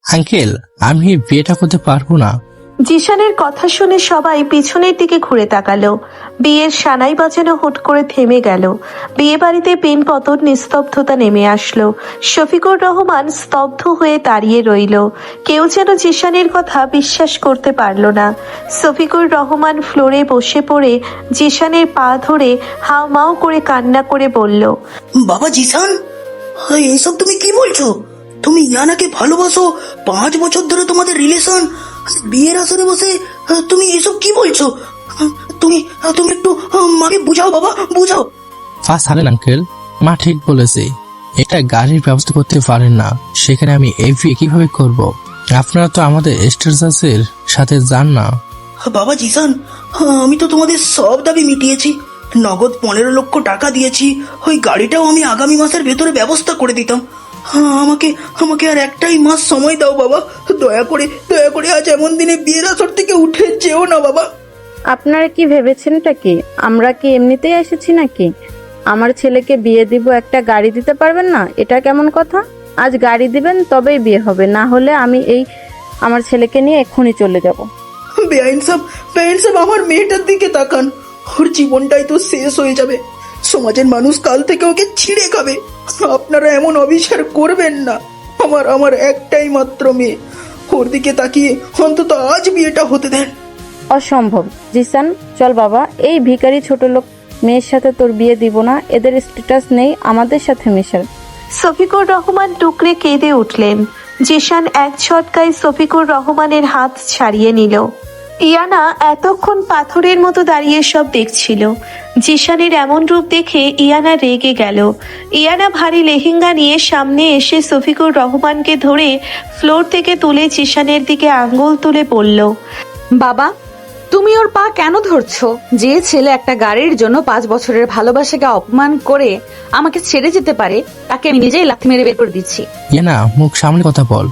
Uncle, আমি বিয়েটা করতে পারবো না। জিশানের কথা শুনে সবাই পিছনের দিকে ঘুরে তাকালো। বিয়ের সানাই বাজানো হুট করে থেমে গেল। বিয়ে বাড়িতে পিন পতন, নিস্তব্ধতা নেমে আসলো। শফিকুর রহমান স্তব্ধ হয়ে দাঁড়িয়ে রইল। কেউ যেন জিশানের কথা বিশ্বাস করতে পারল না। শফিকুর রহমান ফ্লোরে বসে পড়ে জিশানের পা ধরে হাউমাউ করে কান্না করে বলল, বাবা জিসান, এইসব তুমি কি বলছো? তুমি ইয়ানাকে ভালোবাসো, 5 বছর ধরে তোমাদের রিলেশন, বিয়ের আসরে বসে তুমি এসব কি বলছো? তুমি তুমি একটু মাকে বুঝাও বাবা, বুঝাও। ছাড়েন আঙ্কেল, মা ঠিক বলেছে। এটা গাড়ির ব্যবস্থা করতে পারেন না, সেখানে আমি এই বিয়ে কিভাবে করব? আপনারা তো আমাদের স্ট্যাটাসের সাথে যান না। বাবা জিসান, আমি তো তোমাদের সব দাবি মিটিয়েছি। নগদ 15 লক্ষ টাকা দিয়েছি। ওই গাড়িটাও আমি আগামী মাসের ভেতরে ব্যবস্থা করে দিতাম। আমাকে আমাকে আর একটাই মাস সময় দাও বাবা। দয়া করে আজ এমন দিনে বিয়ের আসর থেকে উঠে যেও না বাবা। আপনারা কি ভেবেছেনটা কি? আমরা কি এমনিতেই এসেছি নাকি? আমার ছেলেকে বিয়ে দিব, একটা গাড়ি দিতে পারবেন না? এটা কেমন কথা? আজ গাড়ি দিবেন তবেই বিয়ে হবে, না হলে আমি আমার ছেলেকে নিয়ে এক্ষুনি চলে যাব। বেআইন সাহেব, আমার মেয়েটার দিকে তাকান। ওর জীবনটাই তো শেষ হয়ে যাবে। সমাজের মানুষ কাল থেকে ওকে ছিঁড়ে খাবে। আপনারা এমন অবিচার করবেন না। আমার একটাই মাত্র মেয়ে, ওর দিকে তাকিয়ে অন্তত আজ বিয়েটা হতে দেন। অসম্ভব। জিসান, চল বাবা, এই ভিখারি ছোট লোক মেয়ের সাথে তোর বিয়ে দিব না। এদের স্ট্যাটাস নেই আমাদের সাথে মেশার। শফিকুর রহমান টুকরে কেঁদে উঠলেন। জিশান এক ঝটকায় শফিকুর রহমানের হাত ছাড়িয়ে নিল। ইয়ানা এতক্ষণ পাথরের মতো দাঁড়িয়ে সব দেখছিল। জিশানের এমন রূপ দেখে ইয়ানা রেগে গেল। ইয়ানা ভারী লেহেঙ্গা নিয়ে সামনে এসে শফিকুর রহমানকে ধরে ফ্লোর থেকে তুলে জিশানের দিকে আঙ্গুল তুলে বলল, বাবা, তুমি ওর পা কেন ধরছো? যে ছেলে একটা গাড়ির জন্য 5 বছরের ভালোবাসাকে অপমান করে আমাকে ছেড়ে যেতে পারে, তাকে আমি নিজেই লাথি মেরে বের করে দিচ্ছি। না, মুখ সামনে কথা বল।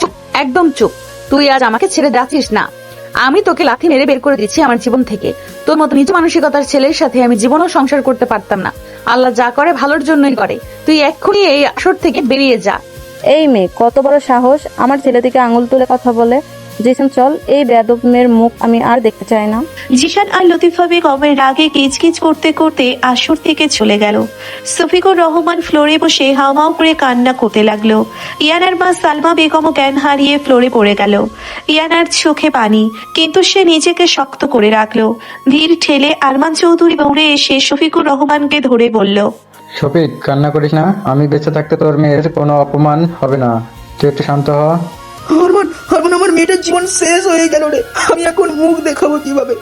চুপ, একদম চুপ। তুই আজ আমাকে ছেড়ে যাচ্ছিস না। আমি তোকে লাথি মেরে বের করে দিচ্ছি আমার জীবন থেকে। তোর মতো নিজ মানসিকতার ছেলের সাথে আমি জীবনও সংসার করতে পারতাম না। আল্লাহ যা করে ভালোর জন্যই করে। তুই এক্ষুনি এই আসর থেকে বেরিয়ে যা। এই মেয়ে কত বড় সাহস আমার ছেলে থেকে আঙুল তুলে কথা বলে। জিসান, চল, এই বেয়াদব মেয়ের মুখ আমি আর দেখতে চাই না। জিশান আর লতিফা বেগমের রাগে কিচকিচ করতে করতে আসর থেকে চলে গেল। শফিকুর রহমান ফ্লোরে বসে হাউমাউ করে কান্না করতে লাগলো। ইয়ানার মা সালমা বেগমও জ্ঞান হারিয়ে ফ্লোরে পড়ে গেল। ইয়ানার চোখে পানি, কিন্তু সে নিজেকে শক্ত করে রাখলো। ধীর ঠেলে আরমান চৌধুরী দৌড়ে এসে শফিকুর রহমানকে ধরে বলল, শফিক, কান্না করিস না। আমি বেঁচে থাকতে তোর মেয়ের কোনো অপমান হবে না। তুই একটু শান্ত হ। আমার মেয়েটার জীবন শেষ হয়ে গেল রে। আমি এখন মুখ দেখাবো কিভাবে?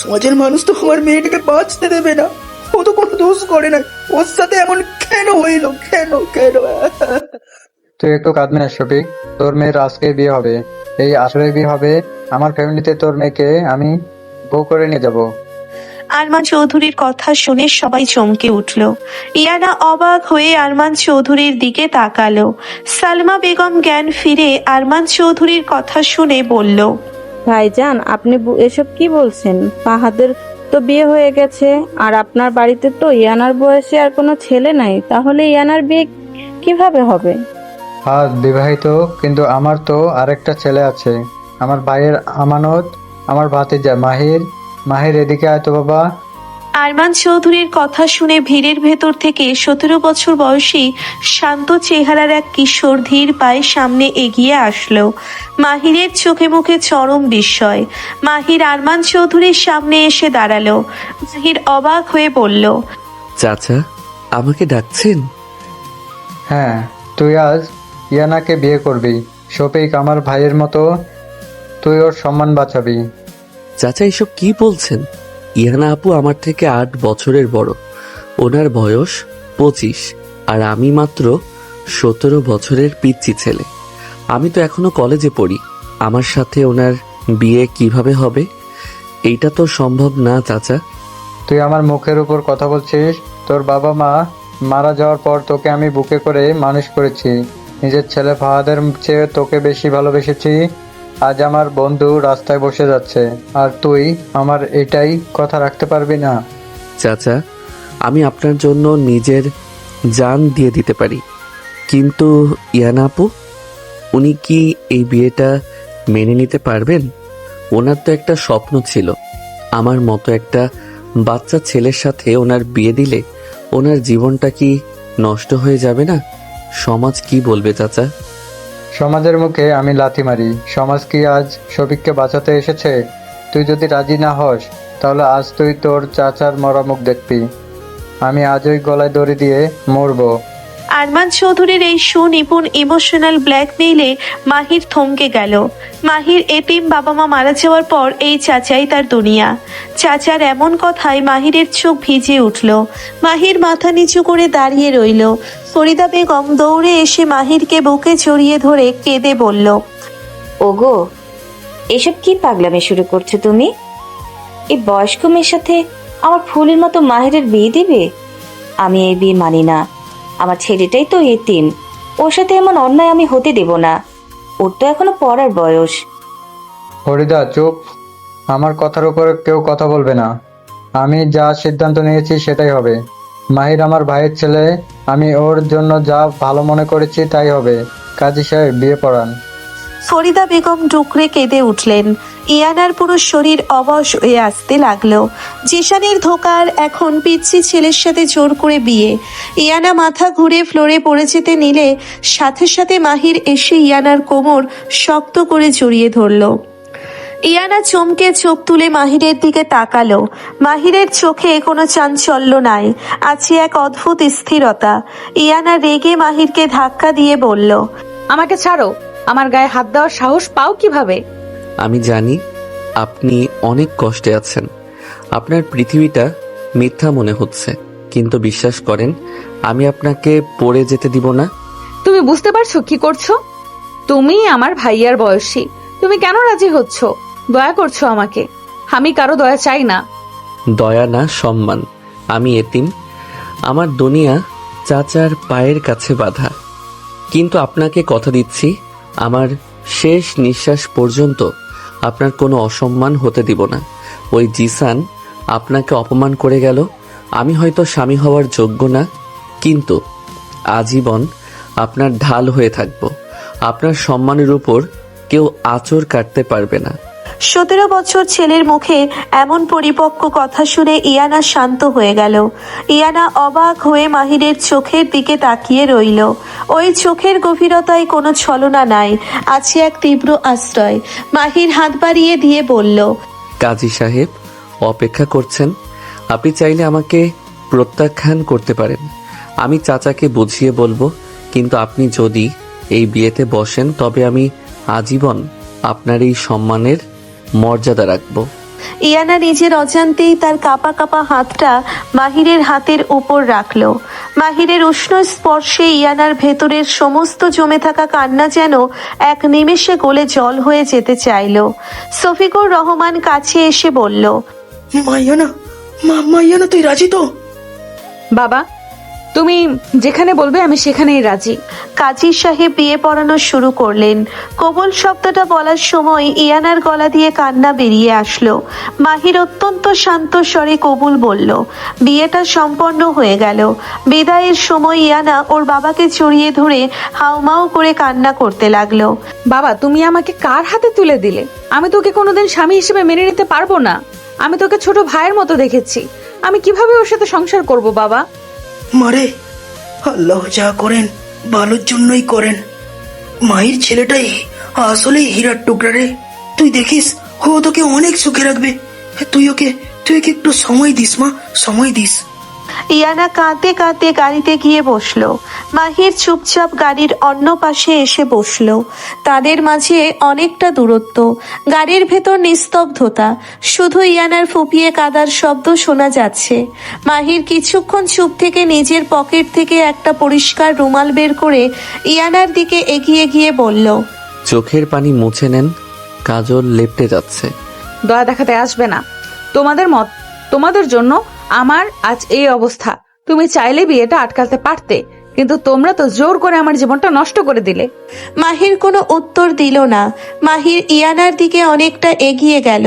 সমাজের মানুষ তো আমার মেয়েটাকে বাঁচতে দেবে না। ও তো কোনো দোষ করে না। ওর সাথে এমন কেন হইলো? কেন? তুই একটু কাঁদবি না শফিক। তোর মেয়ের আজকে বিয়ে হবে, এই আসরে বিয়ে হবে। আমার ফ্যামিলিতে তোর মেয়েকে আমি বউ করে নিয়ে যাব। আরমান চৌধুরীর কথা শুনে সবাই চমকে উঠল। ইয়ানা অবাক হয়ে আরমান চৌধুরীর দিকে তাকালো। সালমা বেগম জ্ঞান ফিরে আরমান চৌধুরীর কথা শুনে বলল, ভাইজান, আপনি এসব কি বলছেন? ফাহাদের তো বিয়ে হয়ে গেছে, আর আপনার বাড়িতে তো ইয়ানার বয়সে আর কোনো ছেলে নাই। তাহলে ইয়ানার বিয়ে কিভাবে হবে? হ্যাঁ, বিবাহিত, কিন্তু আমার তো আরেকটা ছেলে আছে। আমার ভাইয়ের আমানত, আমার ভাতিজা মাহির এদিকে আয় তো বাবা। আরমান চৌধুরীর কথা শুনে ভিড়ের ভেতর থেকে 17 বছর বয়সী শান্ত চেহারার এক কিশোর ধীর পায়ে সামনে এগিয়ে আসলো। মাহিরের চোখে মুখে চরম বিস্ময়। মাহির আরমান চৌধুরীর সামনে এসে দাঁড়ালো। মাহির অবাক হয়ে বলল, চাচা, আমাকে ডাকছেন? হ্যাঁ, তুই আজ ইয়ানাকে বিয়ে করবি। শফিক আমার ভাইয়ের মতো, তুই ওর সম্মান বাঁচাবি। চাচা, এসব কি বলছেন? ইহানা আপু আমার থেকে 8 বছরের বড়। ওনার বয়স 25, আর আমি মাত্র 17 বছরের পিচ্চি ছেলে। আমি তো এখনো কলেজে পড়ি। আমার সাথে ওনার বিয়ে কিভাবে হবে? এইটা তো সম্ভব না চাচা। তুই আমার মুখের উপর কথা বলছিস? তোর বাবা মা মারা যাওয়ার পর তোকে আমি বুকে করে মানুষ করেছি। নিজের ছেলে ফাহাদের চেয়ে তোকে বেশি ভালোবেসেছি। আজ আমার বন্ধু রাস্তায় বসে যাচ্ছে, আর তুই আমার এটাই কথা রাখতে পারবি না? চাচা, আমি আপনার জন্য নিজের জান দিয়ে দিতে পারি, কিন্তু ইয়ানা আপু? উনি কি এই বিয়েটা মেনে নিতে পারবেন? ওনার তো একটা স্বপ্ন ছিল, আমার মতো একটা বাচ্চা ছেলের সাথে ওনার বিয়ে দিলে ওনার জীবনটা কি নষ্ট হয়ে যাবে না? সমাজ কি বলবে চাচা? সমাজের মুখে আমি লাথি মারি। সমাজ কি আজ শফিককে বাঁচাতে এসেছে? তুই যদি রাজি না হস তাহলে আজ তুই তোর চাচার মরা মুখ দেখবি। আমি আজই গলায় দড়ি দিয়ে মরবো। আরমান চৌধুরীর এই সুনিপুণ ইমোশনাল ব্ল্যাকমেইলে মাহির থমকে গেল। মাহির এতিম বাবা মা মারা যাওয়ার পর এই চাচাই তার দুনিয়া। চাচার এমন কথায় মাহিরের চোখ ভিজে উঠল। মাহির মাথা নিচু করে দাঁড়িয়ে রইল। ফরিদা বেগম দৌড়ে এসে মাহিরকে বুকে জড়িয়ে ধরে কেঁদে বলল, ওগো, এসব কি পাগলামি শুরু করছো তুমি? এই বয়স্ক মেয়ের সাথে আমার ফুলের মতো মাহিরের বিয়ে দিবে? আমি এই বিয়ে মানি না। আমার ছেলেটাই তো এতিম, ওর সাথে এমন অন্যায় আমি হতে দেব না। ওর তো এখনো পড়ার বয়স। ফরিদা চুপ। আমার কথার উপরে কেউ কথা বলবে না। আমি যা সিদ্ধান্ত নিয়েছি সেটাই হবে। মাহির আমার ভাইয়ের ছেলে, আমি ওর জন্য যা ভালো মনে করেছি তাই হবে। কাজী সাহেব বিয়ে পড়ান। ফরিদা বেগম ডুকরে কেঁদে উঠলেন। ইয়ানার পুরো শরীর অবশ হয়ে আসতে লাগলো। জিশানের ধোকার এখন পিচ্ছি ছেলের সাথে জোর করে বিয়ে। ইয়ানা মাথা ঘুরে ফ্লোরে পড়ে যেতে নিলে সাথে সাথে মাহির এসে ইয়ানার কোমর শক্ত করে জড়িয়ে ধরলো। ইয়ানা চমকে চোখ তুলে মাহিরের দিকে তাকালো। মাহিরের চোখে কোনো চাঞ্চল্য নাই, আছে এক অদ্ভুত স্থিরতা। ইয়ানা রেগে মাহিরকে ধাক্কা দিয়ে বলল, আমাকে ছাড়ো। আমার গায়ে হাত দেওয়ার সাহস পাও কিভাবে? আমি জানি আপনি অনেক কষ্টে আছেন, আপনার পৃথিবীটা মিথ্যা মনে হচ্ছে, কিন্তু বিশ্বাস করেন আমি আপনাকে পড়ে যেতে দিব না। তুমি বুঝতে পারছো কি করছো? তুমি আমার ভাইয়ার বয়সী, তুমি কেন রাজি হচ্ছ? দয়া করছো আমাকে। আমি কারো দয়া চাই না। দয়া না, সম্মান। আমি এতিম, আমার দুনিয়া চাচার পায়ের কাছে বাঁধা। কিন্তু আপনাকে কথা দিচ্ছি, আমার শেষ নিঃশ্বাস পর্যন্ত আপনার কোনো অসম্মান হতে দিব না। ওই জিসান আপনাকে অপমান করে গেল, আমি হয়তো স্বামী হওয়ার যোগ্য না, কিন্তু আজীবন আপনার ঢাল হয়ে থাকব। আপনার সম্মানের উপর কেউ আঁচড় কাটতে পারবে না। 17 বছর ছেলের মুখে এমন পরিপক্ক কথা শুনে ইয়ানা শান্ত হয়ে গেল। ইয়ানা অবাক হয়ে মাহিরের চোখের দিকে তাকিয়ে রইল। ওই চোখের গভীরতায় কোনো ছলনা নাই, আছে এক তীব্র আশ্রয়। মাহির হাত বাড়িয়ে দিয়ে বলল, কাজী সাহেব অপেক্ষা করছেন, আপনি চাইলে আমাকে প্রত্যাখ্যান করতে পারেন, আমি চাচাকে বুঝিয়ে বলবো। কিন্তু আপনি যদি এই বিয়েতে বসেন তবে আমি আজীবন আপনার এই সম্মানের মর্যাদা রাখবো। ইয়ানা নিজের অজান্তেই তার কাঁপা কাঁপা হাতটা মাহিরের হাতের উপর রাখল। মাহিরের উষ্ণ স্পর্শে ইয়ানার ভেতরের সমস্ত জমে থাকা কান্না যেন এক নিমেষে গলে জল হয়ে যেতে চাইল। শফিকুর রহমান কাছে এসে বলল, মাইয়ানা তুই রাজি তো? বাবা, তুমি যেখানে বলবে আমি সেখানেই রাজি। কাজী সাহেব বিয়ে পড়ানো শুরু করলেন। কবুল শব্দটা বলার সময় ইয়ানার গলা দিয়ে কান্না বেরিয়ে আসলো। মাহির অত্যন্ত শান্ত স্বরে কবুল বলল। বিয়েটা সম্পন্ন হয়ে গেল। বিদায়ের সময় ইয়ানা ওর বাবাকে জড়িয়ে ধরে হাউমাউ করে কান্না করতে লাগলো। বাবা, তুমি আমাকে কার হাতে তুলে দিলে? আমি তোকে কোনোদিন স্বামী হিসেবে মেনে নিতে পারবো না। আমি তোকে ছোট ভাইয়ের মতো দেখেছি। আমি কিভাবে ওর সাথে সংসার করব বাবা? মারে, আল্লাহ যা করেন ভালোর জন্যই করেন। মায়ের ছেলেটাই আসলে হীরার টুকরা রে। তুই দেখিস ও তোকে অনেক সুখে রাখবে। তুই ওকে একটু সময় দিস মা, সময় দিস। ইয়ানা কাঁদতে কাঁদতে গাড়িতে গিয়ে বসলো। মাহির চুপচাপ গাড়ির অন্য পাশে এসে বসলো। তাদের মাঝে অনেকটা দূরত্ব। গাড়ির ভেতর নিস্তব্ধতা, শুধু ইয়ানার ফুপিয়ে কাদার শব্দ শোনা যাচ্ছে। মাহির কিছুক্ষণ চুপ থেকে নিজের পকেট থেকে একটা পরিষ্কার রুমাল বের করে ইয়ানার দিকে এগিয়ে গিয়ে বলল, চোখের পানি মুছে নেন, কাজল লেপটে যাচ্ছে। দয়া দেখাতে আসবে না। তোমাদের জন্য আমার আজ এই অবস্থা। তুমি চাইলে বিয়েটা আটকাতে পারতে, কিন্তু তোমরা তো জোর করে আমার জীবনটা নষ্ট করে দিলে। মাহির কোনো উত্তর দিল না। মাহির ইয়ানার দিকে অনেকটা এগিয়ে গেল।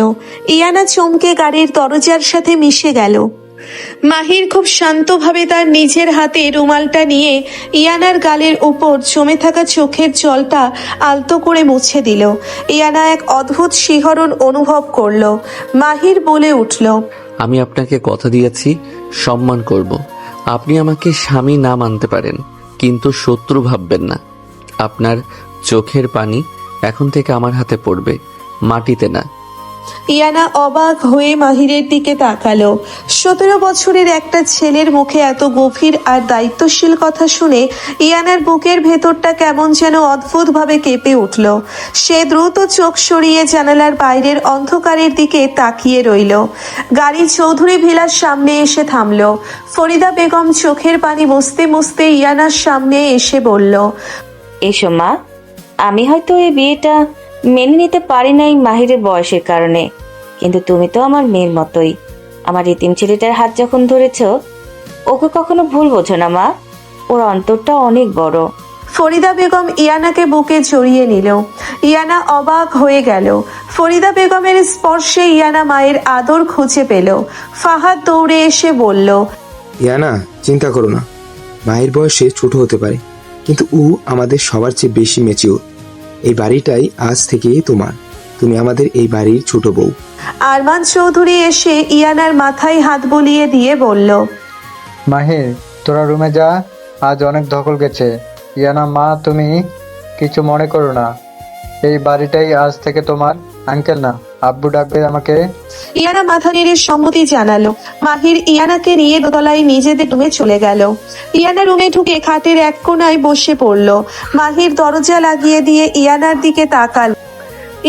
ইয়ানা চমকে গাড়ির দরজার সাথে মিশে গেল। মাহির খুব শান্তভাবে তার নিজের হাতে রুমালটা নিয়ে ইয়ানার গালের উপর জমে থাকা চোখের জলটা আলতো করে মুছে দিল। ইয়ানা এক অদ্ভুত শিহরণ অনুভব করলো। মাহির বলে উঠল, আমি আপনাকে কথা দিয়েছি সম্মান করব। আপনি আমাকে স্বামী না মানতে পারেন, কিন্তু শত্রু ভাববেন না। আপনার চোখের পানি এখন থেকে আমার হাতে পড়বে, মাটিতে না। ইয়ানা অবাক হয়ে মাহিরের দিকে তাকালো। 17 বছরের একটা ছেলের মুখে এত গভীর আর দায়িত্বশীল কথা শুনে ইয়ানার বুকের ভেতরটা কেমন যেন অদ্ভুতভাবে কেঁপে উঠল। সে দ্রুত চোখ সরিয়ে জানালার বাইরের অন্ধকারের দিকে তাকিয়ে রইল। গাড়ি চৌধুরী ভিলার সামনে এসে থামলো। ফরিদা বেগম চোখের পানি মুছতে মুছতে ইয়ানার সামনে এসে বলল, এসো মা, আমি হয়তো এই বিয়েটা মেনে নিতে পারি নাই মাহিরের বয়সের কারণে, কিন্তু তুমি তো আমার মেয়ের মতোই। আমার এতিম ছেলেটার হাত যখন ধরেছ, ওকে কখনো ভুল বোঝো না মা। ওর অন্তরটা অনেক বড়। ফরিদা বেগম ইয়ানাকে বুকে জড়িয়ে নিল। ইয়ানা অবাক হয়ে গেল। ফরিদা বেগমের স্পর্শে ইয়ানা মায়ের আদর খুঁজে পেল। ফাহাদ দৌড়ে এসে বলল, ইয়ানা, চিন্তা করো না। মায়ের বয়সে ছোট হতে পারে, কিন্তু ও আমাদের সবার চেয়ে বেশি ম্যাচিওর। এই বাড়িটাই আজ থেকে তোমার। তুমি আমাদের এই বাড়ির ছোট বউ। আরমান চৌধুরী এসে ইয়ানার মাথায় হাত বুলিয়ে দিয়ে বলল, মাহির, তোরা রুমে যা, আজ অনেক ধকল গেছে। ইয়ানা মা, তুমি কিছু মনে করো না। এই বাড়িটাই আজ থেকে তোমার। আঙ্কেল না, আব্বু ডাকবে আমাকে। ইয়ানা মাথা নেড়ে সম্মতি জানালো। মাহির ইয়ানাকে নিয়ে দোতলায় নিজেদের রুমে চলে গেল। ইয়ানা রুমে ঢুকে খাটের এক কোণায় বসে পড়ল। মাহির দরজা লাগিয়ে দিয়ে ইয়ানার দিকে তাকাল।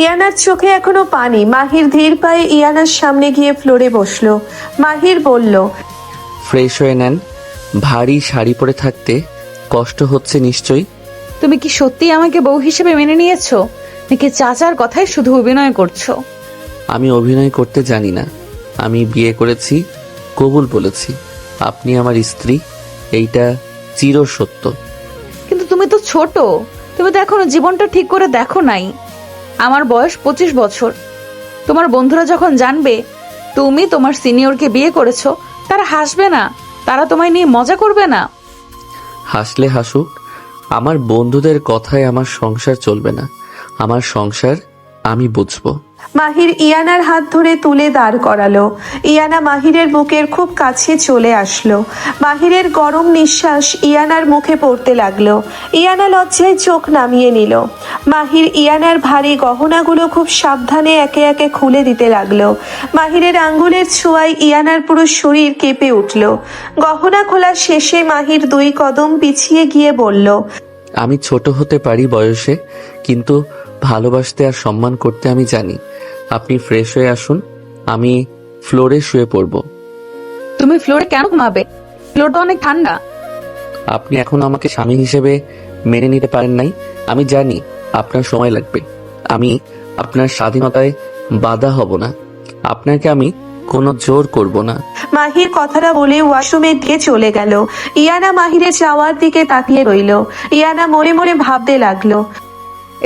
ইয়ানার চোখে এখনো পানি। মাহির ধীর পায়ে ইয়ানার সামনে গিয়ে ফ্লোরে বসলো। মাহির বলল, ফ্রেশ হয়ে নেন। ভারী শাড়ি পরে থাকতে কষ্ট হচ্ছে নিশ্চয়ই। তুমি কি সত্যি আমাকে বউ হিসেবে মেনে নিয়েছো, নাকি চাচার কথায় শুধু অভিনয় করছো? আমি অভিনয় করতে জানি না। আমি বিয়ে করেছি, কবুল বলেছি। আপনি আমার স্ত্রী, এইটা চির সত্য। কিন্তু তুমি তো ছোট, তুমি তো এখনো জীবনটা ঠিক করে দেখো নাই। আমার বয়স 25 বছর। তোমার বন্ধুরা যখন জানবে তুমি তোমার সিনিয়রকে বিয়ে করেছো, তারা হাসবে না? তারা তোমায় নিয়ে মজা করবে না? হাসলে হাসুক, আমার বন্ধুদের কথায় আমার সংসার চলবে না। আমার সংসার আমি বুঝবো। মাহির ইয়ানার হাত ধরে তুলে দাঁড় করালো। ইয়ানা মাহিরের বুকের খুব কাছে চলে আসলো। মাহিরের গরম নিঃশ্বাস ইয়ানার মুখে পড়তে লাগলো। ইয়ানা লজ্জায় চোখ নামিয়ে নিল। মাহির ইয়ানার ভারী গহনাগুলো খুব সাবধানে একে একে খুলে দিতে লাগলো। মাহিরের আঙ্গুলের ছোঁয়ায় ইয়ানার পুরো শরীর কেঁপে উঠল। গহনা খোলা শেষে মাহির 2 কদম পিছিয়ে গিয়ে বলল, আমি ছোট হতে পারি বয়সে, কিন্তু ভালোবাসতে আর সম্মান করতে আমি জানি। আপনি ফ্রেশ হয়ে আসুন, আমি ফ্লোরে শুয়ে পড়ব। তুমি ফ্লোরে কেন ঘুমাবে? ফ্লোরটা অনেক ঠান্ডা। আপনি এখন আমাকে স্বামী হিসেবে মেনে নিতে পারেন নাই। আমি জানি আপনার সময় লাগবে। আমি আপনার স্বাধীনতায় বাধা হব না। আপনাকে আমি কোনো জোর করব না। মাহির কথাটা বলে ওয়াশরুমের দিকে চলে গেল। ইয়ানা মাহিরের যাওয়ার দিকে তাকিয়ে রইল। ইয়ানা মনে মনে ভাবতে লাগলো,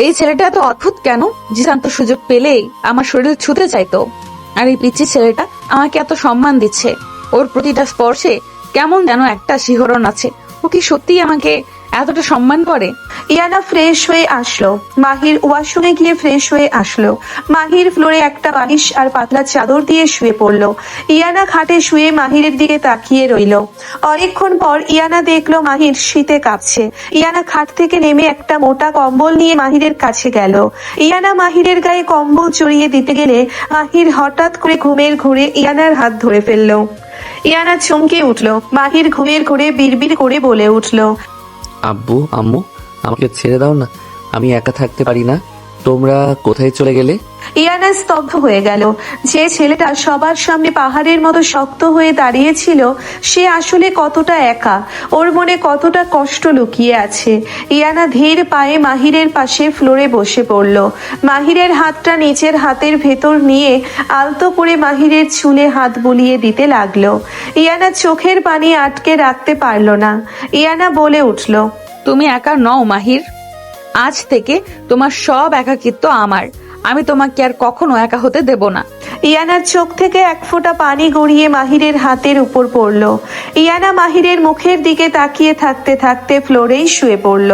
এই ছেলেটা এত অদ্ভুত কেন? জিসান তো সুযোগ পেলেই আমার শরীর ছুঁতে চাইতো, আর এই পিচ্ছি ছেলেটা আমাকে এত সম্মান দিচ্ছে। ওর প্রতিটা স্পর্শে কেমন যেন একটা শিহরণ আছে। ও কি সত্যিই আমাকে এতটা সম্মান করে? ইয়ানা ফ্রেশ হয়ে আসলো। মাহির ওয়াশরুমে গিয়ে ফ্রেশ হয়ে আসলো। মাহির ফ্লোরে একটা বালিশ আর পাতলা চাদর দিয়ে শুয়ে পড়লো। ইয়ানা খাটে শুয়ে মাহিরের দিকে তাকিয়ে রইল। অনেকক্ষণ পর ইয়ানা দেখলো মাহির শীতে কাঁপছে। ইয়ানা খাট থেকে নেমে একটা মোটা কম্বল নিয়ে মাহিরের কাছে গেল। ইয়ানা মাহিরের গায়ে কম্বল জড়িয়ে দিতে গেলে মাহির হঠাৎ করে ঘুমের ঘোরে ইয়ানার হাত ধরে ফেললো। ইয়ানা চমকে উঠলো। মাহির ঘুমের ঘোরে বিড়বিড় করে বলে উঠলো, আব্বু, আম্মু, আমাকে ছেড়ে দাও না। আমি একা থাকতে পারি না। তোমরা কোথায় চলে গেলে? ইয়ানা স্তব্ধ হয়ে গেল। যে ছেলেটা সবার সামনে পাহাড়ের মতো শক্ত হয়ে দাঁড়িয়েছিল, সে আসলে কতটা একা, ওর মনে কতটা কষ্ট লুকিয়ে আছে। ইয়ানা ধীর পায়ে মাহিরের পাশে ফ্লোরে বসে পড়ল। মাহিরের হাতটা নিচের হাতের ভেতর নিয়ে আলতো করে মাহিরের চুলে হাত বুলিয়ে দিতে লাগলো। ইয়ানা চোখের পানি আটকে রাখতে পারল না। ইয়ানা বলে উঠল, তুমি একা নও মাহির। আজ থেকে তোমার সব একাকিত্ব আমার। আমি তোমাকে আর কখনো একা হতে দেব না। ইয়ানার চোখ থেকে এক ফোঁটা পানি গড়িয়ে মাহিরের হাতের উপর পড়ল। ইয়ানা মাহিরের মুখের দিকে তাকিয়ে থাকতে থাকতে ফ্লোরেই শুয়ে পড়ল।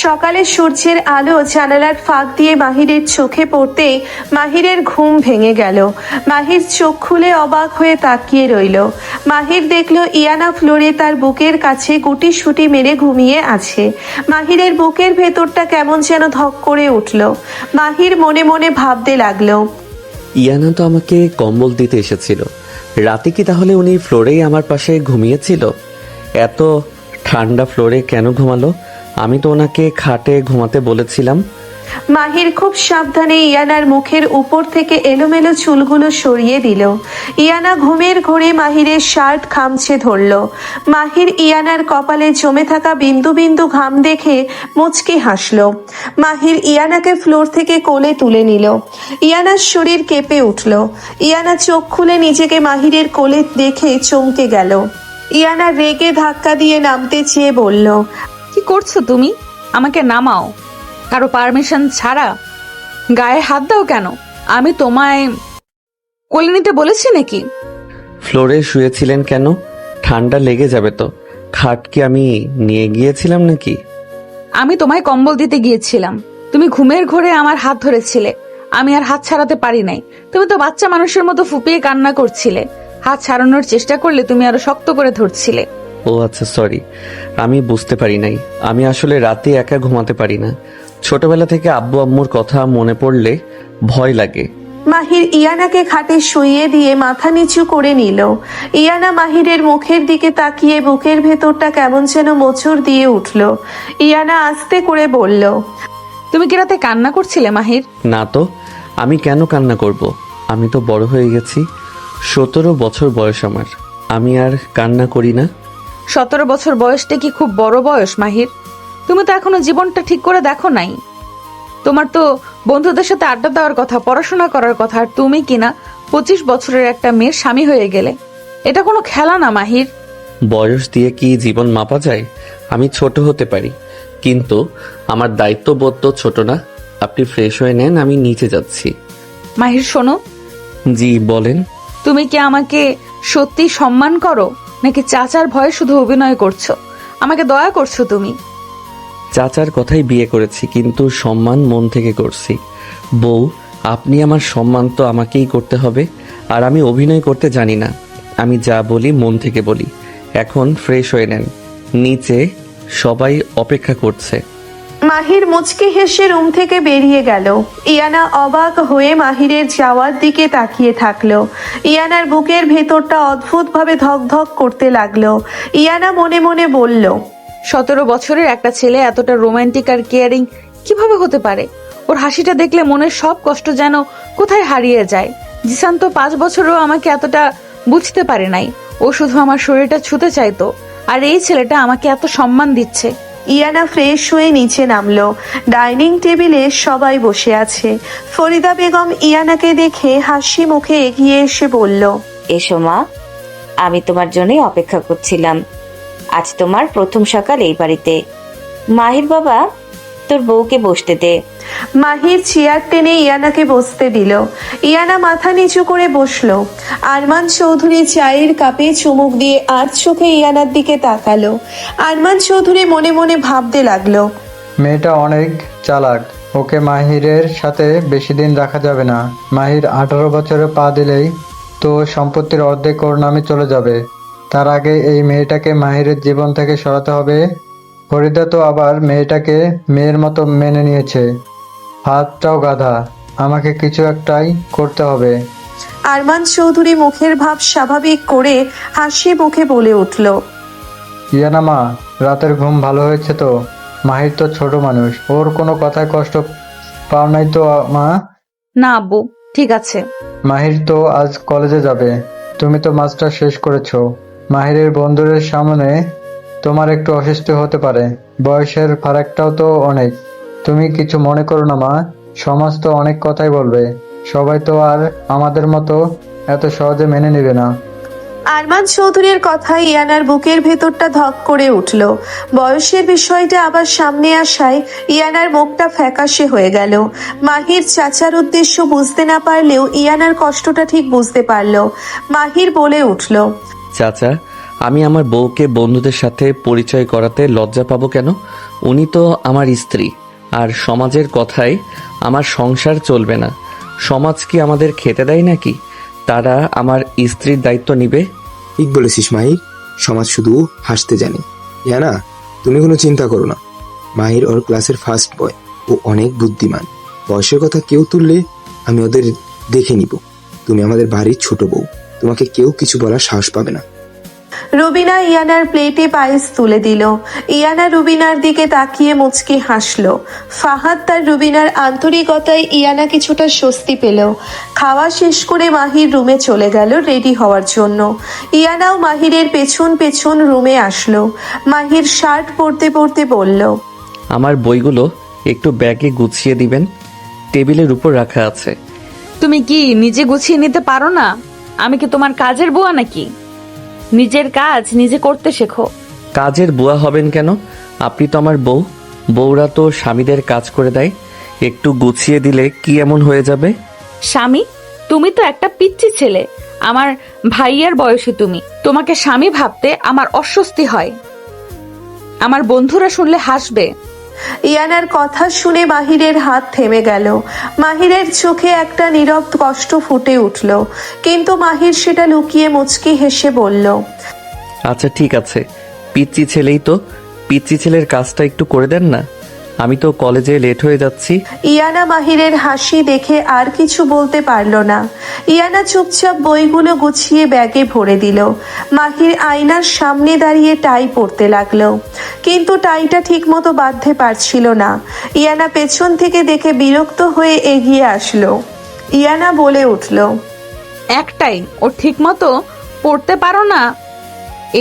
সকালে সূর্যের আলো জানালার ফাঁক দিয়ে মাহিরের চোখে পড়তেই মাহিরের ঘুম ভেঙে গেল। মাহির চোখ খুলে অবাক হয়ে তাকিয়ে রইল। মাহির দেখল ইয়ানা ফ্লোরে তার বুকের কাছে গুটি সুটি মেরে ঘুমিয়ে আছে। মাহিরের বুকের ভেতরটা কেমন যেন ধক করে উঠল। মাহির মনে মনে ভাবতে লাগলো, ইয়ানা তো আমাকে কম্বল দিতে এসেছিল, রাতে কি তাহলে উনি ফ্লোরেই আমার পাশে ঘুমিয়েছিল? এত ঠান্ডা ফ্লোরে কেন ঘুমালো? আমি তো ওনাকে খাটে ঘুমাতে বলেছিলাম। মাহির খুব সাবধানে ইয়ানার মুখের উপর থেকে এলোমেলো চুলগুলো সরিয়ে দিল। ইয়ানা ঘুমের ঘোরে মাহিরের শার্ট খামছে ধরল। মাহির ইয়ানার কপালে জমে থাকা বিন্দু বিন্দু ঘাম দেখে মুচকি হাসল। মাহির ইয়ানাকে ফ্লোর থেকে কোলে তুলে নিল। ইয়ানার শরীর কেঁপে উঠল। ইয়ানা চোখ খুলে নিজেকে মাহিরের কোলে দেখে চমকে গেল। ইয়ানা রেগে ধাক্কা দিয়ে নামতে চেয়ে বলল, কি করছো তুমি? আমাকে নামাও। কারো পারমিশন ছাড়া গায়ে হাত দাও কেন? আমি তোমায় কোলে নিতে বলেছি নাকি? ফ্লোরে শুয়েছিলেন কেন? ঠান্ডা লেগে যাবে তো। খাট কি আমি নিয়ে গিয়েছিলাম নাকি? আমি তোমায় কম্বল দিতে গিয়েছিলাম, তুমি ঘুমের ঘোরে আমার হাত ধরেছিলে। আমি আর হাত ছাড়াতে পারি নাই। তুমি তো বাচ্চা মানুষের মতো ফুপিয়ে কান্না করছিলে। হাত ছাড়ানোর চেষ্টা করলে তুমি আরো শক্ত করে ধরছিলে। ও আচ্ছা, সরি, আমি বুঝতে পারি নাই। আমি আসলে রাতে একা ঘুমাতে পারি না। ছোটবেলা থেকে আব্বু আম্মুর কথা মনে পড়লে ভয় লাগে। মাহির ইয়ানাকে খাটে শুইয়ে দিয়ে মাথা নিচু করে নিল। ইয়ানা মাহিরের মুখের দিকে তাকিয়ে বুকের ভেতরটা কেমন যেন মোচড় দিয়ে উঠল। ইয়ানা আস্তে করে বলল, তুমি কি রাতে কান্না করছিলে মাহির? না তো, আমি কেন কান্না করব? আমি তো বড় হয়ে গেছি। 17 বছর বয়স আমার। আমি আর কান্না করি না। 17 বছর বয়সটা কি খুব বড় বয়স মাহির? তুমি তো এখনো জীবনটা ঠিক করে দেখো নাই। তোমার তো বন্ধুদের সাথে আড্ডা দেওয়ার কথা, পড়াশোনা করার কথা, আর তুমি কিনা 25 বছরের একটা মেয়ের স্বামী হয়ে গেলে। এটা কোনো খেলা না মাহির। বয়স দিয়ে কি জীবন মাপা যায়? আমি ছোট হতে পারি, কিন্তু আমার দায়িত্ববোধ তো ছোট না। আপনি ফ্রেশ হয়ে নেন, আমি নিচে যাচ্ছি। মাহির শোনো, জি বলেন। তুমি কি আমাকে সত্যি সম্মান করো, নাকি চাচার ভয়ে শুধু অভিনয় করছো? আমাকে দয়া করছো তুমি? চাচার কথাই বিয়ে করেছি, কিন্তু সম্মান মন থেকে করছি। বউ, আপনি আমার সম্মান তো আমাকেই করতে হবে। আর আমি অভিনয় করতে জানি না। আমি যা বলি মন থেকে বলি। এখন ফ্রেশ হয়ে নেন, নিচে সবাই অপেক্ষা করছে। মাহির মুচকি হেসে রুম থেকে বেরিয়ে গেল। ইয়ানা অবাক হয়ে মাহিরের যাওয়ার দিকে তাকিয়ে থাকলো। ইয়ানার বুকের ভেতরটা অদ্ভুতভাবে ধকধক করতে লাগলো। ইয়ানা মনে মনে বলল, 17 বছরের একটা ছেলে এতটা রোমান্টিক আর কেয়ারিং কিভাবে হতে পারে? ওর হাসিটা দেখলে মনের সব কষ্ট যেন কোথায় হারিয়ে যায়। জিসান তো 5 বছরও আমাকে এতটা বুঝতে পারে নাই। ও শুধু আমার শরীরটা ছুঁতে চাইতো, আর এই ছেলেটা আমাকে এত সম্মান দিচ্ছে। ইয়ানা ফ্রেশ হয়ে নিচে নামলো। ডাইনিং টেবিলে সবাই বসে আছে। ফরিদা বেগম ইয়ানাকে দেখে হাসি মুখে এগিয়ে এসে বলল, এসো মা, আমি তোমার জন্যই অপেক্ষা করছিলাম। আজ তোমার প্রথম সকাল এই বাড়িতে। মাহির বাবা, তোর বউকে বসতে দে। মাহির চেয়ার টেনে ইয়ানাকে বসতে দিল। ইয়ানা মাথা নিচু করে বসলো। আরমান চৌধুরী চায়ের কাপে চুমুক দিয়ে আর চোখে ইয়ানার দিকে তাকালো। আরমান চৌধুরী মনে মনে ভাবতে লাগলো, মেয়েটা অনেক চালাক। ওকে মাহিরের সাথে বেশি দিন রাখা যাবে না। মাহির 18 বছরে পা দিলেই তো সম্পত্তির অর্ধেক ওর নামে চলে যাবে। তার আগে এই মেয়েটাকে মাহিরের জীবন থেকে সরাতে হবে। ফরিদা তো আবার মেয়েটাকে মেয়ের মতো মেনে নিয়েছে। হাতটাও গাধা। আমাকে কিছু একটাই করতে হবে। আরমান চৌধুরী মুখের ভাব স্বাভাবিক করে হাসি মুখে বলে উঠল, ইয়ানা মা, রাতের ঘুম ভালো হয়েছে তো? মাহির তো ছোট মানুষ, ওর কোনো কথায় কষ্ট পাও নাই তো মা? না আব্বু, ঠিক আছে। মাহির তো আজ কলেজে যাবে। তুমি তো মাস্টার শেষ করেছো। মাহিরের বন্ধুদের সামনে তোমার একটু অস্বস্তি হতে পারে। বয়সের ফারাকটাও তো অনেক। তুমি কিছু মনে করো না মা। সমাজ তো অনেক কথাই বলবে। সবাই তো আর আমাদের মতো এত সহজে মেনে নেবে না। আরমান চৌধুরীর কথায় ইয়ানার বুকের ভেতরটা ধক করে উঠল। বয়সের বিষয়টা আবার সামনে আসায় ইয়ানার মুখটা ফ্যাকাশে হয়ে গেল। মাহির চাচার উদ্দেশ্য বুঝতে না পারলেও ইয়ানার কষ্টটা ঠিক বুঝতে পারল। মাহির বলে উঠল, চাচা, আমি আমার বউকে বন্ধুদের সাথে পরিচয় করাতে লজ্জা পাবো কেন? উনি তো আমার স্ত্রী, আর সমাজের কথায় আমার সংসার চলবে না। সমাজ কি আমাদের খেতে দেয় নাকি? তারা আমার স্ত্রীর দায়িত্ব নিবে? ঠিক বলেছিস মাহির, সমাজ শুধু হাসতে জানে। ইয়ানা, তুমি কোনো চিন্তা করো না। মাহির ওর ক্লাসের ফার্স্ট বয়, ও অনেক বুদ্ধিমান। বয়সের কথা কেউ তুললে আমি ওদের দেখে নিব। তুমি আমাদের বাড়ির ছোট বউ, তোমাকে কেউ কিছু বলার সাহস পাবে না। রুবিনা ইয়ানার প্লেটে পায়েস তুলে দিল। ইয়ানা রুবিনার দিকে তাকিয়ে মুচকি হাসল। ফাহাদ তার রুবিনার আন্তরিকতায় ইয়ানা কিছুটা স্বস্তি পেল। খাওয়া শেষ করে মাহির রুমে চলে গেল রেডি হওয়ার জন্য। ইয়ানাও মাহিরের পেছন পেছন রুমে আসলো। মাহির শার্ট পরতে পরতে বলল, আমার বইগুলো একটু ব্যাগে গুছিয়ে দিবেন, টেবিলের উপর রাখা আছে। তুমি কি নিজে গুছিয়ে নিতে পারো না? আমি কি তোমার কাজের বুয়া নাকি? নিজের কাজ নিজে করতে শেখো। কাজের বুয়া হবেন কেন? আপনি তো আমার বউ। বউরা তো স্বামীদের কাজ করে দেয়। একটু গুছিয়ে দিলে কি এমন হয়ে যাবে? স্বামী? তুমি তো একটা পিচ্চি ছেলে। আমার ভাইয়ার বয়সী তুমি। তোমাকে স্বামী ভাবতে আমার অস্বস্তি হয়। আমার বন্ধুরা শুনলে হাসবে। ইয়ানার কথা শুনে মাহিরের হাত থেমে গেল। মাহিরের চোখে একটা নীরব কষ্ট ফুটে উঠল, কিন্তু মাহির সেটা লুকিয়ে মুচকি হেসে বলল, আচ্ছা ঠিক আছে, পিচ্চি ছেলেই তো। পিচ্চি ছেলের কাজটা একটু করে দেন না। আমি তো কলেজে লেট হয়ে যাচ্ছি। ইয়ানা মাহিরের হাসি দেখে আর কিছু বলতে পারল না। ইয়ানা চুপচাপ বইগুলো গুছিয়ে ব্যাগে ভরে দিল। মাহির আয়নার সামনে দাঁড়িয়ে টাই পরতে লাগলো, কিন্তু টাইটা ঠিক মতো বাঁধতে পারছিল না। ইয়ানা পেছন থেকে দেখে বিরক্ত হয়ে এগিয়ে আসলো। ইয়ানা বলে উঠল, একটাই ও ঠিক মতো পড়তে পারো না?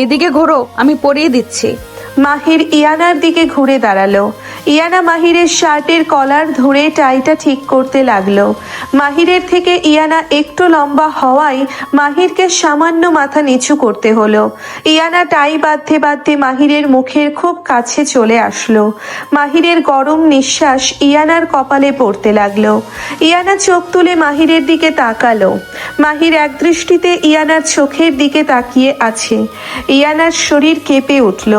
এদিকে ঘোরো, আমি পরিয়ে দিচ্ছি। মাহির ইয়ানার দিকে ঘুরে দাঁড়ালো। ইয়ানা মাহিরের শার্টের কলার ধরে টাইটা ঠিক করতে লাগলো। মাহিরের থেকে ইয়ানা একটু লম্বা হওয়ায় মাহিরকে সামান্য মাথা নিচু করতে হলো। ইয়ানা টাই বাঁধতে বাঁধতে মাহিরের মুখের খুব কাছে চলে আসলো। মাহিরের গরম নিঃশ্বাস ইয়ানার কপালে পড়তে লাগলো। ইয়ানা চোখ তুলে মাহিরের দিকে তাকালো। মাহির একদৃষ্টিতে ইয়ানার চোখের দিকে তাকিয়ে আছে। ইয়ানার শরীর কেঁপে উঠল।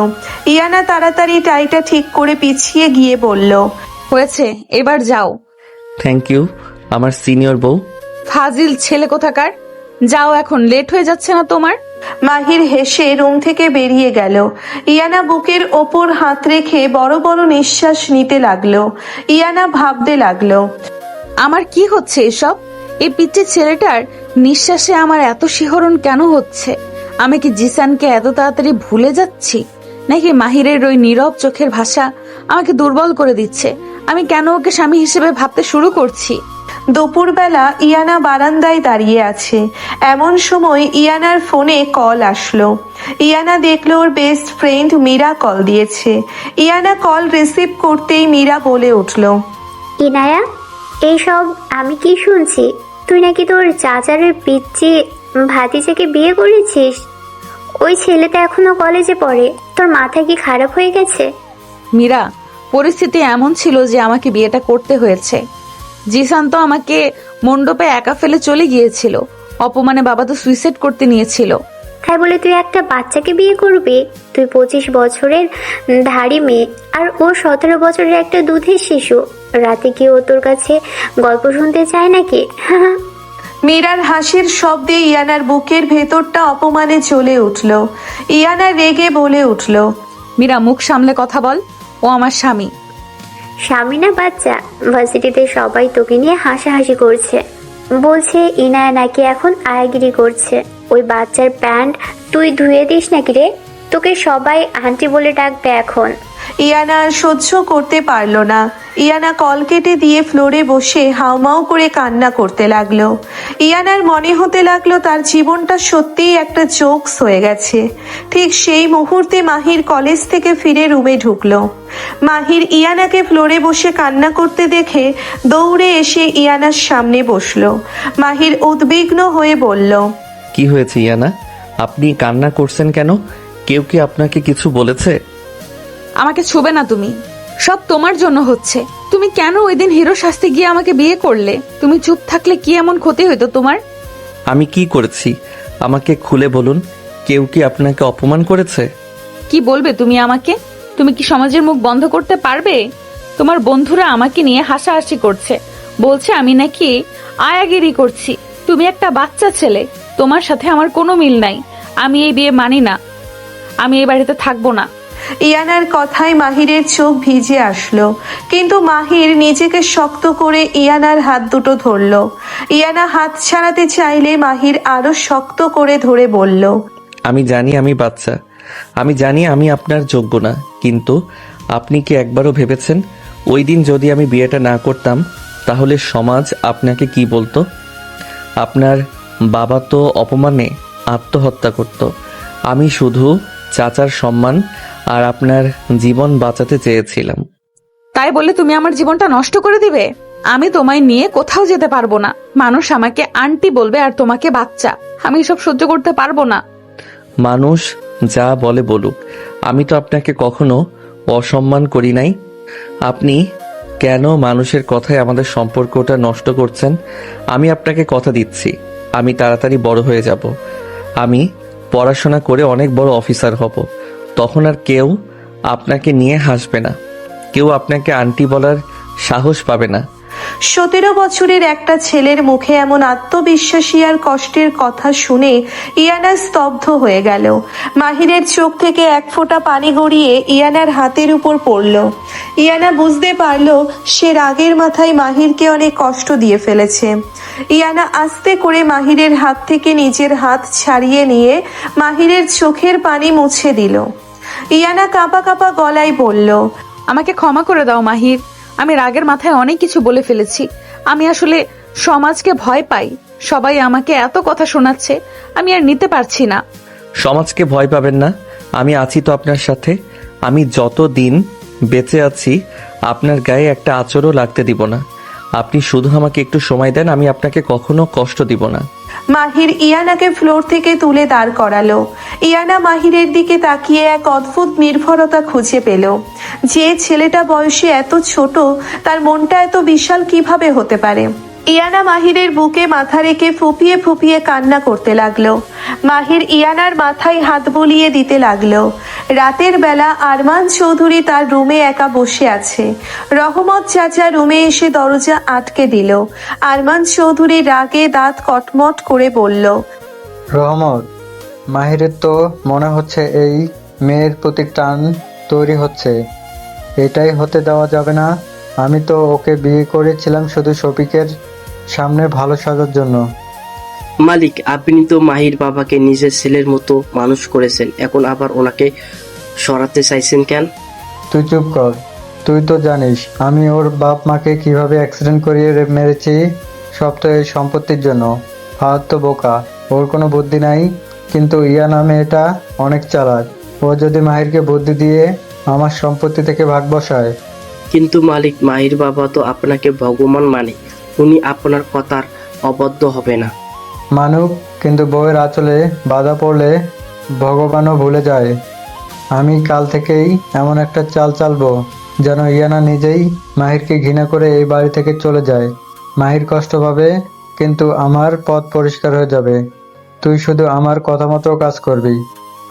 ইয়ানা তাড়াতাড়ি টাইটা ঠিক করে পিছিয়ে গিয়ে বলল, হয়েছে, এবার যাও। থ্যাংক ইউ আমার সিনিয়র বউ। ফাজিল ছেলে কোথাকার। যাও এখন, লেট হয়ে যাচ্ছে না তোমার? মাহির হেসে রুম থেকে বেরিয়ে গেল। ইয়ানা বুকের ওপর হাত রেখে বড় বড় নিঃশ্বাস নিতে লাগলো। ইয়ানা ভাবতে লাগলো, আমার কি হচ্ছে এসব? এই পিচ্চি ছেলেটার নিঃশ্বাসে আমার এত শিহরণ কেন হচ্ছে? আমি কি জিসানকে এত তাড়াতাড়ি ভুলে যাচ্ছি, নাকি মাহিরের ওই নীরব চোখের ভাষা আমাকে দুর্বল করে দিচ্ছে? আমি কেন ওকে স্বামী হিসেবে ভাবতে শুরু করছি? দুপুরবেলা ইয়ানা বারান্দায় দাঁড়িয়ে আছে। এমন সময় ইয়ানার ফোনে কল আসলো। ইয়ানা দেখলো ওর বেস্ট ফ্রেন্ড মীরা কল দিয়েছে। ইয়ানা কল রিসিভ করতেই মীরা বলে উঠল, ইনায়া, এইসব আমি কি শুনছি? তুই নাকি তোর চাচারের পিচ্চি ভাতিজাকে বিয়ে করেছিস? ওই ছেলেটা এখনো কলেজে পড়ে। তোর মাথা কি খারাপ হয়ে গেছে? মীরা, পরিস্থিতি এমন ছিল যে আমাকে বিয়েটা করতে হয়েছে। জিসান তো আমাকে মণ্ডপে একা ফেলে চলে গিয়েছিল। অপমানে বাবা তো সুইসাইড করতে নিয়েছিল। তাই বলে তুই একটা বাচ্চাকে বিয়ে করবি? তুই 25 বছরের ধাড়ি মেয়ে, আর ও 17 বছরের একটা দুধের শিশু। রাতে কি ও তোর কাছে গল্প শুনতে চায় নাকি? মীরার হাসির শব্দে ইয়ানার বুকের ভেতরটা অপমানে চলে উঠল। ইয়ানা রেগে বলে উঠল, মীরা, মুখ সামলে কথা বল। ও আমার স্বামী। স্বামী না বাচ্চা? ভার্সিটিতে সবাই তোকে নিয়ে হাসাহাসি করছে। বলছে ইনায়া নাকি এখন আয়াগিরি করছে। ওই বাচ্চার প্যান্ট তুই ধুয়ে দিস নাকি রে? তোকে সবাই আন্টি বলে ডাকবে এখন। ইয়ানা আর সহ্য করতে পারল না। ইয়ানা কল কেটে দিয়ে ফ্লোরে বসে হাউমাউ করে কান্না করতে লাগলো। ইয়ানার মনে হতে লাগলো তার জীবনটা সত্যিই একটা জোকস হয়ে গেছে। ঠিক সেই মুহূর্তে মাহির কলেজ থেকে ফিরে রুমে ঢুকলো। মাহির ইয়ানাকে ফ্লোরে বসে কান্না করতে দেখে দৌড়ে এসে ইয়ানার সামনে বসলো। মাহির উদ্বিগ্ন হয়ে বলল, কি হয়েছে ইয়ানা? আপনি কান্না করছেন কেন? কেউ কি আপনাকে কিছু বলেছে? আমাকে ছুবে না তুমি, সব তোমার জন্য হচ্ছে। তুমি কেন ওই দিন হিরো শাস্তি গিয়ে আমাকে বিয়ে করলে? তুমি চুপ থাকলে কি এমন ক্ষতি হইতো তোমার? আমি কি করেছি আমাকে খুলে বলুন। কেউ কি আপনাকে অপমান করেছে? কি বলবে তুমি আমাকে? তুমি কি সমাজের মুখ বন্ধ করতে পারবে? তোমার বন্ধুরা আমাকে নিয়ে হাসাহাসি করছে, বলছে আমি নাকি আয়াগিরি করছি। তুমি একটা বাচ্চা ছেলে, তোমার সাথে আমার কোনো মিল নাই। আমি এই বিয়ে মানি না, আমি এই বাড়িতে থাকবো না। ইয়ানার কথায় মাহিরের চোখ ভিজে আসলো, কিন্তু মাহির নিজেকে শক্ত করে ইয়ানার হাত দুটো ধরলো। ইয়ানা হাত ছাড়াতে চাইলে মাহির আরো শক্ত করে ধরে বলল, আমি জানি আমি বাচ্চা, আমি জানি আমি আপনার যোগ্য না, কিন্তু আপনি কি একবারও ভেবেছেন ওই দিন যদি আমি বিয়েটা না করতাম তাহলে সমাজ আপনাকে কি বলতো? আপনার বাবা তো অপমানে আত্মহত্যা করত। আমি শুধু চাচার সম্মান আর আপনার জীবন বাঁচাতে চেয়েছিলাম। তাই বলে তুমি আমার জীবনটা নষ্ট করে দিবে? আমি তোমায় নিয়ে কোথাও যেতে পারবো না। মানুষ আমাকে আন্টি বলবে আর তোমাকে বাচ্চা। আমি সব সহ্য করতে পারবো না। মানুষ যা বলে বলুক, আমি তো আপনাকে কখনো অসম্মান করি নাই। আপনি কেন মানুষের কথায় আমাদের সম্পর্কটা নষ্ট করছেন? আমি আপনাকে কথা দিচ্ছি, আমি তাড়াতাড়ি বড় হয়ে যাব। আমি পড়াশোনা করে অনেক বড় অফিসার হব। তখন আর কেউ আপনাকে নিয়ে হাসবে না, কেউ আপনাকে আন্টি বলার সাহস পাবে না। 17 বছরের একটা ছেলের মুখে এমন আত্মবিশ্বাসী আর কষ্টের কথা শুনে ইয়ানা স্তব্ধ হয়ে গেল। মাহিরের চোখ থেকে এক ফোঁটা পানি গড়িয়ে ইয়ানার হাতের উপর পড়ল। ইয়ানা বুঝতে পারল সে রাগের মাথায় মাহিরকে অনেক কষ্ট দিয়ে ফেলেছে। ইয়ানা আস্তে করে মাহিরের হাত থেকে নিজের হাত ছাড়িয়ে নিয়ে মাহিরের চোখের পানি মুছে দিল। ইয়ানা কাঁপা কাঁপা গলায় বলল, আমাকে ক্ষমা করে দাও মাহির, আমি রাগের মাথায় অনেক কিছু বলে ফেলেছি। আমি আসলে সমাজকে ভয় পাই, সবাই আমাকে এত কথা শোনাচ্ছে, আমি আর নিতে পারছি না। সমাজকে ভয় পাবেন না, আমি আছি তো আপনার সাথে। আমি যত দিন বেঁচে আছি আপনার গায়ে একটা আঁচড়ও লাগতে দিব না। আপনি শুধু আমাকে একটু সময় দেন, আমি আপনাকে কখনো কষ্ট দিব না। মাহির ইয়ানাকে ফ্লোর থেকে তুলে দাঁড় করালো। ইয়ানা মাহিরের দিকে তাকিয়ে এক অদ্ভুত নির্ভরতা খুঁজে পেল। যে ছেলেটা বয়সে এত ছোট, তার মনটা এত বিশাল কিভাবে হতে পারে? ইয়ানা মাহিরের বুকে মাথা রেখে ফুপিয়ে ফুপিয়ে কান্না করতে লাগলো। মাহির ইয়ানার মাথায় হাত বুলিয়ে দিতে লাগলো। রাতের বেলা আরমান চৌধুরী তার রুমে একা বসে আছে। রহমত চাচা রুমে এসে দরজা আটকে দিল। আরমান চৌধুরী রাগে দাঁত কটমট করে বলল, রহমত, মাহিরের তো মনে হচ্ছে এই মেয়ের প্রতি টান তৈরি হচ্ছে। এটাই হতে দেওয়া যাবে না। আমি তো ওকে বিয়ে করেছিলাম শুধু শফিকের সামনে ভালো সাজার জন্য। মালিক, আপনি তো মাহির বাবাকে নিজের ছেলের মতো মানুষ করেছেন, এখন আবার ওনাকে সরাতে চাইছেন কেন? তুই চুপ কর। তুই তো জানিস আমি ওর বাপ মাকে কিভাবে অ্যাক্সিডেন্ট করিয়ে মেরেছি। সব তো এই সম্পত্তির জন্য। ফাহাদ তো বোকা, ওর কোনো বুদ্ধি নাই। কিন্তু ইয়ানা মেয়েটা অনেক চালাক। ও যদি মাহিরকে বুদ্ধি দিয়ে আমার সম্পত্তি থেকে ভাগ বসায়। কিন্তু মালিক, মাহির বাবা তো আপনাকে ভগবান মানে, উনি আপনার কথার অবদ্ধ হবে না। মানুক, কিন্তু বউয়ের আঁচলে বাধা পড়লে ভগবানও ভুলে যায়। আমি কাল থেকেই এমন একটা চাল চালবো যেন ইয়ানা নিজেই মাহিরকে ঘৃণা করে এই বাড়ি থেকে চলে যায়। মাহির কষ্ট পাবে, কিন্তু আমার পথ পরিষ্কার হয়ে যাবে। তুই শুধু আমার কথা মতো কাজ করবি।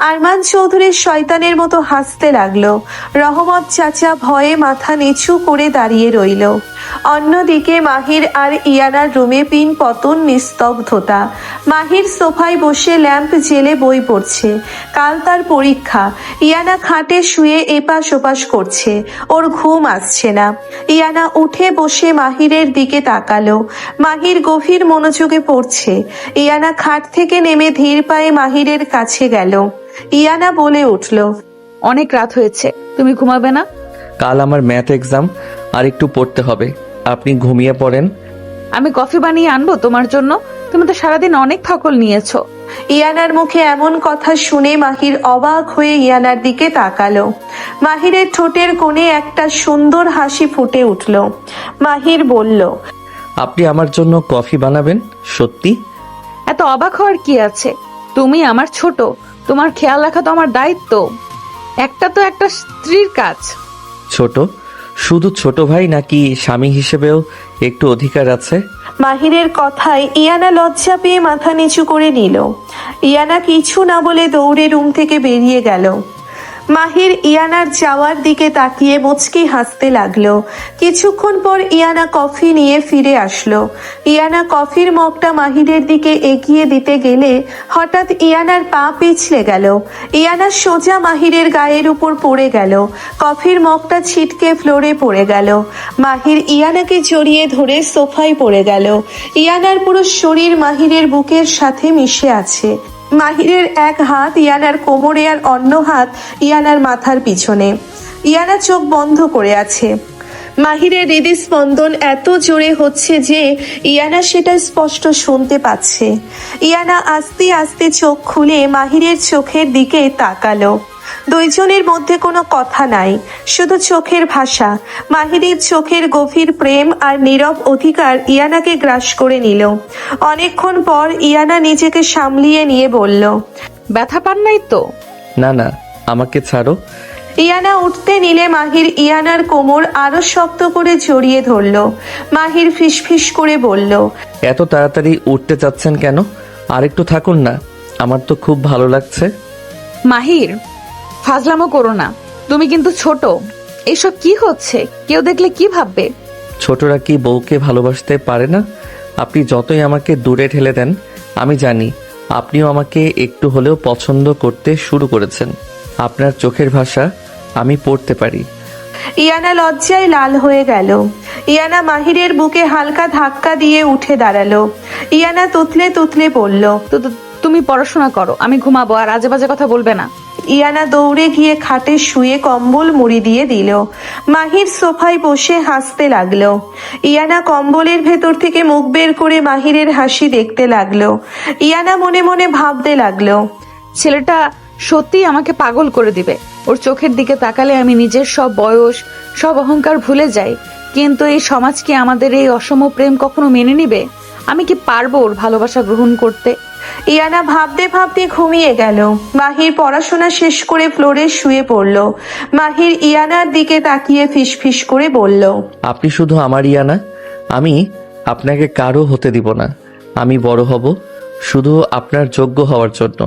আরমান চৌধুরীর শয়তানের মতো হাসতে লাগলো। রহমত চাচা ভয়ে মাথা নিচু করে দাঁড়িয়ে রইল। অন্যদিকে মাহির আর ইয়ানার রুমে পিন পতন নিস্তব্ধতা। মাহির সোফায় বসে ল্যাম্প জেলে বই পড়ছে। কাল তার পরীক্ষা। ইয়ানা খাটে শুয়ে এপাশ ওপাশ করছে, ওর ঘুম আসছে না। ইয়ানা উঠে বসে মাহিরের দিকে তাকালো। মাহির গভীর মনোযোগে পড়ছে। ইয়ানা খাট থেকে নেমে ধীর পায়ে মাহিরের কাছে গেল। ইয়ানা বলে উঠল, অনেক রাত হয়েছে, তুমি ঘুমাবে না? কাল আমার ম্যাথ এক্সাম, আর একটু পড়তে হবে। আপনি ঘুমিয়ে পড়েন। আমি কফি বানিয়ে আনবো তোমার জন্য? তুমি তো সারাদিন অনেক ধকল নিয়েছো। ইয়ানার মুখে এমন কথা শুনে মাহির অবাক হয়ে ইয়ানার দিকে তাকালো। মাহিরের ঠোঁটের কোণে একটা সুন্দর হাসি ফুটে উঠল। মাহির বলল, আপনি আমার জন্য কফি বানাবেন? সত্যি? এত অবাক হওয়ার কি আছে? তুমি আমার ছোট, তোমার খেয়াল রাখা তো আমার দায়িত্ব। একটা তো একটা স্ত্রীর কাজ। ছোট? শুধু ছোট ভাই নাকি স্বামী হিসেবেও একটু অধিকার আছে? মাহিরের কথায় ইয়ানা লজ্জা পেয়ে মাথা নিচু করে নিল। ইয়ানা কিছু না বলে দৌড়ে রুম থেকে বেরিয়ে গেল। মাহির ইয়ানার যাওয়ার দিকে তাকিয়ে মুচকি হাসতে লাগলো। কিছুক্ষণ পর ইয়ানা কফি নিয়ে ফিরে আসলো। ইয়ানা কফির মগটা মাহিরের দিকে এগিয়ে দিতে গেলে হঠাৎ ইয়ানার পা পিছলে গেল। ইয়ানা সোজা মাহিরের গায়ের উপর পড়ে গেল। কফির মগটা ছিটকে ফ্লোরে পড়ে গেল। মাহির ইয়ানাকে জড়িয়ে ধরে সোফায় পড়ে গেল। ইয়ানার পুরো শরীর মাহিরের বুকের সাথে মিশে আছে। মাহিরের এক হাত ইয়ানার কোমরে আর অন্য হাত ইয়ানার মাথার পিছনে। ইয়ানা চোখ বন্ধ করে আছে। মাহিরের হৃদস্পন্দন এত জোরে হচ্ছে যে ইয়ানা সেটা স্পষ্ট শুনতে পাচ্ছে। ইয়ানা আস্তে আস্তে চোখ খুলে মাহিরের চোখের দিকে তাকালো। দুইজনের মধ্যে কোনো কথা নাই, শুধু চোখের ভাষা। মাহিরের চোখের গভীর প্রেম আর নীরব অধিকার ইয়ানাকে গ্রাস করে নিল। অনেকক্ষণ পর ইয়ানা নিজেকে সামলিয়ে নিয়ে বলল, ব্যথা পান নাই তো? না না, আমাকে ছাড়ো। ইয়ানা উঠতে নিলে মাহির ইয়ানার কোমর আরো শক্ত করে জড়িয়ে ধরল। মাহির ফিসফিস করে বলল, এত তাড়াতাড়ি উঠতে চাচ্ছেন কেন? আরেকটু থাকুন না, আমার তো খুব ভালো লাগছে। মাহির, ফাজলামো করো না, তুমি কিন্তু ছোট। এসব কি হচ্ছে? কেউ দেখলে কি ভাববে? ছোটরা কি বউকে ভালোবাসতে পারে না? আপনি যতই আমাকে দূরে ঠেলে দেন, আমি জানি আপনিও আমাকে একটু হলেও পছন্দ করতে শুরু করেছেন। আপনার চোখের ভাষা আমি পড়তে পারি। ইয়ানা লজ্জায় লাল হয়ে গেল। ইয়ানা মাহিরের বুকে হালকা ধাক্কা দিয়ে উঠে দাঁড়ালো। ইয়ানা তুতলে তুতলে বলল, তুমি পড়াশোনা করো, আমি ঘুমাবো, আর আজে বাজে কথা বলবে না। ইয়ানা দৌড়ে গিয়ে খাটে শুয়ে কম্বল মুড়ি দিয়ে দিল। মাহির সোফায় বসে হাসতে লাগলো। ইয়ানা কম্বলের ভেতর থেকে মুখ বের করে মাহিরের হাসি দেখতে লাগলো। ইয়ানা মনে মনে ভাবতে লাগলো, ছেলেটা সত্যি আমাকে পাগল করে দিবে। ওর চোখের দিকে তাকালে আমি নিজের সব বয়স, সব অহংকার ভুলে যাই। কিন্তু এই সমাজ কি আমাদের এই অসম প্রেম কখনো মেনে নিবে? আমি কি পারবো ওর ভালোবাসা গ্রহণ করতে? ইয়ানা ভাবতে ভাবতে ঘুমিয়ে গেল। মাহির পড়াশোনা শেষ করে ফ্লোরে শুয়ে পড়ল। মাহির ইয়ানার দিকে তাকিয়ে ফিসফিস করে বলল, আপনি শুধু আমার ইয়ানা, আমি আপনাকে কারো হতে দিব না। আমি বড় হব শুধু আপনার যোগ্য হওয়ার জন্য।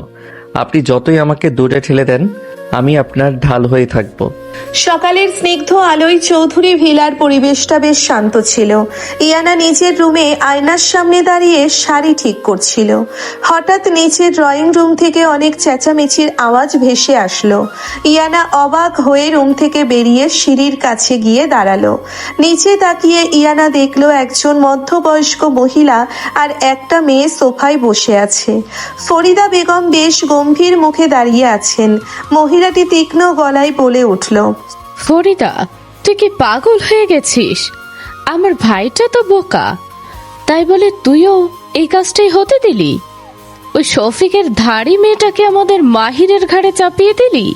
আপনি যতই আমাকে দূরে ঠেলে দেন, আমি আপনার ঢাল হয়ে থাকব। সকালের স্নিগ্ধ আলোয় চৌধুরী ভিলার পরিবেশটা বেশ শান্ত ছিল। ইয়ানা নিজের রুমে আয়নার সামনে দাঁড়িয়ে শাড়ি ঠিক করছিল। হঠাৎ নিচের ড্রয়িং রুম থেকে অনেক চেঁচামেচির আওয়াজ ভেসে আসলো। ইয়ানা অবাক হয়ে রুম থেকে বেরিয়ে সিঁড়ির কাছে গিয়ে দাঁড়ালো। নিচে তাকিয়ে ইয়ানা দেখলো একজন মধ্যবয়স্ক মহিলা আর একটা মেয়ে সোফায় বসে আছে। ফরিদা বেগম বেশ গম্ভীর মুখে দাঁড়িয়ে আছেন। মহিলাটি তীক্ষ্ণ গলায় বলে উঠল, ফরিদা, তুই কি পাগল হয়ে গেছিস? আমার ভাইটা তো বোকা, তাই বলে তুইও এই কাজটাই হতে দিলি? ওই শফিকের ধাড়ি মেয়েটাকে আমাদের মাহিরের ঘাড়ে চাপিয়ে দিলি।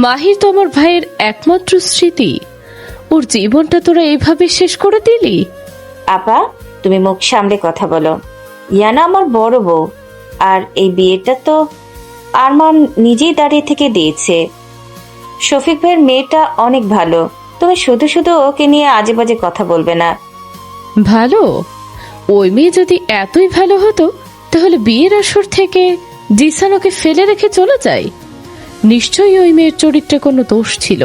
মাহির তো আমার ভাইয়ের একমাত্র স্মৃতি, ওর জীবনটা তোরা এইভাবে শেষ করে দিলি। আপা, তুমি মুখ সামলে কথা বলো। ইয়ানা আমার বড় বউ, আর এই বিয়েটা তো আরমান নিজেই দাঁড়িয়ে থেকে দিয়েছে। শফিক ভাইয়ের মেয়েটা অনেক ভালো, তুমি শুধু শুধু ওকে নিয়ে আজে বাজে কথা বলবে না। ভালো? ওই মেয়ে যদি এতই ভালো হতো তাহলে বিয়ের আসর থেকে জিসান ওকে ফেলে রেখে চলে যায়। নিশ্চয়ই ওই মেয়ের চরিত্রে কোনো দোষ ছিল।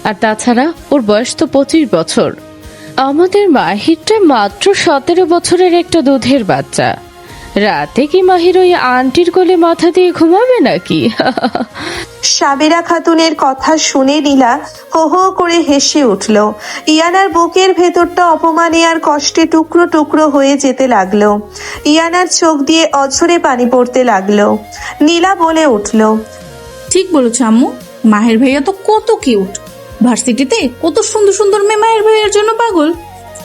আর তাছাড়া ওর বয়স তো 25 বছর। আমাদের মাহিরটা মাত্র 17 বছরের একটা দুধের বাচ্চা। রাতে কি মাহির ওই আন্টির কোলে মাথা দিয়ে ঘুমাবে নাকি? সাবেরা খাতুনের কথা শুনে নীলা হো হো করে হেসে উঠল। ইয়ানার বুকের ভেতরটা অপমানে আর কষ্টে টুকরো টুকরো হয়ে যেতে লাগলো। ইয়ানার চোখ দিয়ে অঝরে পানি পড়তে লাগলো। নীলা বলে উঠল, ঠিক বলেছো আম্মু, মাহের ভাইয়া তো কত কিউট। ভার্সিটিতে কত সুন্দর সুন্দর মেয়ে মায়ের ভাইয়ের জন্য পাগল।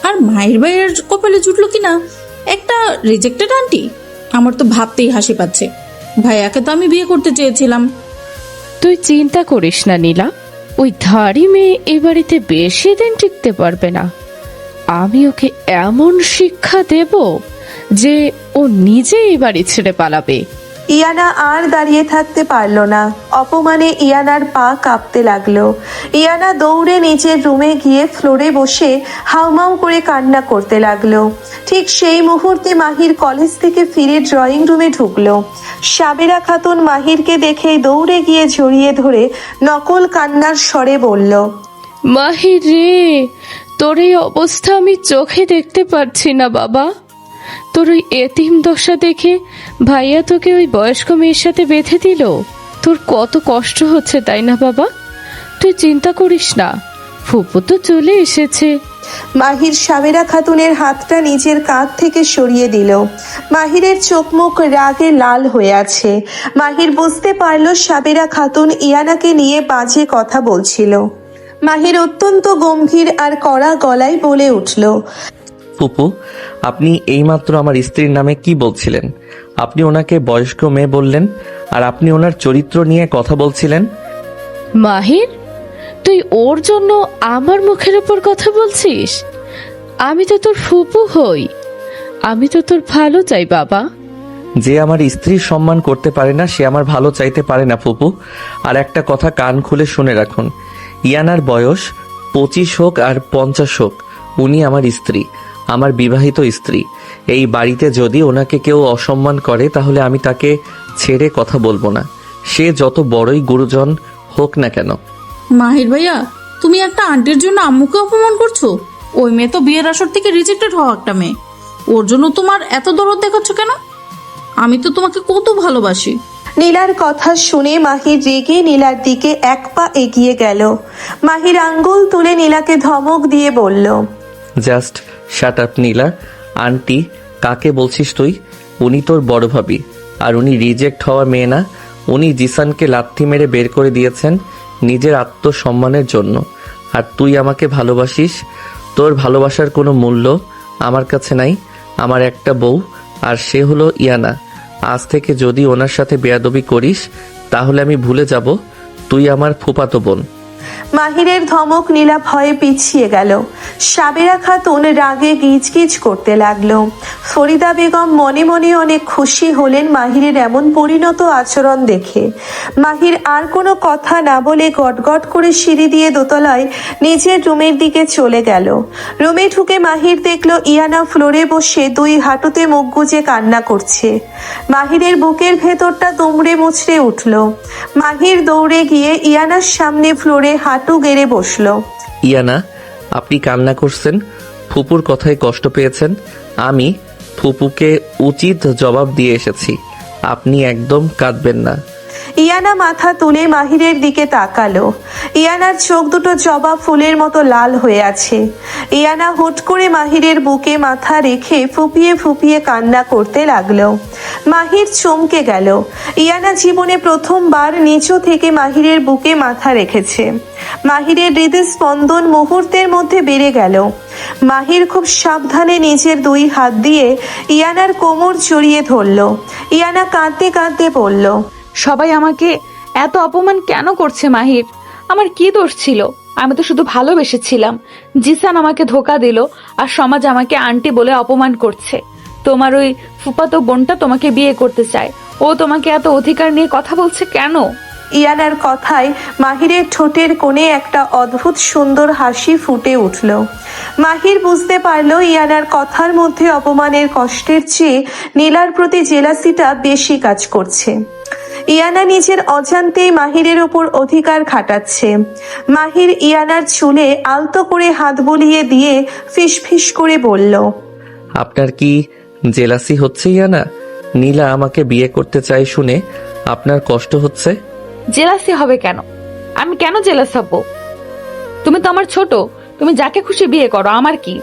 আর মায়ের ভাইয়ের কপালে জুটলো কিনা একটা রিজেক্টেড আন্টি। আমার তো ভাবতেই হাসি পাচ্ছে। ভাইয়াকে তো আমি বিয়ে করতে চেয়েছিলাম। তুই চিন্তা করিস না নীলা, ওই ধাড়ি মেয়ে এ বাড়িতে বেশি দিন টিকতে পারবে না। আমি ওকে এমন শিক্ষা দেব যে ও নিজে এই বাড়ি ছেড়ে পালাবে। ইয়ানা আর দাঁড়িয়ে থাকতে পারল না। অপমানে ইয়ানার পা কাঁপতে লাগলো। ইয়ানা দৌড়ে নিজের রুমে গিয়ে ফ্লোরে বসে হাউমাউ করে কান্না করতে লাগলো। ঠিক সেই মুহূর্তে মাহির কলেজ থেকে ফিরে ড্রয়িং রুমে ঢুকলো। সাবেরা খাতুন মাহিরকে দেখে দৌড়ে গিয়ে জড়িয়ে ধরে নকল কান্নার স্বরে বলল, মাহির রে, তোর এই অবস্থা আমি চোখে দেখতে পারছি না বাবা। তোর ওই এতিম দশা দেখে ভাইয়া তোকে ওই বয়স্ক মেয়ের সাথে বেঁধে দিল। তোর কত কষ্ট হচ্ছে তাই না বাবা? তুই চিন্তা করিস না, ফুপু তো চলে এসেছে। মাহির সাবেরা খাতুনের হাতটা নিজের কাঁধ থেকে সরিয়ে দিল। মাহিরের চোখ মুখ রাগে লাল হয়ে আছে। মাহির বুঝতে পারল সাবেরা খাতুন ইয়ানাকে নিয়ে বাজে কথা বলছিল। মাহির অত্যন্ত গম্ভীর আর কড়া গলায় বলে উঠল, ফুপু, আপনি এইমাত্র আমার স্ত্রীর নামে কি বলছিলেন? আপনি ওনাকে বয়স্ক মেয়ে বললেন, আর আপনি ওনার চরিত্র নিয়ে কথা বলছিলেন। মাহির, তুই ওর জন্য আমার মুখের উপর কথা বলছিস? আমি তো তোর ফুপু হই, আমি তো তোর ভালো চাই বাবা। যে আমার স্ত্রীর সম্মান করতে পারে না সে আমার ভালো চাইতে পারে না ফুপু। আর একটা কথা কান খুলে শুনে রাখুন, ইয়ানার বয়স 25 হোক আর 50 হোক, উনি আমার স্ত্রী, আমার বিবাহিত স্ত্রী। এই বাড়িতে যদি ওনাকে কেউ অসম্মান করে তাহলে আমি তাকে ছেড়ে কথা বলবো না, সে যত বড়ই গুরুজন হোক না কেন। মাহির ভাইয়া, তুমি একটা আন্টির জন্য আম্মুকে অপমান করছো? ওই মেয়ে তো বিয়ের আসর থেকে রিজেক্টেড হওয়া একটা মেয়ে, ওর জন্য তোমার এত দরদ দেখাচ্ছ কেন? আমি তো তোমাকে কত ভালোবাসি। নীলার কথা শুনে মাহির রেগে নীলার দিকে এক পা এগিয়ে গেল। মাহির আঙ্গুল তুলে নীলাকে ধমক দিয়ে বলল, জাস্ট শাট আপ নীলা। আন্টি কাকে বলছিস তুই? উনি তোর বড় ভাবি, আর উনি রিজেক্ট হওয়া মেয়ে না। উনি জিসানকে লাথি মেরে বের করে দিয়েছেন নিজের আত্মসম্মানের জন্য। আর তুই আমাকে ভালোবাসিস, তোর ভালোবাসার কোনো মূল্য আমার কাছে নাই। আমার একটা বউ, আর সে হলো ইয়ানা। আজ থেকে যদি ওনার সাথে বেয়াদবি করিস তাহলে আমি ভুলে যাব তুই আমার ফুফাতো বোন। মাহিরের ধমক নীলা ভয়ে পিছিয়ে গেল। সাবেরা খাতুন রাগে গিজগিজ করতে লাগলো। ফরিদা বেগম মনে মনে অনেক খুশি হলেন মাহিরের এমন পরিণত আচরণ দেখে। মাহির আর কোনো কথা না বলে গটগট করে সিঁড়ি দিয়ে দোতলায় নিজের রুমের দিকে চলে গেল। রুমে ঢুকে মাহির দেখলো ইয়ানা ফ্লোরে বসে দুই হাঁটুতে মুখ গুজে কান্না করছে। মাহিরের বুকের ভেতরটা দুমড়ে মুচড়ে উঠল। মাহির দৌড়ে গিয়ে ইয়ানার সামনে ফ্লোরে হাঁটু গেড়ে বসলো। ইয়ানা, আপনি কান্না করছেন, ফুপুর কথায় কষ্ট পেয়েছেন। আমি ফুপুকে উচিত জবাব দিয়ে এসেছি, আপনি একদম কাঁদবেন না। ইয়ানা মাথা তুলে মাহিরের দিকে তাকালো। ইয়ানার চোখ দুটো জবা ফুলের মতো লাল হয়ে আছে। ইয়ানা হুট করে মাহিরের বুকে মাথা রেখে ফুপিয়ে ফুপিয়ে কান্না করতে লাগলো। মাহির চমকে গেল। ইয়ানা জীবনে প্রথমবার নিচু থেকে মাহিরের বুকে মাথা রেখেছে। মাহিরের হৃদস্পন্দন মুহূর্তের মধ্যে বেড়ে গেল। মাহির খুব সাবধানে নিজের দুই হাত দিয়ে ইয়ানার কোমর জড়িয়ে ধরল। ইয়ানা কাঁদতে কাঁদতে বলল, সবাই আমাকে এত অপমান কেন করছে মাহির? আমার কি দোষ ছিল? আমি তো শুধু ভালোবেসেছিলাম। জিসান আমাকে ধোকা দিল, আর সমাজ আমাকে আন্টি বলে অপমান করছে। তোমার ওই ফুফাতো বোনটা তোমাকে বিয়ে করতে চায়, ও তোমাকে এত অধিকার নিয়ে কথা বলছে কেন? ইয়ানার কথায় মাহিরের ঠোঁটের কোণে একটা অদ্ভুত সুন্দর হাসি ফুটে উঠল। মাহির বুঝতে পারল ইয়ানার কথার মধ্যে অপমানের কষ্টের চেয়ে নীলার প্রতি জেলাসিটা বেশি কাজ করছে। ইয়ানা নিজের অজান্তেই মাহিরের ওপর অধিকার খাটাচ্ছে। মাহির ইয়ানার চুলে আলতো করে হাত বুলিয়ে দিয়ে ফিসফিস করে বলল, আপনার কি জেলাসি হচ্ছে ইয়ানা? নীলা আমাকে বিয়ে করতে চাই শুনে আপনার কষ্ট হচ্ছে? জেলাসি হবে কেন? আমি কেন জেলাস হব? তুমি তো আমার ছোট, তুমি যাকে খুশি বিয়ে করো, আমার কি?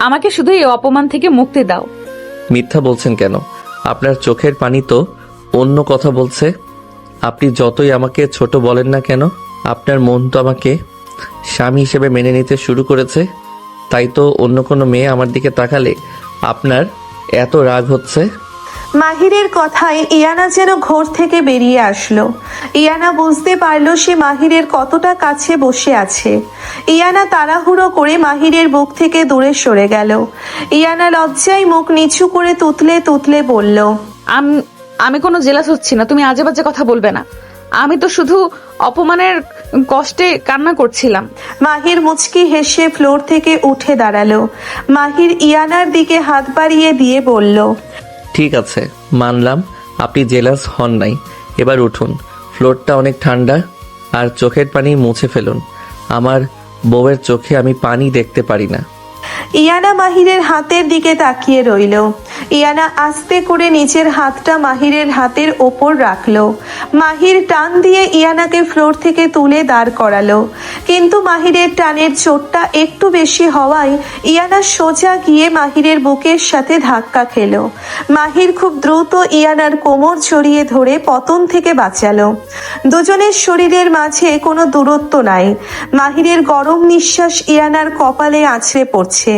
আমাকে শুধু এই অপমান থেকে মুক্তি দাও। মিথ্যা বলছেন কেন? আপনার চোখের পানি তো অন্য কথা বলছে। আপনি যতই আমাকে ছোট বলেন না কেন, আপনার মন তো আমাকে স্বামী হিসেবে মেনে নিতে শুরু করেছে। তাই তো অন্য কোনো মেয়ে আমার দিকে তাকালে আপনার এত রাগ হচ্ছে। মাহিরের কথায় ইয়ানা যেন ঘর থেকে বেরিয়ে আসলো। ইয়ানা বুঝতে পারলো সে মাহিরের কতটা কাছে বসে আছে। ইয়ানা তাড়াহুড়ো করে মাহিরের বুক থেকে দূরে সরে গেল। ইয়ানা লজ্জায় মুখ নিচু করে তুতলে তুতলে বলল, আমি কোনো জেলাস হচ্ছি না, তুমি আজে বাজে কথা বলবে না। আমি তো শুধু অপমানের কষ্টে কান্না করছিলাম। মাহির মুচকি হেসে ফ্লোর থেকে উঠে দাঁড়ালো। মাহির ইয়ানার দিকে হাত বাড়িয়ে দিয়ে বলল, ঠিক আছে, মানলাম আপনি জেলাস হন নাই। এবার উঠুন, ফ্লোরটা অনেক ঠান্ডা, আর চোখের পানি মুছে ফেলুন। আমার বউয়ের চোখে আমি পানি দেখতে পারি না। ইয়ানা মাহিরের হাতের দিকে তাকিয়ে রইল। ইয়ানা আস্তে করে নিচের হাতটা মাহিরের হাতের ওপর রাখলো। মাহির টান দিয়ে ইয়ানাকে ফ্লোর থেকে তুলে দাঁড় করালো, কিন্তু মাহিরের টানের চোটটা একটু বেশি হওয়ায় ইয়ানা সোজা গিয়ে মাহিরের বুকের সাথে ধাক্কা খেলো। মাহির খুব দ্রুত ইয়ানার কোমর জড়িয়ে ধরে পতন থেকে বাঁচালো। দুজনের শরীরের মাঝে কোনো দূরত্ব নাই। মাহিরের গরম নিঃশ্বাস ইয়ানার কপালে আছড়ে পড়ছে।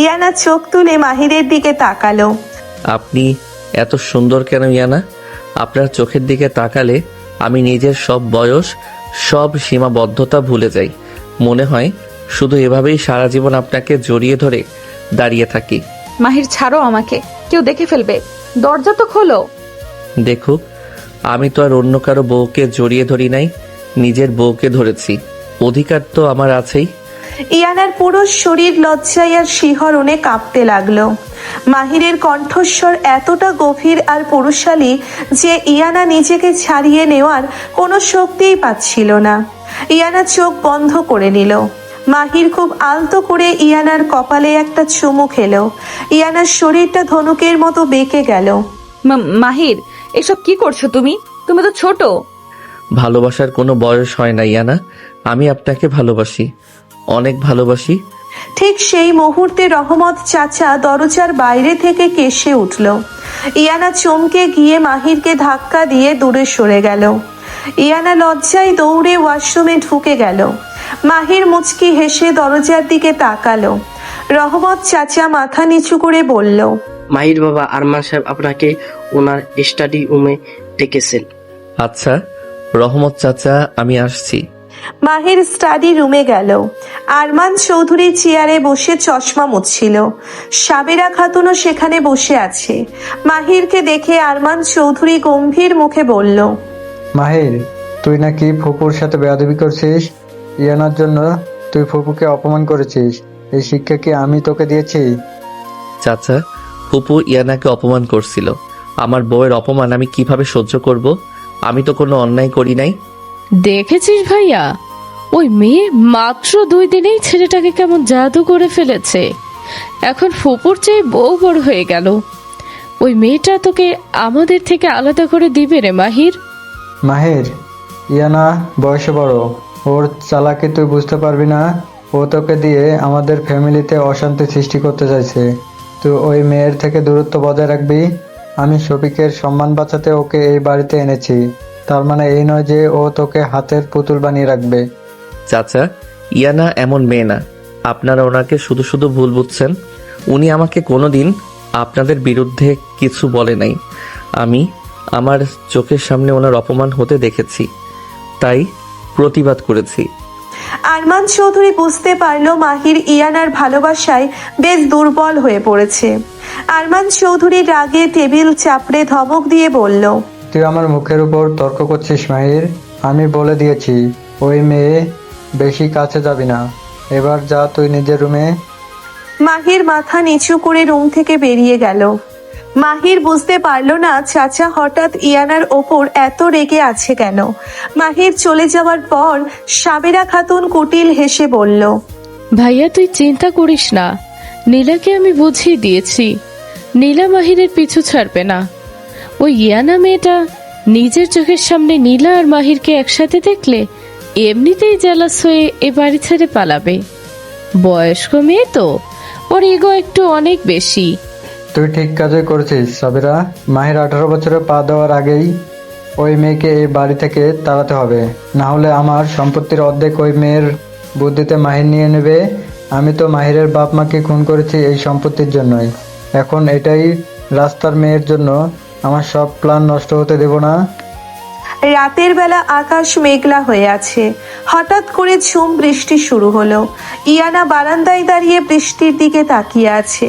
ইয়ানা চোখ তুলে মাহিরের দিকে তাকালো। আপনি এত সুন্দর কেন ইয়ানা? আপনার চোখের দিকে তাকালে আমি নিজের সব বয়স, সব সীমাবদ্ধতা ভুলে যাই। মনে হয় শুধু এভাবেই সারা জীবন আপনাকে জড়িয়ে ধরে দাঁড়িয়ে থাকি। মাহির ছাড়ো আমাকে, কেউ দেখে ফেলবে, দরজা তো খোলো। দেখুক, আমি তো আর অন্য কারো বউকে জড়িয়ে ধরি নাই, নিজের বউকে ধরেছি। অধিকার তো আমার আছেই। ইয়ানার পুরো শরীর লজ্জায় আর শিহরণে কাঁপতে লাগলো। মাহিরের কণ্ঠস্বর এতটা গভীর আর পুরুষালী যে ইয়ানা নিজেকে ছাড়িয়ে নেওয়ার কোনো শক্তিই পাচ্ছিল না। ইয়ানা চোখ বন্ধ করে নিল। মাহির খুব আলতো করে ইয়ানার কপালে একটা চুমু খেলো। ইয়ানার শরীরটা ধনুকের মতো বেঁকে গেল। মাহির, এসব কি করছো তুমি? তুমি তো ছোট। ভালোবাসার কোনো বয়স হয় না ইয়ানা, আমি আপনাকে ভালোবাসি, অনেক ভালোবাসি। ঠিক সেই মুহূর্তে রহমত চাচা দরজার বাইরে থেকে কেসে উঠল। ইয়ানা চমকে গিয়ে মাহিরকে ধাক্কা দিয়ে দূরে সরে গেল। ইয়ানা লজ্জায় দৌড়ে ওয়াশরুমে ঢুকে গেল। মাহির মুচকি হেসে দরজার দিকে তাকালো। রহমত চাচা মাথা নিচু করে বলল, মাহির বাবা আরমান সাহেব আপনাকে ওনার স্টাডি রুমে ডেকেছেন। আচ্ছা রহমত চাচা, আমি আসছি। মাহির স্টাডি রুমে গেল। আরমান চৌধুরী চেয়ারে বসে চশমা মুছছিল। সাবেরা খাতুনও সেখানে বসে আছে। মাহিরকে দেখে আরমান চৌধুরী গম্ভীর মুখে বলল, মাহির, তুই নাকি ফুপুর সাথে বেয়াদবি করছিস। ইয়ানার জন্য তুই ফুপুকে অপমান করেছিস। এই শিক্ষা কি আমি তোকে দিয়েছি? চাচা, ফুপু ইয়ানাকে অপমান করছিল। আমার বউয়ের অপমান আমি কিভাবে সহ্য করব? আমি তো কোনো অন্যায় করি নাই। দেখেছিস ভাইয়া, ওই মেয়ে মাত্র 2 দিনেই ছেলেটাকে কেমন জাদু করে ফেলেছে। এখন ফুপুর চেয়ে বউ বড় হয়ে গেল। ওই মেয়েটা তোকে আমাদের থেকে আলাদা করে দিবে রে মাহির। মাহির, ইয়ানা বয়সে বড়, ওর চালাকি তুই বুঝতে পারবি না। ও তোকে দিয়ে আমাদের ফ্যামিলিতে অশান্তি সৃষ্টি করতে চাইছে। তুই ওই মেয়ের থেকে দূরত্ব বজায় রাখবি। আমি শফিকের সম্মান বাঁচাতে ওকে এই বাড়িতে এনেছি, তার মানে এই নয় যে ও তোকে হাতের পুতুল বানিয়ে রাখবে। চাচা, ইয়ানা এমন মেয়ে না, আপনারা ওনাকে শুধু শুধু ভুল বুঝছেন। উনি আমাকে কোনোদিন আপনাদের বিরুদ্ধে কিছু বলে নাই। আমি আমার চোখের সামনে ওনার অপমান হতে দেখেছি, তাই প্রতিবাদ করেছি। আরমান চৌধুরী বুঝতে পারলো মাহির ইয়ানার ভালোবাসায় বেশ দুর্বল হয়ে পড়েছে। আরমান চৌধুরী রাগে টেবিল চাপড়ে ধমক দিয়ে বলল, তুই আমার মুখের উপর তর্ক করছিস মাহির। আমি বলে দিয়েছি ওই মেয়ে বেশি কাছে যাবি না। এবার যা তুই নিজের রুমে। মাহির মাথা নিচু করে রুম থেকে বেরিয়ে গেল। মাহির বুঝতে পারলো না চাচা হঠাৎ ইয়ানার ওপর এত রেগে আছে কেন। মাহির চলে যাওয়ার পর সাবেরা খাতুন কুটিল হেসে বলল, ভাইয়া তুই চিন্তা করিস না, নীলাকে আমি বুঝিয়ে দিয়েছি। নীলা মাহিরের পিছু ছাড়বে না। ওই ইয়ানা মেয়েটা নিজের চোখের সামনে নীলা আর মাহিরকে একসাথে দেখলে এমনিতেই জেলাস হয়ে এ বাড়ি ছেড়ে পালাবে। বয়স্ক মেয়ে তো, ওর ইগো একটু অনেক বেশি। তুই ঠিক কাজই করেছিস সাবিরা। মাহির 18 বছরে পা দেওয়ার আগেই ওই মেয়েকে এই বাড়ি থেকে তাড়াতে হবে, না হলে আমার সম্পত্তির অর্ধেক ওই মেয়ের বুদ্ধিতে মাহির নিয়ে নেবে। আমি তো মাহিরের বাপ মাকে খুন করেছি এই সম্পত্তির জন্যই। এখন এটাই রাস্তার মেয়ের জন্য আমার সব প্ল্যান নষ্ট হতে দেব না। রাতের বেলা আকাশ মেঘলা হয়ে আছে। হঠাৎ করে ঝুম বৃষ্টি শুরু হলো। ইয়ানা বারান্দায় দাঁড়িয়ে বৃষ্টির দিকে তাকিয়ে আছে।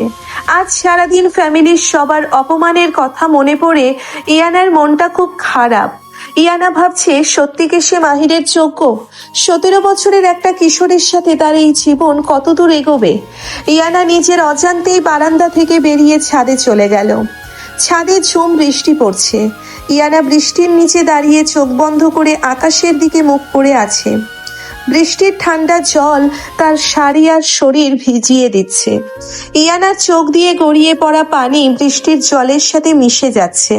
আজ সারাদিন ফ্যামিলির সবার অপমানের কথা মনে পড়ে ইয়ানার মনটা খুব খারাপ। ইয়ানা ভাবছে, সত্যি কি সে মাহিরের যোগ্য? 17 বছরের একটা কিশোরের সাথে তার এই জীবন কতদূর এগোবে? ইয়ানা নিজের অজান্তেই বারান্দা থেকে বেরিয়ে ছাদে চলে গেল। ছাদে ঝুম বৃষ্টি পড়ছে। ইয়ানা বৃষ্টির নিচে দাঁড়িয়ে চোখ বন্ধ করে আকাশের দিকে মুখ করে আছে। বৃষ্টির ঠান্ডা জল তার শাড়ি আর শরীর ভিজিয়ে দিচ্ছে। ইয়ানার চোখ দিয়ে গড়িয়ে পড়া পানি বৃষ্টির জলের সাথে মিশে যাচ্ছে।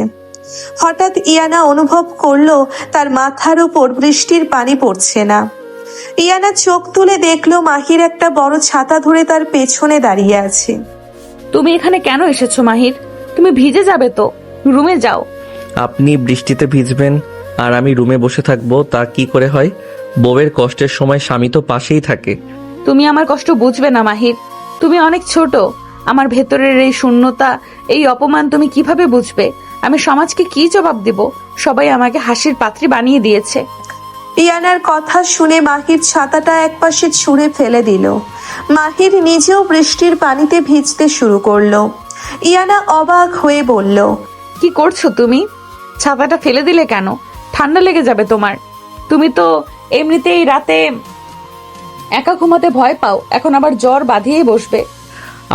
হঠাৎ ইয়ানা অনুভব করলো তার মাথার উপর বৃষ্টির পানি পড়ছে না। ইয়ানা চোখ তুলে দেখলো মাহির একটা বড় ছাতা ধরে তার পেছনে দাঁড়িয়ে আছে। তুমি এখানে কেন এসেছো মাহির? তুমি ভিজে যাবে তো, রুমে যাও। আপনি বৃষ্টিতে ভিজবেন আর আমি রুমে বসে থাকবো, তা কি করে হয়? বউয়ের কষ্টের সময় স্বামী তো পাশেই থাকে। তুমি আমার কষ্ট বুঝবে না মাহির, তুমি অনেক ছোট। আমার ভেতরের এই শূন্যতা, এই অপমান তুমি কিভাবে বুঝবে? আমি সমাজকে কি জবাব দিব? সবাই আমাকে হাসির পাত্রী বানিয়ে দিয়েছে। ইয়ানার কথা শুনে মাহির ছাতাটা একপাশে ছুঁড়ে ফেলে দিল। মাহির নিজেও বৃষ্টির পানিতে ভিজতে শুরু করলো। ইয়ানা অবাক হয়ে বলল, কি করছো তুমি? ছাতাটা ফেলে দিলে কেন? ঠান্ডা লেগে যাবে তোমার। তুমি তো এমনিতেই রাতে একা ঘুমাতে ভয় পাও, এখন আবার জ্বর বাঁধিয়েই বসবে।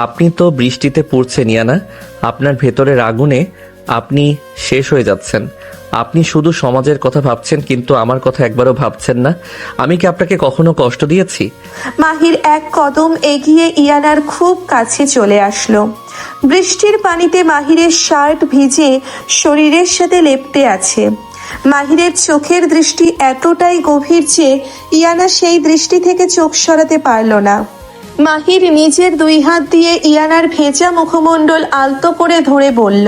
আপনি তো বৃষ্টিতে পড়ছেন ইয়ানা, আপনার ভেতরের আগুনে আপনি শেষ হয়ে যাচ্ছেন। আপনি শুধু সমাজের কথা ভাবছেন, কিন্তু আমার কথা একবারও ভাবছেন না। আমি কি আপনাকে কখনো কষ্ট দিয়েছি? মাহির এক কদম এগিয়ে ইয়ানার খুব কাছে চলে আসলো। বৃষ্টির পানিতে মাহিরের শার্ট ভিজে শরীরের সাথে লেপ্টে আছে। মাহিরের চোখের দৃষ্টি এতটাই গভীর যে ইয়ানা সেই দৃষ্টি থেকে চোখ সরাতে পারল না। মাহির নিজের 2 হাত দিয়ে ইয়ানার ভেজা মুখমণ্ডল আলতো করে ধরে বলল,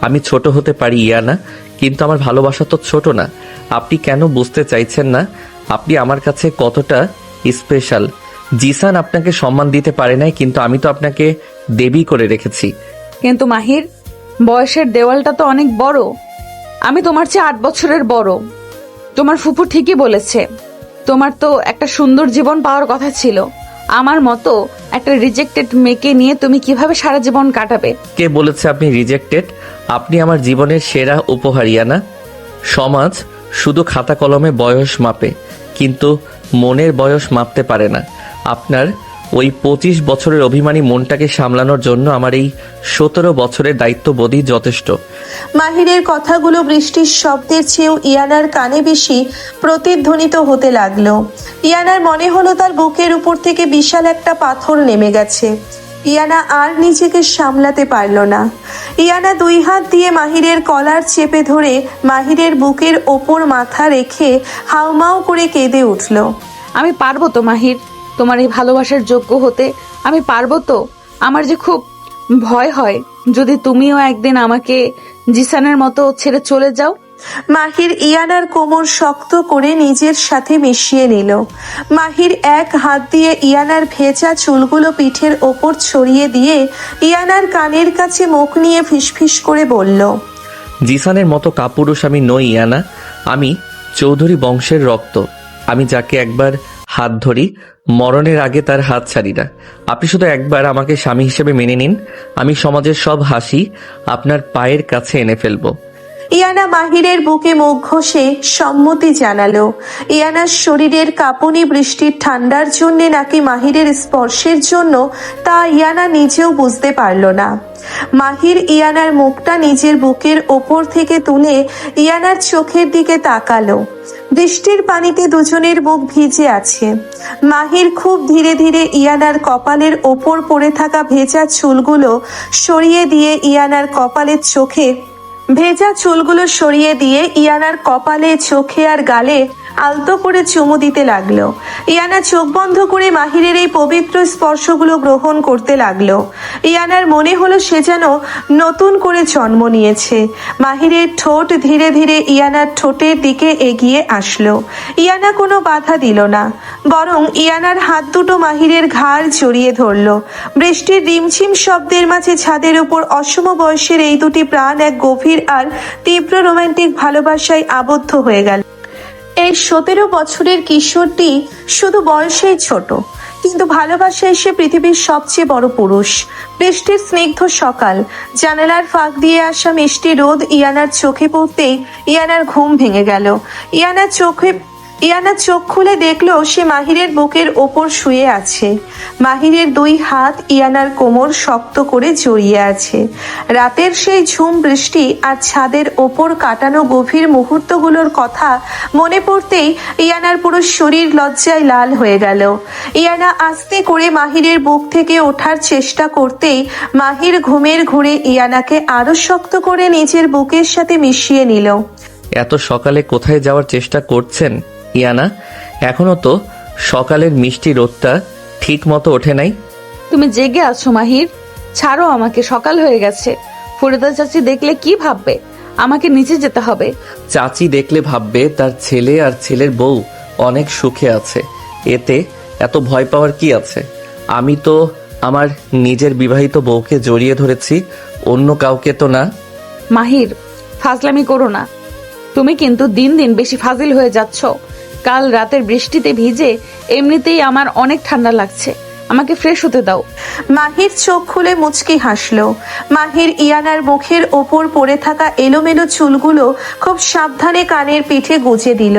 আমি ছোট হতে পারি ইয়ানা, কিন্তু আমার ভালোবাসা তো ছোট না। আপনি কেন বুঝতে চাইছেন না আপনি আমার কাছে কতটা স্পেশাল? জিসান আপনাকে সম্মান দিতে পারে নাই, কিন্তু আমি তো আপনাকে দেবী করে রেখেছি। কিন্তু মাহির, বয়সের দেওয়ালটা তো অনেক বড়। আমি তোমার চেয়ে 8 বছরের বড়। তোমার ফুফু ঠিকই বলেছে, তোমার তো একটা সুন্দর জীবন পাওয়ার কথা ছিল। আমার মতো একটা রিজেক্টেড মেয়েকে নিয়ে তুমি কিভাবে সারা জীবন কাটাবে? কে বলেছে আপনি রিজেক্টেড? আপনি আমার জীবনের সেরা উপহার ইয়ানা। সমাজ শুধু খাতা কলমে বয়স মাপে, কিন্তু মনের বয়স মাপতে পারে না। আপনার ওই 25 বছরের অভিমানী মনটাকে সামলানোর জন্য আমার এই 17 বছরের দায়িত্ববোধই যথেষ্ট। মাহিরের কথাগুলো বৃষ্টির শব্দের চেয়েও ইয়ানার কানে বেশি প্রতিধ্বনিত হতে লাগলো। ইয়ানার মনে হলো তার বুকের উপর থেকে বিশাল একটা পাথর নেমে গেছে। ইয়ানা আর নিজেকে সামলাতে পারল না। ইয়ানা 2 হাত দিয়ে মাহিরের কলার চেপে ধরে মাহিরের বুকের ওপর মাথা রেখে হাউমাউ করে কেঁদে উঠল। আমি পারবো তো মাহির, তোমার এই ভালোবাসার যোগ্য হতে? আমি পারবো তো? আমার যে খুব ভয় হয় যদি তুমিও একদিন আমাকে জিসানের মতো ছেড়ে চলে যাও। মাহির ইয়ানার কোমর শক্ত করে নিজের সাথে মিশিয়ে নিল। মাহির এক হাত দিয়ে ইয়ানার ভেজা চুলগুলো পিঠের ওপর ছড়িয়ে দিয়ে ইয়ানার কানের কাছে মুখ নিয়ে ফিসফিস করে বলল, জিসানের মতো কাপুরুষ আমি নই ইয়ানা। আমি চৌধুরী বংশের রক্ত। আমি যাকে একবার হাত ধরি, মরণের আগে তার হাত ছাড়ি না। আপনি শুধু একবার আমাকে স্বামী হিসেবে মেনে নিন, আমি সমাজের সব হাসি আপনার পায়ের কাছে এনে ফেলবো। ইয়ানা মাহিরের বুকে মুখ ঘষে সম্মতি জানালো। ইয়ানার শরীরের কাঁপুনি বৃষ্টির ঠান্ডার জন্য নাকি মাহিরের স্পর্শের জন্য, তা ইয়ানা নিজেও বুঝতে পারল না। মাহির ইয়ানার মুখটা নিজের বুকের ওপর থেকে তুলে ইয়ানার চোখের দিকে তাকালো। বৃষ্টির পানিতে দুজনের মুখ ভিজে আছে। মাহির খুব ধীরে ধীরে ইয়ানার কপালের ওপর পড়ে থাকা ভেজা চুলগুলো সরিয়ে দিয়ে ইয়ানার কপালের চোখে ভেজা চুলগুলো সরিয়ে দিয়ে ইয়ানার কপালে, চোখে আর গালে আলতো করে চুমু দিতে লাগলো। ইয়ানা চোখ বন্ধ করে মাহিরের এই পবিত্র স্পর্শগুলো গ্রহণ করতে লাগলো। ইয়ানার মনে হলো সে যেন নতুন করে জন্ম নিয়েছে। মাহিরের ঠোঁট ধীরে ধীরে ইয়ানার ঠোঁটের দিকে এগিয়ে আসলো। ইয়ানা কোনো বাধা দিল না, বরং ইয়ানার হাত দুটো মাহিরের ঘাড় জড়িয়ে ধরলো। বৃষ্টির রিমঝিম শব্দের মাঝে ছাদের উপর অসম বয়সের এই দুটি প্রাণ এক গভীর আর তীব্র রোমান্টিক ভালোবাসায় আবদ্ধ হয়ে গেল। এই 17 বছরের কিশোরটি শুধু বয়সেই ছোট, কিন্তু ভালোবাসায় সে পৃথিবীর সবচেয়ে বড় পুরুষ। বৃষ্টির স্নিগ্ধ সকাল, জানালার ফাঁক দিয়ে আসা মিষ্টি রোদ ইয়ানার চোখে পড়তেই ইয়ানার ঘুম ভেঙে গেল। ইয়ানা চোখ খুলে দেখলো সে মাহিরের বুকের ওপর শুয়ে আছে। মাহিরের দুই হাত ইয়ানার কোমর শক্ত করে জড়িয়ে আছে। রাতের সেই ঝুম বৃষ্টি আর ছাদের ওপর কাটানো গভীর মুহূর্তগুলোর কথা মনে পড়তেই ইয়ানার পুরো শরীর লজ্জায় লাল হয়ে গেল। ইয়ানা আস্তে করে মাহিরের বুক থেকে ওঠার চেষ্টা করতেই মাহির ঘুমের ঘুরে ইয়ানাকে আরো শক্ত করে নিজের বুকের সাথে মিশিয়ে নিল। এত সকালে কোথায় যাওয়ার চেষ্টা করছেন ইয়ানা? এখনো তো সকালের মিষ্টি রোদটা ঠিক মতো ওঠে নাই। তুমি জেগে আছো মাহির, ছাড়ো আমাকে, সকাল হয়ে গেছে। ফরিদা চাচি দেখলে কি ভাববে? আমাকে নিচে যেতে হবে। চাচি দেখলে ভাববে তার ছেলে আর ছেলের বউ অনেক সুখে আছে, এতে এত ভয় পাওয়ার কি আছে? আমি তো আমার নিজের বিবাহিত বউকে জড়িয়ে ধরেছি, অন্য কাউকে তো না। মাহির, ফাজলামি করো না। তুমি কিন্তু দিন দিন বেশি ফাজিল হয়ে যাচ্ছ। কাল রাতের বৃষ্টিতে ভিজে এমনিতেই আমার অনেক ঠান্ডা লাগছে, আমাকে ফ্রেশ হতে দাও। মাহির চোখ খুলে মুচকি হাসলো। মাহির ইয়ানার মুখের ওপর পড়ে থাকা এলোমেলো চুলগুলো খুব সাবধানে কানের পিঠে গুজে দিল।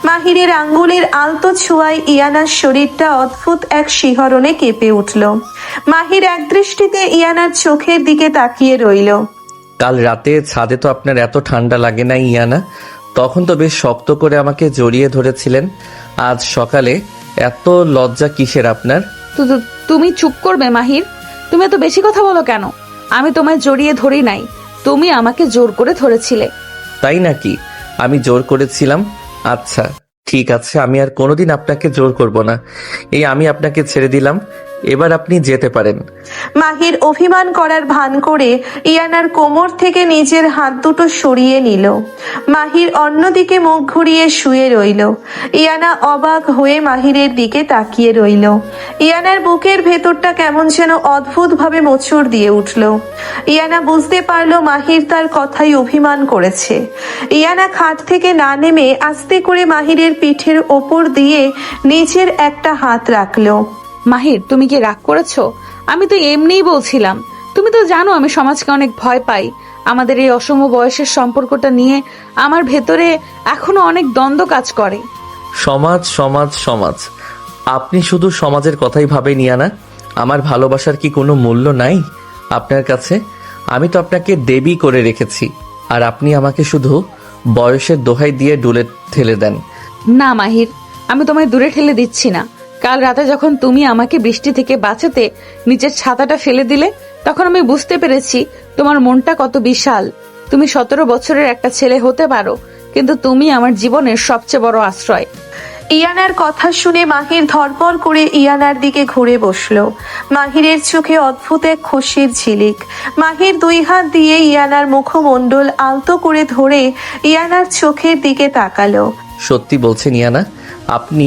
মাহিরের আঙ্গুলের আলতো ছোঁয়ায় ইয়ানার শরীরটা অদ্ভুত এক শিহরণে কেঁপে উঠল। মাহির একদৃষ্টিতে ইয়ানার চোখের দিকে তাকিয়ে রইল। কাল রাতে ছাদে তো আপনার এত ঠান্ডা লাগে না ইয়ানা? তখন তো বেশ শক্ত করে আমাকে জড়িয়ে ধরেছিলেন। আজ সকালে এত লজ্জা কিসের আপনার? তুমি চুপ করবে মাহির? তুমি এত বেশি কথা বলো কেন? আমি তোমায় জড়িয়ে ধরি নাই, তুমি আমাকে জোর করে ধরেছিলে। তাই নাকি? আমি জোর করেছিলাম? আচ্ছা ঠিক আছে, আমি আর কোনোদিন আপনাকে জোর করব না। এই আমি আপনাকে ছেড়ে দিলাম, এবার আপনি যেতে পারেন। মাহির অভিমান করার ভান করে ইয়ানার কোমর থেকে নিজের হাত দুটো সরিয়ে নিল। মাহির অন্যদিকে মুখ ঘুরিয়ে শুয়ে রইল। ইয়ানা অবাক হয়ে মাহিরের দিকে তাকিয়ে রইল। ইয়ানার বুকের ভেতরটা কেমন যেন অদ্ভুত ভাবে মোচড় দিয়ে উঠল। ইয়ানা বুঝতে পারলো মাহির তার কথাই অভিমান করেছে। ইয়ানা খাট থেকে না নেমে আস্তে করে মাহিরের পিঠের ওপর দিয়ে নিচের একটা হাত রাখলো। মাহির, তুমি কি রাগ করেছো? আমি তো এমনিই বলছিলাম। তুমি তো জানো আমি সমাজকে অনেক ভয় পাই। আমাদের এই অসম বয়সের সম্পর্কটা নিয়ে আমার ভেতরে এখনো অনেক দ্বন্দ্ব কাজ করে। সমাজ সমাজ সমাজ, আপনি শুধু সমাজের কথাই ভাবেন ইয়ানা। আমার ভালোবাসার কি কোনো মূল্য নাই আপনার কাছে? আমি তো আপনাকে দেবী করে রেখেছি, আর আপনি আমাকে শুধু বয়সের দোহাই দিয়ে ডুলে ঠেলে দেন। না মাহির, আমি তোমায় দূরে ঠেলে দিচ্ছি না। কাল রাতে যখন তুমি আমাকে বৃষ্টি থেকে বাঁচাতে নিচের ছাতাটা ফেলে দিলে, তখন আমি বুঝতে পেরেছি তোমার মনটা কত বিশাল। তুমি 17 বছরের একটা ছেলে হতে পারো, কিন্তু তুমি আমার জীবনের সবচেয়ে বড় আশ্রয়। ইয়ানার কথা শুনে মাহির ধরপড় করে ইয়ানার দিকে ঘুরে বসলো। মাহিরের চোখে অদ্ভুত এক খুশির ঝিলিক। মাহির দুই হাত দিয়ে ইয়ানার মুখমণ্ডল আলতো করে ধরে ইয়ানার চোখের দিকে তাকালো। সত্যি বলছেন ইয়ানা, আপনি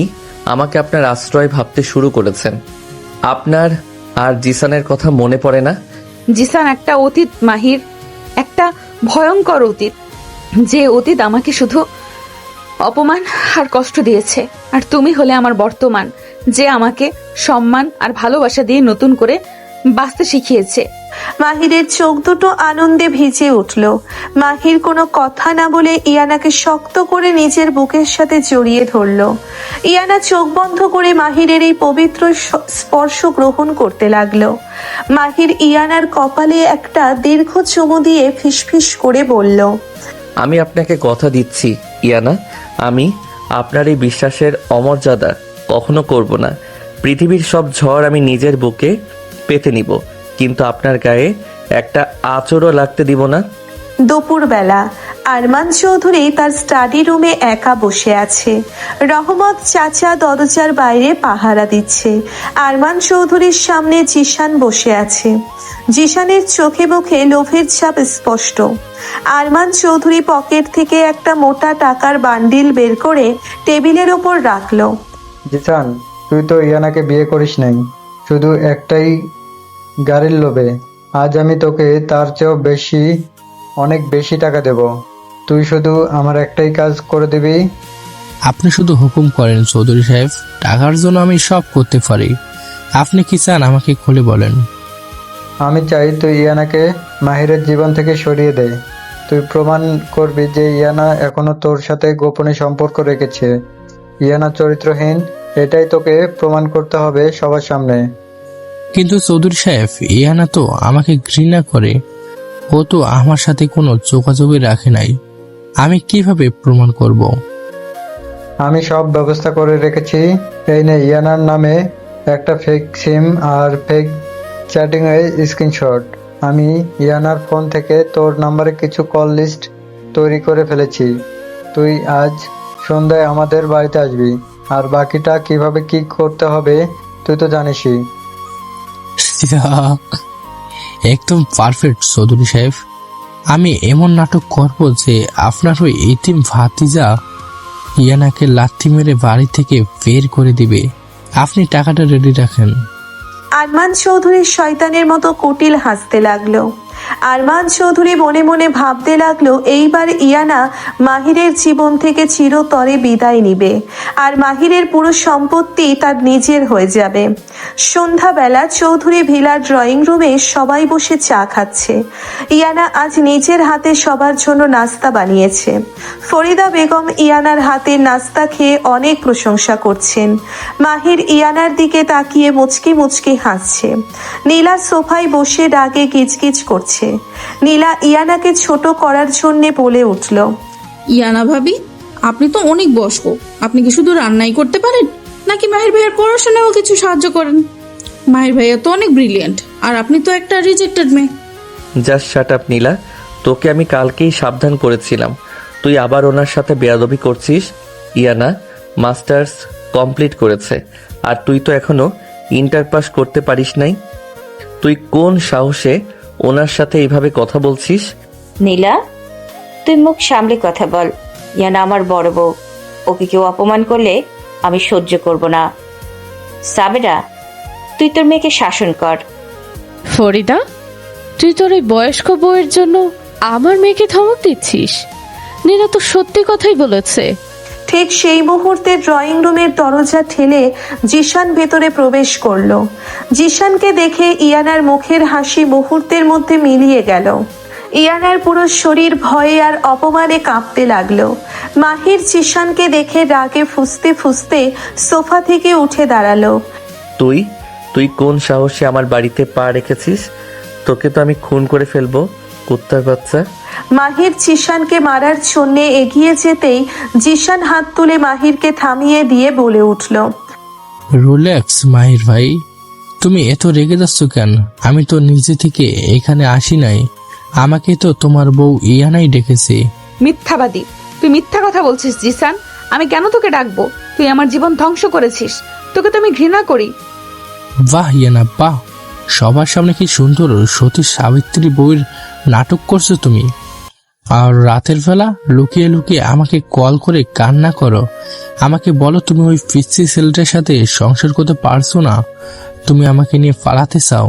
আমাকে আপনার আশ্রয় ভাবতে শুরু করেছেন? আপনার আর জিসানের কথা মনে পড়ে না? জিসান একটা অতীত মাহির, একটা ভয়ঙ্কর অতীত। যে অতীত আমাকে শুধু অপমান আর কষ্ট দিয়েছে। আর তুমি হলে আমার বর্তমান, যে আমাকে সম্মান আর ভালোবাসা দিয়ে নতুন করে বাঁচতে শিখিয়েছে। মাহিরের চোখ দুটো আনন্দে ভিজে উঠল। মাহির কোনো কথা না বলে ইয়ানাকে শক্ত করে নিজের বুকের সাথে জড়িয়ে ধরল। ইয়ানা চোখ বন্ধ করে মাহিরের এই পবিত্র স্পর্শ গ্রহণ করতে লাগলো। মাহির ইয়ানার কপালে একটা দীর্ঘ চুমু দিয়ে ফিসফিস করে বলল, আমি আপনাকে কথা দিচ্ছি ইয়ানা, আমি আপনার এই বিশ্বাসের অমর্যাদা কখনো করব না। পৃথিবীর সব ঝড় আমি নিজের বুকে পেতে নিব, কিন্তু আপনার গায়ে একটা আঁচড়ও লাগতে দিব না। দুপুরবেলা আরমান চৌধুরী তার স্টাডি রুমে একা বসে আছে। রহমত চাচা দরজার বাইরে পাহারা দিচ্ছে। আরমান চৌধুরীর সামনে জিশান বসে আছে। জিশানের চোখে মুখে লোভের ছাপ স্পষ্ট। আরমান চৌধুরী পকেট থেকে একটা মোটা টাকার বান্ডিল বের করে টেবিলের ওপর রাখলো। জিসান, তুই তো ইয়ানাকে বিয়ে করিস নাই, শুধু একটাই গাড়ির লোভে। আজ আমি তোকে তার চেয়েও বেশি, অনেক বেশি টাকা দেব। তুই শুধু আমার একটাই কাজ করে দিবি। আপনি শুধু হুকুম করেন চৌধুরী সাহেব, টাকার জন্য আমি সব করতে পারি। আপনি কি চান আমাকে খুলে বলেন। আমি চাই তুই ইয়ানাকে মাহিরের জীবন থেকে সরিয়ে দে। তুই প্রমাণ করবি যে ইয়ানা এখনো তোর সাথে গোপনে সম্পর্ক রেখেছে। ইয়ানা চরিত্রহীন, এটাই তোকে প্রমাণ করতে হবে সবার সামনে। কিন্তু চৌধুরী সাহেব, ইয়ানা তো আমাকে ঘৃণা করে। ও তো আমার সাথে কোনো যোগাযোগই রাখে নাই। আমি কিভাবে প্রমাণ করব? আমি সব ব্যবস্থা করে রেখেছি। এই নে ইয়ানার নামে একটা ফেক সিম আর ফেক চ্যাটিং এর স্ক্রিনশট। আমি ইয়ানার ফোন থেকে তোর নাম্বারে কিছু কল লিস্ট তৈরি করে ফেলেছি। তুই আজ সন্ধ্যায় আমাদের বাড়িতে আসবি, আর বাকিটা কিভাবে কি করতে হবে তুই তো জানিসই। একদম পারফেক্ট চৌধুরী সাহেব। আমি এমন নাটক করব যে আপনার ওই এতিম ভাতিজা ইয়ানাকে লাথি মেরে বাড়ি থেকে বের করে দিবে। আপনি টাকাটা রেডি রাখেন। আরমান চৌধুরী শয়তানের মতো কুটিল হাসতে লাগলো। আরমান চৌধুরী মনে মনে ভাবতে লাগলো, এইবার ইয়ানা মাহিরের জীবন থেকে চিরতরে বিদায় নিবে, আর মাহিরের পুরো সম্পত্তি তার নিজের হয়ে যাবে। সন্ধ্যাবেলা চৌধুরী ভিলার ড্রয়িং রুমে সবাই বসে চা খাচ্ছে। ইয়ানা আজ নিজের হাতে সবার জন্য নাস্তা বানিয়েছে। ফরিদা বেগম ইয়ানার হাতের নাস্তা খেয়ে অনেক প্রশংসা করছেন। মাহির ইয়ানার দিকে তাকিয়ে মুচকি মুচকি হাসছে। নীলা সোফায় বসে রাগে গিজগিজ করছে। নীলা ইয়ানাকে ছোট করার জন্য বলে উঠল, ইয়ানা ভাবি, আপনি তো অনেক বয়স্ক, আপনি কি শুধু রান্নাই করতে পারেন নাকি মাহির ভাইয়ের পড়াশোনাও কিছু সাহায্য করেন? মাহির ভাইয়া তো অনেক ব্রিলিয়েন্ট, আর আপনি তো একটা রিজেক্টেড মেয়ে। জাস্ট শাট আপ নীলা, তোকে আমি কালকেই সাবধান করেছিলাম, তুই আবার ওনার সাথে বেয়াদবি করছিস। ইয়ানা মাস্টার্স কমপ্লিট করেছে, আর তুই তো এখনো ইন্টার পাস করতে পারিস নাই। তুই কোন সাহসে ওনার সাথে এইভাবে কথা বলছিস? নীলা, তুই মুখ সামলে কথা বল। ইয়ানা আমার বড় বউ, ওকে কেউ অপমান করলে আমি সহ্য করব না। সাবেরা, তুই তোর মেয়েকে শাসন কর। ফরিদা, তুই তোর এই বয়স্ক বউয়ের জন্য আমার মেয়েকে ধমক দিচ্ছিস? নীলা তো সত্যি কথাই বলেছে। ঠিক সেই মুহূর্তে ড্রয়িং রুমের দরজা ঠেলে জিশান ভেতরে প্রবেশ করলো। জিশানকে দেখে ইয়ানার মুখের হাসি মুহূর্তের মধ্যে মিলিয়ে গেল। ইয়ানার পুরো শরীর ভয়ে আর অপমানে কাঁপতে লাগলো। মাহির জিশানকে দেখে রাগে ফুঁসতে ফুঁসতে সোফা থেকে উঠে দাঁড়ালো। তুই তুই কোন সাহসে আমার বাড়িতে পা রেখেছিস? তোকে তো আমি খুন করে ফেলবো, কুত্তার বাচ্চা। মাহির জিশানকে মারার জন্য এগিয়ে যেতেই জিশান হাত তুলে মাহিরকে থামিয়ে দিয়ে বলে উঠল, রিল্যাক্স মাহির ভাই, তুমি এত রেগে যাচ্ছ কেন? আমি তো নিজে থেকে এখানে আসি নাই, আমাকে তো তোমার বউ ইয়ানাই ডেকেছে। মিথ্যাবাদী, তুই মিথ্যা কথা বলছিস জিসান। আমি কেন তোকে ডাকবো? তুই আমার জীবন ধ্বংস করেছিস, তোকে তো আমি ঘৃণা করি। বাহ ইয়ানা বাহ, সবার সামনে কি সুন্দর সতী সাবিত্রী বউয়ের নাটক করছো তুমি। আর রাতের বেলা লুকিয়ে লুকিয়ে আমাকে কল করে কান্না করো। আমাকে বলো তুমি ওই পিচ্ছি ছেলেটার সাথে সংসার করতে পারছো না, তুমি আমাকে নিয়ে পালাতে চাও।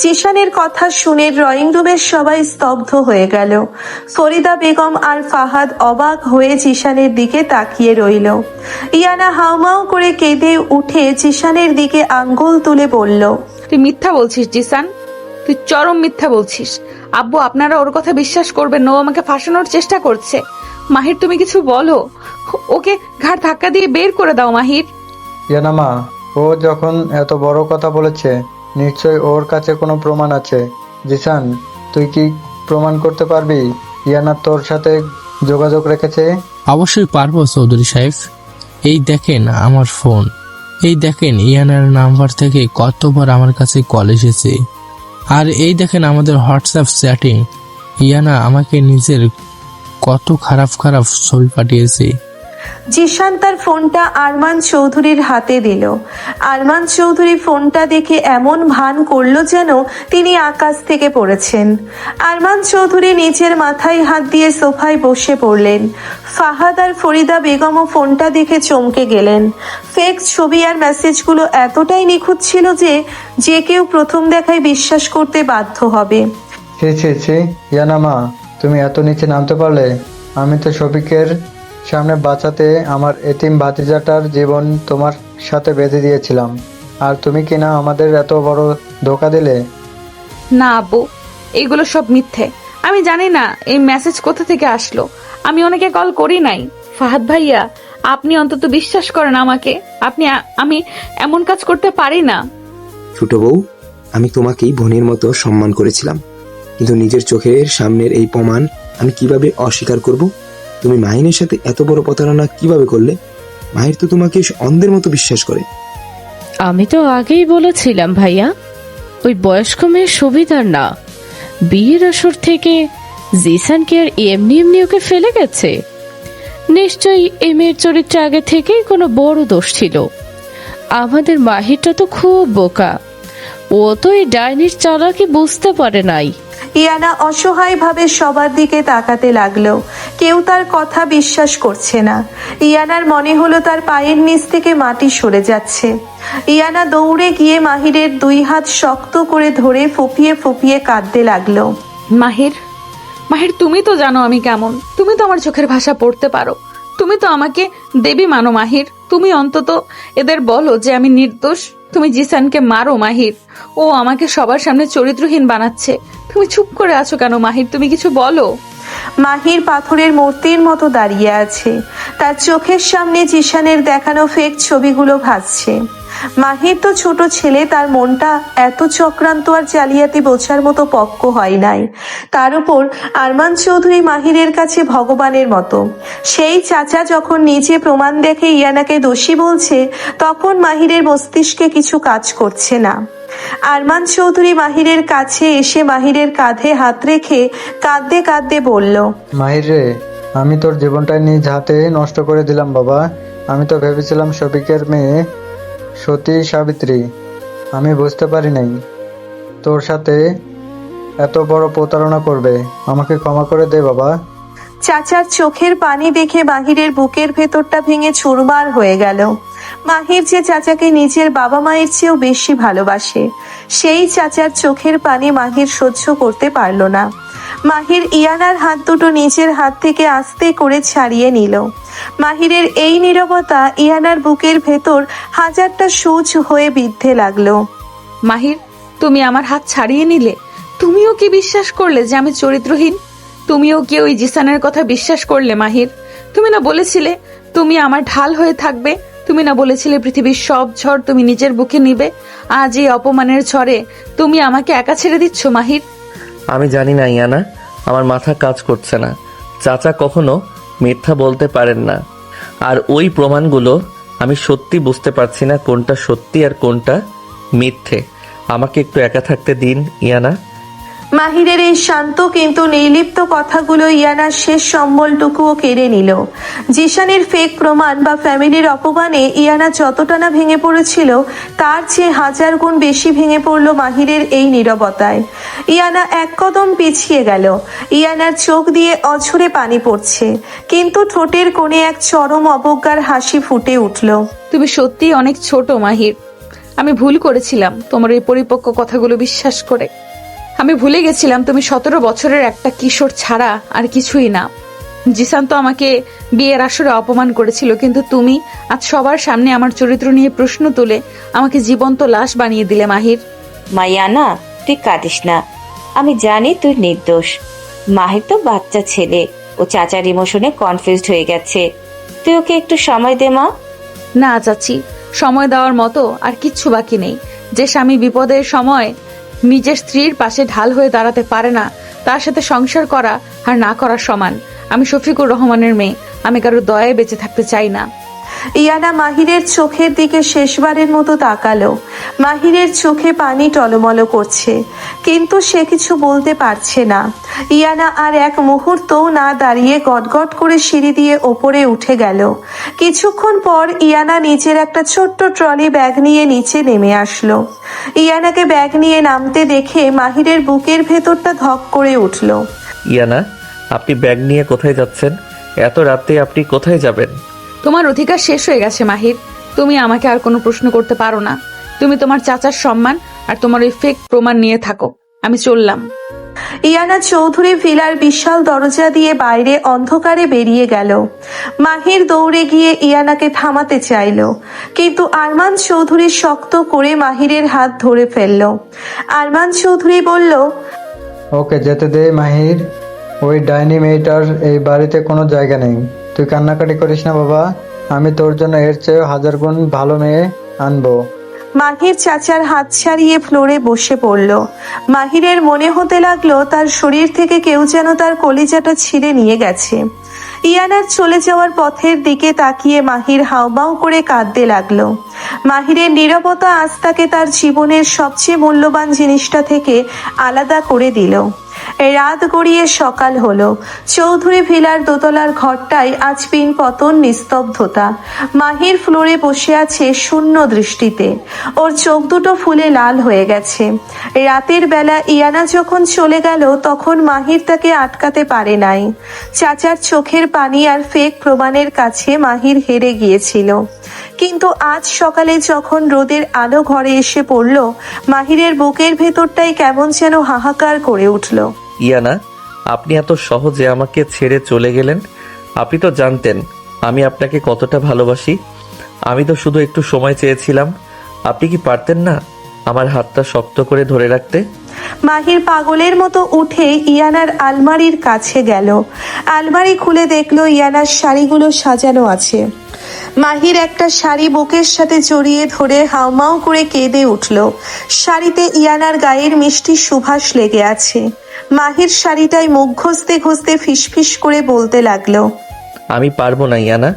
জিশানের কথা শুনে ড্রয়িং রুমের সবাই স্তব্ধ হয়ে গেল। ফরিদা বেগম আর ফাহাদ অবাক হয়ে জিশানের দিকে তাকিয়ে রইল। ইয়ানা হাউমাউ করে কেঁদে উঠে জিশানের দিকে আঙ্গুল তুলে বলল, তুই মিথ্যা বলছিস জিসান, তুই চরম মিথ্যা বলছিস। আব্বু, আপনারা ওর কথা বিশ্বাস করবেন না, ও আমাকে ফাঁসানোর চেষ্টা করছে। মাহির, তুমি কিছু বলো, ওকে ঘাড় ধাক্কা দিয়ে বের করে দাও। মাহির, ইয়ানা মা, ও যখন এত বড় কথা বলেছে নিশ্চয় ওর কাছে কোনো প্রমাণ আছে। জিসান, তুই কি প্রমাণ করতে পারবি ইয়ানা তোর সাথে যোগাযোগ রেখেছে? অবশ্যই পারবো চৌধুরী সাহেব। এই দেখেন আমার ফোন, এই দেখেন ইয়ানার নাম্বার থেকে কতবার আমার কাছে কল এসেছে, আর এই দেখেন আমাদের হোয়াটসঅ্যাপ চ্যাটিং। ইয়ানা আমাকে নিজের কত খারাপ খারাপ ছবি পাঠিয়েছে। জিশান তার ফোনটা আরমান চৌধুরীর হাতে দিল। আরমান চৌধুরী ফোনটা দেখে এমন ভান করলো যেন তিনি আকাশ থেকে পড়েছেন। আরমান চৌধুরী নিজের মাথায় হাত দিয়ে সোফায় বসে পড়লেন। ফাহাদ আর ফরিদা বেগমও ফোনটা দেখে চমকে গেলেন। ফেক ছবি আর মেসেজগুলো এতটাই নিখুঁত ছিল যে যে কেউ প্রথম দেখায় বিশ্বাস করতে বাধ্য হবে। ছি ছি ছি, ইয়ানা মা, তুমি এত নিচে নামতে পারলে? আমি তো শফিকের সামনে বাঁচাতে আমার এতিম ভাতিজাটার জীবন তোমার সাথে বেঁধে দিয়েছিলাম, আর তুমি কিনা আমাদের এত বড় ধোকা দিলে। না আব্বু, এগুলো সব মিথ্যে। আমি জানি না এই মেসেজ কোথা থেকে আসলো। আমি ওনাকে কল করি নাই। ফাহাদ ভাইয়া, আপনি অন্তত বিশ্বাস করেন আমাকে। আমি এমন কাজ করতে পারি না। ছোট বউ, আমি তোমাকেই বোনের মতো সম্মান করেছিলাম, কিন্তু নিজের চোখের সামনের এই প্রমাণ আমি কিভাবে অস্বীকার করব? তুমি মাহিনের সাথে এত বড় প্রতারণা কিভাবে করলে? মাহির তো তোমাকে অন্ধের মতো বিশ্বাস করে। আমি তো আগেই বলেছিলাম ভাইয়া, ওই বয়স্ক মেয়ের সুবিধার না। বিয়ের আসর থেকে জিসানকে আর এমনি এমনি ওকে ফেলে গেছে। নিশ্চয়ই এই মেয়ের চরিত্রে আগে থেকেই কোনো বড় দোষ ছিল। আমাদের মাহিরটা তো খুব বোকা, ও তো এই ডাইনির চালাকি বুঝতে পারে নাই। ইয়ানা অসহায়ভাবে সবার দিকে তাকাতে লাগলো। কেউ তার কথা বিশ্বাস করছে না। ইয়ানার মনে হলো তার পায়ের নিচ থেকে মাটি সরে যাচ্ছে। ইয়ানা দৌড়ে গিয়ে মাহিরের দুই হাত শক্ত করে ধরে ফুপিয়ে ফুপিয়ে কাঁদতে লাগলো। মাহির, তুমি তো জানো আমি কেমন। তুমি তো আমার চোখের ভাষা পড়তে পারো। তুমি তো আমাকে দেবী মানো মাহির। তুমি অন্তত এদের বলো যে আমি নির্দোষ। তুমি জিসানকে মারো মাহির, ও আমাকে সবার সামনে চরিত্রহীন বানাচ্ছে। তুমি চুপ করে আছো কেন মাহির? তুমি কিছু বলো। মাহির পাথরের মূর্তির মতো দাঁড়িয়ে আছে। তার চোখের সামনে জিশানের দেখানো ফেক ছবিগুলো ভাসছে। মাহির তো ছোট ছেলে, তার মনটা এত চক্রান্ত আর জালিয়াতি বোঝার মতো পক্ক হয় নাই। তার উপর আরমান চৌধুরী মাহিরের কাছে ভগবানের মতো। সেই চাচা যখন নিজে প্রমাণ দেখে ইয়ানাকে দোষী বলছে, তখন মাহিরের মস্তিষ্কে কিছু কাজ করছে না। আরমান চৌধুরী মাহিরের কাছে এসে মাহিরের কাঁধে হাত রেখে কাঁদতে কাঁদতে বলল, মাহির রে, আমি তোর জীবনটা নিজ হাতে নষ্ট করে দিলাম বাবা। আমি তো ভেবেছিলাম শফিকের মেয়ে সতী সাবিত্রী। আমি বুঝতে পারি নাই তোর সাথে এত বড় প্রতারণা করবে। আমাকে ক্ষমা করে দে বাবা। চাচার চোখের পানি দেখে মাহিরের বুকের ভেতরটা ভেঙে চুরমার হয়ে গেল। মাহির যে চাচাকে নিজের বাবা মায়ের চেয়েও বেশি ভালোবাসে, সেই চাচার চোখের পানি মাহির সহ্য করতে পারল না। মাহির ইয়ানার হাত দুটো নিজের হাত থেকে আস্তে করে ছাড়িয়ে নিল। মাহিরের এই নীরবতা ইয়ানার বুকের ভেতর হাজারটা সূচ হয়ে বিঁধতে লাগলো। মাহির, তুমি আমার হাত ছাড়িয়ে নিলে? তুমিও কি বিশ্বাস করলে যে আমি চরিত্রহীন? তুমিও কি ওই জিসানের কথা বিশ্বাস করলে মাহির? তুমি না বলেছিলে তুমি আমার ঢাল হয়ে থাকবে? তুমি না বলেছিলে পৃথিবীর সব ঝড় তুমি নিজের বুকে নিবে? আজ এই অপমানের ঝড়ে তুমি আমাকে একা ছেড়ে দিচ্ছ মাহির। আমি জানি না ইয়ানা, আমার মাথা কাজ করছে না। চাচা কখনো মিথ্যা বলতে পারেন না, আর ওই প্রমাণগুলো আমি সত্যি বুঝতে পারছি না কোনটা সত্যি আর কোনটা মিথ্যে। আমাকে একটু একা থাকতে দিন ইয়ানা। মাহিরের এই শান্ত কিন্তু নির্লিপ্ত কথাগুলো ইয়ানার শেষ সম্বলটুকুও কেড়ে নিল। জিশানের ফেক প্রমাণ বা ফ্যামিলির অপমানে ইয়ানা যতটা না ভেঙে পড়েছিল, তার চেয়ে হাজার গুণ বেশি ভেঙে পড়ল মাহিরের এই নীরবতায়। ইয়ানা এক কদম পিছিয়ে গেল। ইয়ানার চোখ দিয়ে অঝরে পানি পড়ছে, কিন্তু ঠোঁটের কোণে এক চরম অবজ্ঞার হাসি ফুটে উঠল। তুমি সত্যিই অনেক ছোট মাহির। আমি ভুল করেছিলাম তোমার এই পরিপক্ক কথাগুলো বিশ্বাস করে। আমি ভুলে গেছিলাম তুমি 17 বছরের একটা কিশোর ছাড়া আর কিছুই না। জিসান তো আমাকে বিয়ের আসরে অপমান করেছিল, কিন্তু তুমি আজ সবার সামনে আমার চরিত্র নিয়ে প্রশ্ন তুলে আমাকে জীবন্ত লাশ বানিয়ে দিলে মাহির। মাইয়ানা, তুই কাঁদিস না। আমি জানি তুই নির্দোষ। মাহির তো বাচ্চা ছেলে, ও চাচার ইমোশনে কনফিউজড হয়ে গেছে। তুই ওকে একটু সময় দে মা। না চাচি, সময় দেওয়ার মতো আর কিচ্ছু বাকি নেই। যে স্বামী বিপদের সময় নিজের স্ত্রীর পাশে ঢাল হয়ে দাঁড়াতে পারে না, তার সাথে সংসার করা আর না করার সমান। আমি শফিকুর রহমানের মেয়ে, আমি কারো দয়ায় বেঁচে থাকতে চাই না। ইয়ানা মাহিরের চোখের দিকে শেষবারের মতো তাকালো। মাহিরের চোখে পানি টলমল করছে, কিন্তু সে কিছু বলতে পারছে না। ইয়ানা আর এক মুহূর্তও না দাঁড়িয়ে গটগট করে সিঁড়ি দিয়ে ওপরে উঠে গেল। কিছুক্ষণ পর ইয়ানা নিজের একটা ছোট্ট ট্রলি ব্যাগ নিয়ে নিচে নেমে আসলো। ইয়ানাকে ব্যাগ নিয়ে নামতে দেখে মাহিরের বুকের ভেতরটা ধক করে উঠল। ইয়ানা, আপনি ব্যাগ নিয়ে কোথায় যাচ্ছেন? এত রাতে আপনি কোথায় যাবেন? তোমার অধিকার শেষ হয়ে গেছে মাহির। তুমি আমাকে আর কোনো প্রশ্ন করতে পারো না। তুমি তোমার চাচার সম্মান আর তোমার ওই ফেক প্রমাণ নিয়ে থাকো। আমি চললাম। ইয়ানা চৌধুরী ভিলার বিশাল দরজা দিয়ে বাইরে অন্ধকারে বেরিয়ে গেল। মাহির দৌড়ে গিয়ে ইয়ানাকে থামাতে চাইল, কিন্তু আরমান চৌধুরী শক্ত করে মাহিরের হাত ধরে ফেলল। আরমান চৌধুরী বলল, ওকে যেতে দে মাহির। ওই ডাইনি মেয়েটার এই বাড়িতে কোনো জায়গা নেই। তুই কান্নাকাটি করিস না বাবা, আমি তোর জন্য এর চেয়ে 1000 গুণ ভালো মেয়ে আনবো। মাহির চাচার হাত ছাড়িয়ে ফ্লোরে বসে পড়ল। মাহিরের মনে হতে লাগলো তার শরীর থেকে কেউ যেন তার কলিজাটা ছিঁড়ে নিয়ে গেছে। ইয়ানার চলে যাওয়ার পথের দিকে তাকিয়ে মাহির হাউমাউ করে কাঁদতে লাগলো। মাহিরের নীরবতা আজ তাকে তার জীবনের সবচেয়ে মূল্যবান জিনিসটা থেকে আলাদা করে দিল। রাত গড়িয়ে সকাল হলো। চৌধুরী ভিলার দোতলার ঘরটায় আজ পিন পতন, নিস্তব্ধতা। মাহির ফ্লোরে বসে আছে শূন্য দৃষ্টিতে। ওর চোখ দুটো ফুলে লাল হয়ে গেছে। রাতের বেলা ইয়ানা যখন চলে গেল তখন মাহির তাকে আটকাতে পারে নাই। চাচার চোখের পানি আর ফেক প্রমাণের কাছে মাহির হেরে গিয়েছিল। কিন্তু আজ সকালে যখন রোদের আলো ঘরে এসে পড়ল, মাহিরের বুকের ভেতরটাই কেমন যেন হাহাকার করে উঠল। ইয়ানা, আপনি এত সহজে আমাকে ছেড়ে চলে গেলেন। আপনি তো জানতেন আমি আপনাকে কতটা ভালোবাসি। আমি তো শুধু একটু সময় চেয়েছিলাম। আপনি কি পারতেন না আমার হাতটা শক্ত করে ধরে রাখতে? মাহির পাগলের মতো উঠে ইয়ানার আলমারির কাছে গেল। আলমারি খুলে দেখলো ইয়ানার শাড়িগুলো সাজানো আছে। মাহির একটা শাড়ি বুকের সাথে জড়িয়ে ধরে হাউমাউ করে কেঁদে উঠল। শাড়িতে ইয়ানার গায়ের মিষ্টি সুবাস লেগে আছে। মাহির শাড়িটায় মুখ ঘষতে ঘষতে ফিসফিস করে বলতে লাগলো, আমি পারবো না ইয়ানা,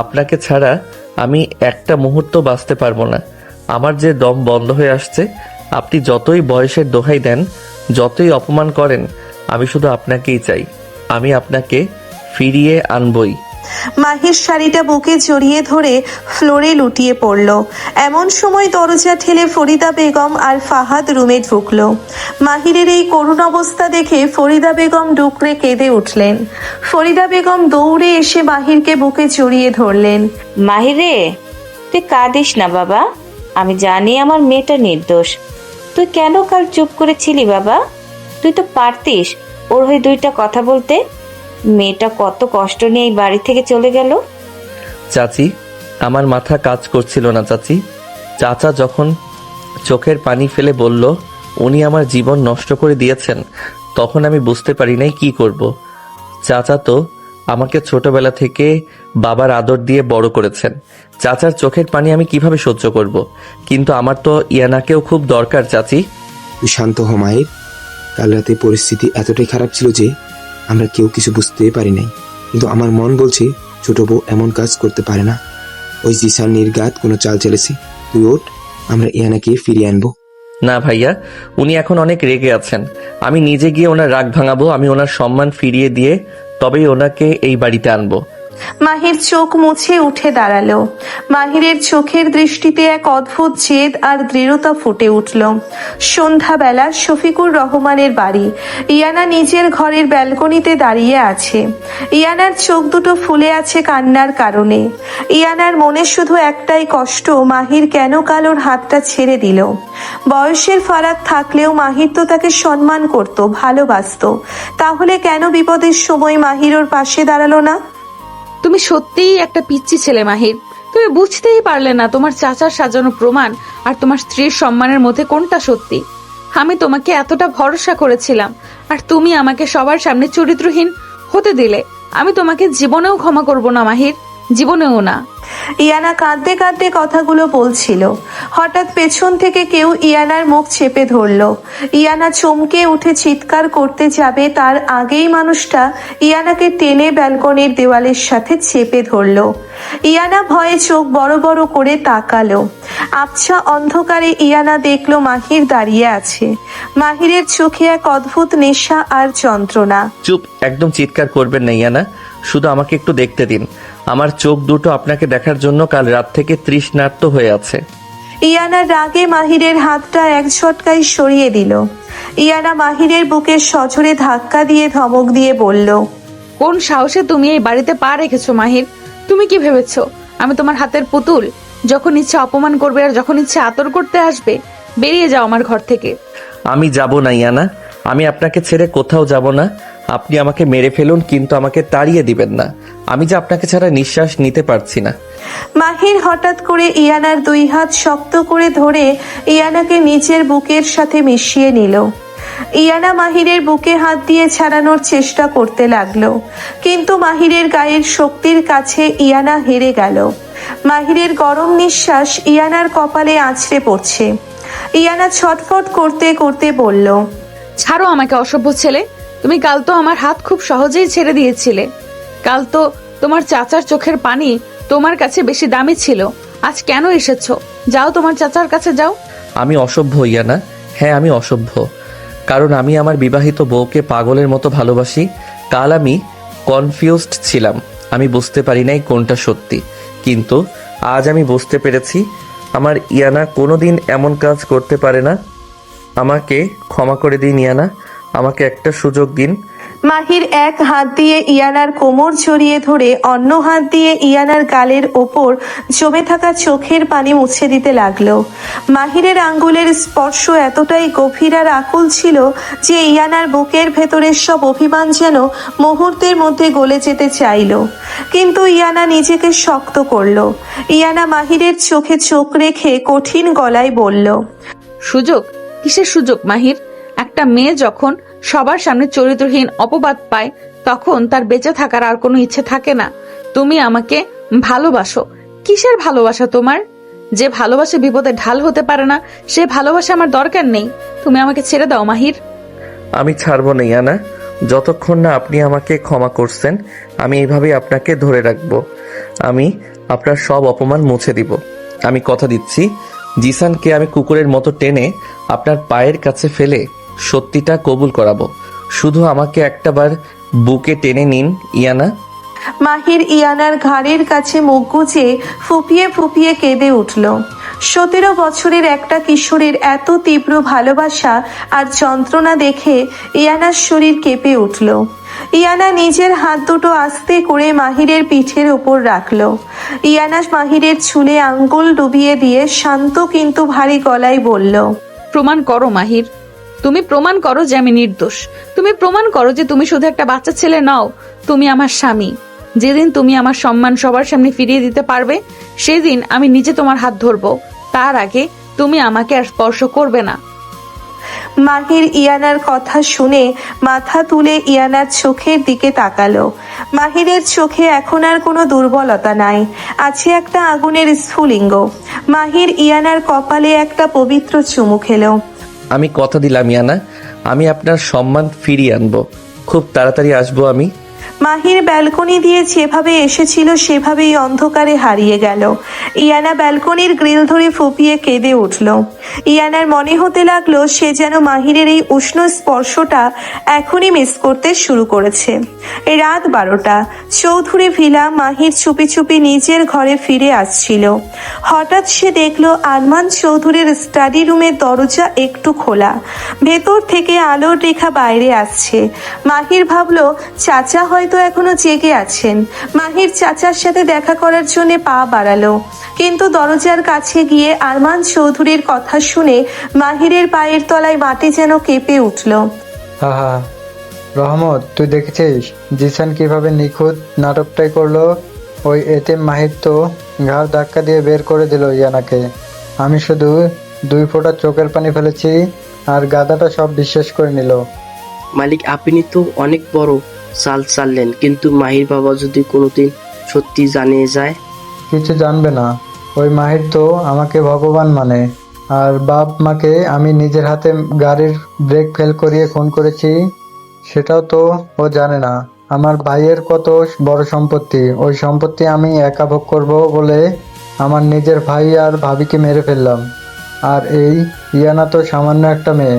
আপনাকে ছাড়া আমি একটা মুহূর্ত বাঁচতে পারবো না। আমার যে দম বন্ধ হয়ে আসছে। আপনি যতই বয়সের দোহাই দেন, যতই অপমান করেন, আমি শুধু আপনাকেই চাই। আমি আপনাকে ফিরিয়ে আনবই। মাহির শাড়িটা বুকে জড়িয়ে ধরে ফ্লোরে লুটিয়ে পড়ল। এমন সময় দরজা ঠেলে ফরিদা বেগম আর ফাহাদ রুমে ঢুকলো। মাহিরের এই করুণ অবস্থা দেখে ফরিদা বেগম ডুকরে কেঁদে উঠলেন। ফরিদা বেগম দৌড়ে এসে মাহিরকে বুকে জড়িয়ে ধরলেন। মাহিরে, তুই কাঁদিস না বাবা। আমি জানি আমার মেয়েটা নির্দোষ। তুই কেন কাল চুপ করেছিলি বাবা? তুই তো পারতিস ওর হয়ে 2টা কথা বলতে। মেয়েটা কত কষ্ট নিয়ে এই বাড়ি থেকে চলে গেল। চাচি, আমার মাথা কাজ করছিল না চাচি। চাচা যখন চোখের পানি ফেলে বলল উনি আমার জীবন নষ্ট করে দিয়েছেন, তখন আমি বুঝতে পারি নাই কি করব। চাচা তো আমাকে ছোটবেলা থেকে বাবার আদর দিয়ে বড় করেছেন। চাচার চোখের পানি আমি কিভাবে সহ্য করব? কিন্তু আমার তো ইয়ানাকেও খুব দরকার চাচি। তুই শান্ত হ মাহির। কাল রাতে পরিস্থিতি এতটাই খারাপ ছিল যে আমরা কেউ কিছু বুঝতে পারি নাই, কিন্তু আমার মন বলছে ছোট বউ এমন কাজ করতে পারে না। ওই জিসান নির্ঘাত কোনো চাল চলেছে। তুই ওঠ, আমরা ইয়ানাকে ফিরিয়ে আনবো। না ভাইয়া, উনি এখন অনেক রেগে আছেন। আমি নিজে গিয়ে ওনার রাগ ভাঙাবো। আমি ওনার সম্মান ফিরিয়ে দিয়ে তবেই ওনাকে এই বাড়িতে আনবো। মাহির চোখ মুছে উঠে দাঁড়ালো। মাহিরের চোখের দৃষ্টিতে এক অদ্ভুত জেদ আর দৃঢ়তা ফুটে উঠল। সন্ধ্যাবেলা শফিকুর রহমানের বাড়ি। ইয়ানা নিজের ঘরের ব্যালকনিতে দাঁড়িয়ে আছে। ইয়ানার চোখ দুটো ফুলে আছে কান্নার কারণে। ইয়ানার মনে শুধু একটাই কষ্ট, মাহির কেন কালোর হাতটা ছেড়ে দিল। বয়সের ফারাক থাকলেও মাহির তো তাকে সম্মান করত, ভালোবাসতো। তাহলে কেন বিপদের সময় মাহির ওর পাশে দাঁড়ালো না? তুমি সত্যিই একটা পিচ্চি ছেলে মাহির। তুমি বুঝতেই পারলে না তোমার চাচার সাজানো প্রমাণ আর তোমার স্ত্রীর সম্মানের মধ্যে কোনটা সত্যি। আমি তোমাকে এতটা ভরসা করেছিলাম, আর তুমি আমাকে সবার সামনে চরিত্রহীন হতে দিলে। আমি তোমাকে জীবনেও ক্ষমা করব না মাহির, জীবনেও না। ইয়ানা কাঁদতে কাঁদতে কথাগুলো বলছিল। হঠাৎ পেছন থেকে কেউ ইয়ানার মুখ চেপে ধরলো। ইয়ানা চমকে উঠে চিৎকার করতে যাবে, তার আগেই মানুষটা ইয়ানাকে টেনে ব্যালকনির দেওয়ালের সাথে চেপে ধরলো। ইয়ানা ভয়ে চোখ বড় বড় করে তাকালো। আবছা অন্ধকারে ইয়ানা দেখলো মাহির দাঁড়িয়ে আছে। মাহিরের চোখে এক অদ্ভুত নেশা আর যন্ত্রণা। চুপ, একদম চিৎকার করবেন না ইয়ানা, শুধু আমাকে একটু দেখতে দিন। আমার চোখ দুটো আপনাকে দেখার জন্য কাল রাত থেকে তৃষ্ণার্ত হয়ে আছে। ইয়ানা রাগে মাহিরের হাতটা এক ঝটকায় সরিয়ে দিল। ইয়ানা মাহিরের বুকে সজোরে ধাক্কা দিয়ে ধমক দিয়ে বলল, কোন সাহসে তুমি এই বাড়িতে পা রেখেছো মাহির? তুমি কি ভেবেছো আমি তোমার হাতের পুতুল? যখন ইচ্ছে অপমান করবে আর যখন ইচ্ছে আদর করতে আসবে। বেরিয়ে যাও আমার ঘর থেকে। আমি যাব না ইয়ানা, আমি আপনাকে ছেড়ে কোথাও যাব না। আপনি আমাকে মেরে ফেলুন, কিন্তু আমাকে তাড়িয়ে দিবেন না। আমি যে আপনাকে ছাড়া নিঃশ্বাস নিতে পারছি না। মাহির হঠাৎ করে ইয়ানার দুই হাত শক্ত করে ধরে ইয়ানাকে নিচের বুকের সাথে মিশিয়ে নিল। ইয়ানা মাহিরের বুকে হাত দিয়ে ছাড়ানোর চেষ্টা করতে লাগলো, কিন্তু মাহিরের গায়ের শক্তির কাছে ইয়ানা হেরে গেল। মাহিরের গরম নিঃশ্বাস ইয়ানার কপালে আছড়ে পড়ছে। ইয়ানা ছটফট করতে করতে বলল, ছাড়ো আমাকে অসভ্য ছেলে। তুমি কাল তো আমার হাত খুব সহজেই ছেড়ে দিয়েছিলে। কাল তো তোমার চাচার চোখের পানি তোমার কাছে বেশি দামি ছিল। আজ কেন এসেছো? যাও, তোমার চাচার কাছে যাও। আমি অসভ্য ইয়ানা, হ্যাঁ আমি অসভ্য, কারণ আমি আমার বিবাহিত বউকে পাগলের মতো ভালোবাসি। কাল আমি কনফিউজড ছিলাম, আমি বুঝতে পারি নাই কোনটা সত্যি, কিন্তু আজ আমি বুঝতে পেরেছি আমার ইয়ানা কোনোদিন এমন কাজ করতে পারে না। আমাকে ক্ষমা করে দিন ইয়ানা, আমাকে একটা সুযোগ দিন। মাহির এক হাত দিয়ে ইয়ানার কোমর জড়িয়ে ধরে অন্য হাত দিয়ে ইয়ানার গালের ওপর জমে থাকা চোখের পানি মুছে দিতে লাগলো। মাহিরের আঙ্গুলের স্পর্শ এতটাই গভীর আর আকুল ছিল যে ইয়ানার বুকের ভেতরের সব অভিমান যেন মুহূর্তের মধ্যে গলে যেতে চাইল। কিন্তু ইয়ানা নিজেকে শক্ত করলো। ইয়ানা মাহিরের চোখে চোখ রেখে কঠিন গলায় বলল, সুযোগ? কিসের সুযোগ মাহির? একটা মেয়ে যখন সবার সামনে চরিত্রহীন অপবাদ পায়, তখন তার বেঁচে থাকার আর কোনো ইচ্ছে থাকে না। তুমি আমাকে ভালোবাসো। কিসের ভালোবাসা তোমার? যে ভালোবাসা বিপদে ঢাল হতে পারে না, সে ভালোবাসা আমার দরকার নেই। তুমি আমাকে ছেড়ে দাও মাহির। আমি ছাড়বো না ইয়ানা, যতক্ষণ না আপনি আমাকে ক্ষমা করছেন আমি এইভাবেই আপনাকে ধরে রাখবো। আমি আপনার সব অপমান মুছে দিব। আমি কথা দিচ্ছি, জিসানকে আমি কুকুরের মতো টেনে আপনার পায়ের কাছে ফেলে সত্যিটা কবুল করাবো। শুধু আমাকে একটাবার বুকে টেনে নিন ইয়ানা। মাহির ইয়ানার ঘাড়ের কাছে মুখ গুজে ফুপিয়ে ফুপিয়ে কেঁদে উঠল। 17 বছরের একটা কিশোরের এত তীব্র ভালোবাসা আর যন্ত্রণা দেখে ইয়ানার শরীর কেঁপে উঠল। ইয়ানা নিজের হাত দুটো আস্তে করে মাহিরের পিঠের ওপর রাখলো। ইয়ানা মাহিরের চুলে আঙ্গুল ডুবিয়ে দিয়ে শান্ত কিন্তু ভারী গলায় বলল, প্রমাণ করো মাহির, তুমি প্রমাণ করো যে আমি নির্দোষ। তুমি প্রমাণ করো যে তুমি শুধু একটা বাচ্চা ছেলে নও, তুমি আমার স্বামী। যেদিন তুমি আমার সম্মান সবার সামনে ফিরিয়ে দিতে পারবে, সেদিন আমি নিজে তোমার হাত ধরবো। তার আগে তুমি আমাকে আর স্পর্শ করবে না। মাহির ইয়ানার কথা শুনে মাথা তুলে ইয়ানার চোখের দিকে তাকালো। মাহিরের চোখে এখন আর কোনো দুর্বলতা নাই, আছে একটা আগুনের স্ফুলিঙ্গ। মাহির ইয়ানার কপালে একটা পবিত্র চুমু খেলো। আমি কথা দিলাম ইয়ানা, আমি আপনার সম্মান ফিরিয়ে আনবো। খুব তাড়াতাড়ি আসবো আমি। মাহির ব্যালকনি দিয়ে যেভাবে এসেছিল সেভাবেই অন্ধকারে হারিয়ে গেল। ইয়ানা ব্যালকনির গ্রিল ধরে ফুপিয়ে কেঁদে উঠল। ইয়ানার মনে হতে লাগলো সে যেন মাহিরের এই উষ্ণ স্পর্শটা এখনই মিস করতে শুরু করেছে। রাত 12টা, চৌধুরী ভিলা। মাহির চুপি চুপি নিজের ঘরে ফিরে আসছিল। হঠাৎ সে দেখলো আরমান চৌধুরীর স্টাডি রুমের দরজা একটু খোলা, ভেতর থেকে আলোর রেখা বাইরে আসছে। মাহির ভাবলো চাচা হয়তো এখনো জেগে আছেন। মাহির চাচার সাথে দেখা করার জন্য পা বাড়ালো, কিন্তু দরজার কাছে গিয়ে আরমান চৌধুরীর কথা শুনে মাহিরের পায়ের তলায় মাটি যেন কেঁপে উঠল। হাহা, রহমত, তুই দেখেছিস জিসান কিভাবে নিখুঁত নাটকটাই করলো? ওই এতিম মাহির তো ঘাড় ধাক্কা দিয়ে বের করে দিল ইয়ানাকে। আমি শুধু 2 ফোঁটা চোখের পানি ফেলেছি আর গাধাটা সব বিশ্বাস করে নিল। মালিক, আপনি তো অনেক বড় চাল চাললেন, কিন্তু মাহির বাবা যদি কোনোদিন সত্যি জানিয়ে যায়, কিছু জানবে না। ওই মাহির তো আমাকে ভগবান মানে। আর বাপ মাকে আমি নিজের হাতে গাড়ির ব্রেক ফেল করিয়ে খুন করেছি, সেটাও তো ও জানে না। আমার ভাইয়ের কত বড় সম্পত্তি, ওই সম্পত্তি আমি একা ভোগ করবো বলে আমার নিজের ভাই আর ভাবিকে মেরে ফেললাম। আর এই ইয়ানা তো সামান্য একটা মেয়ে।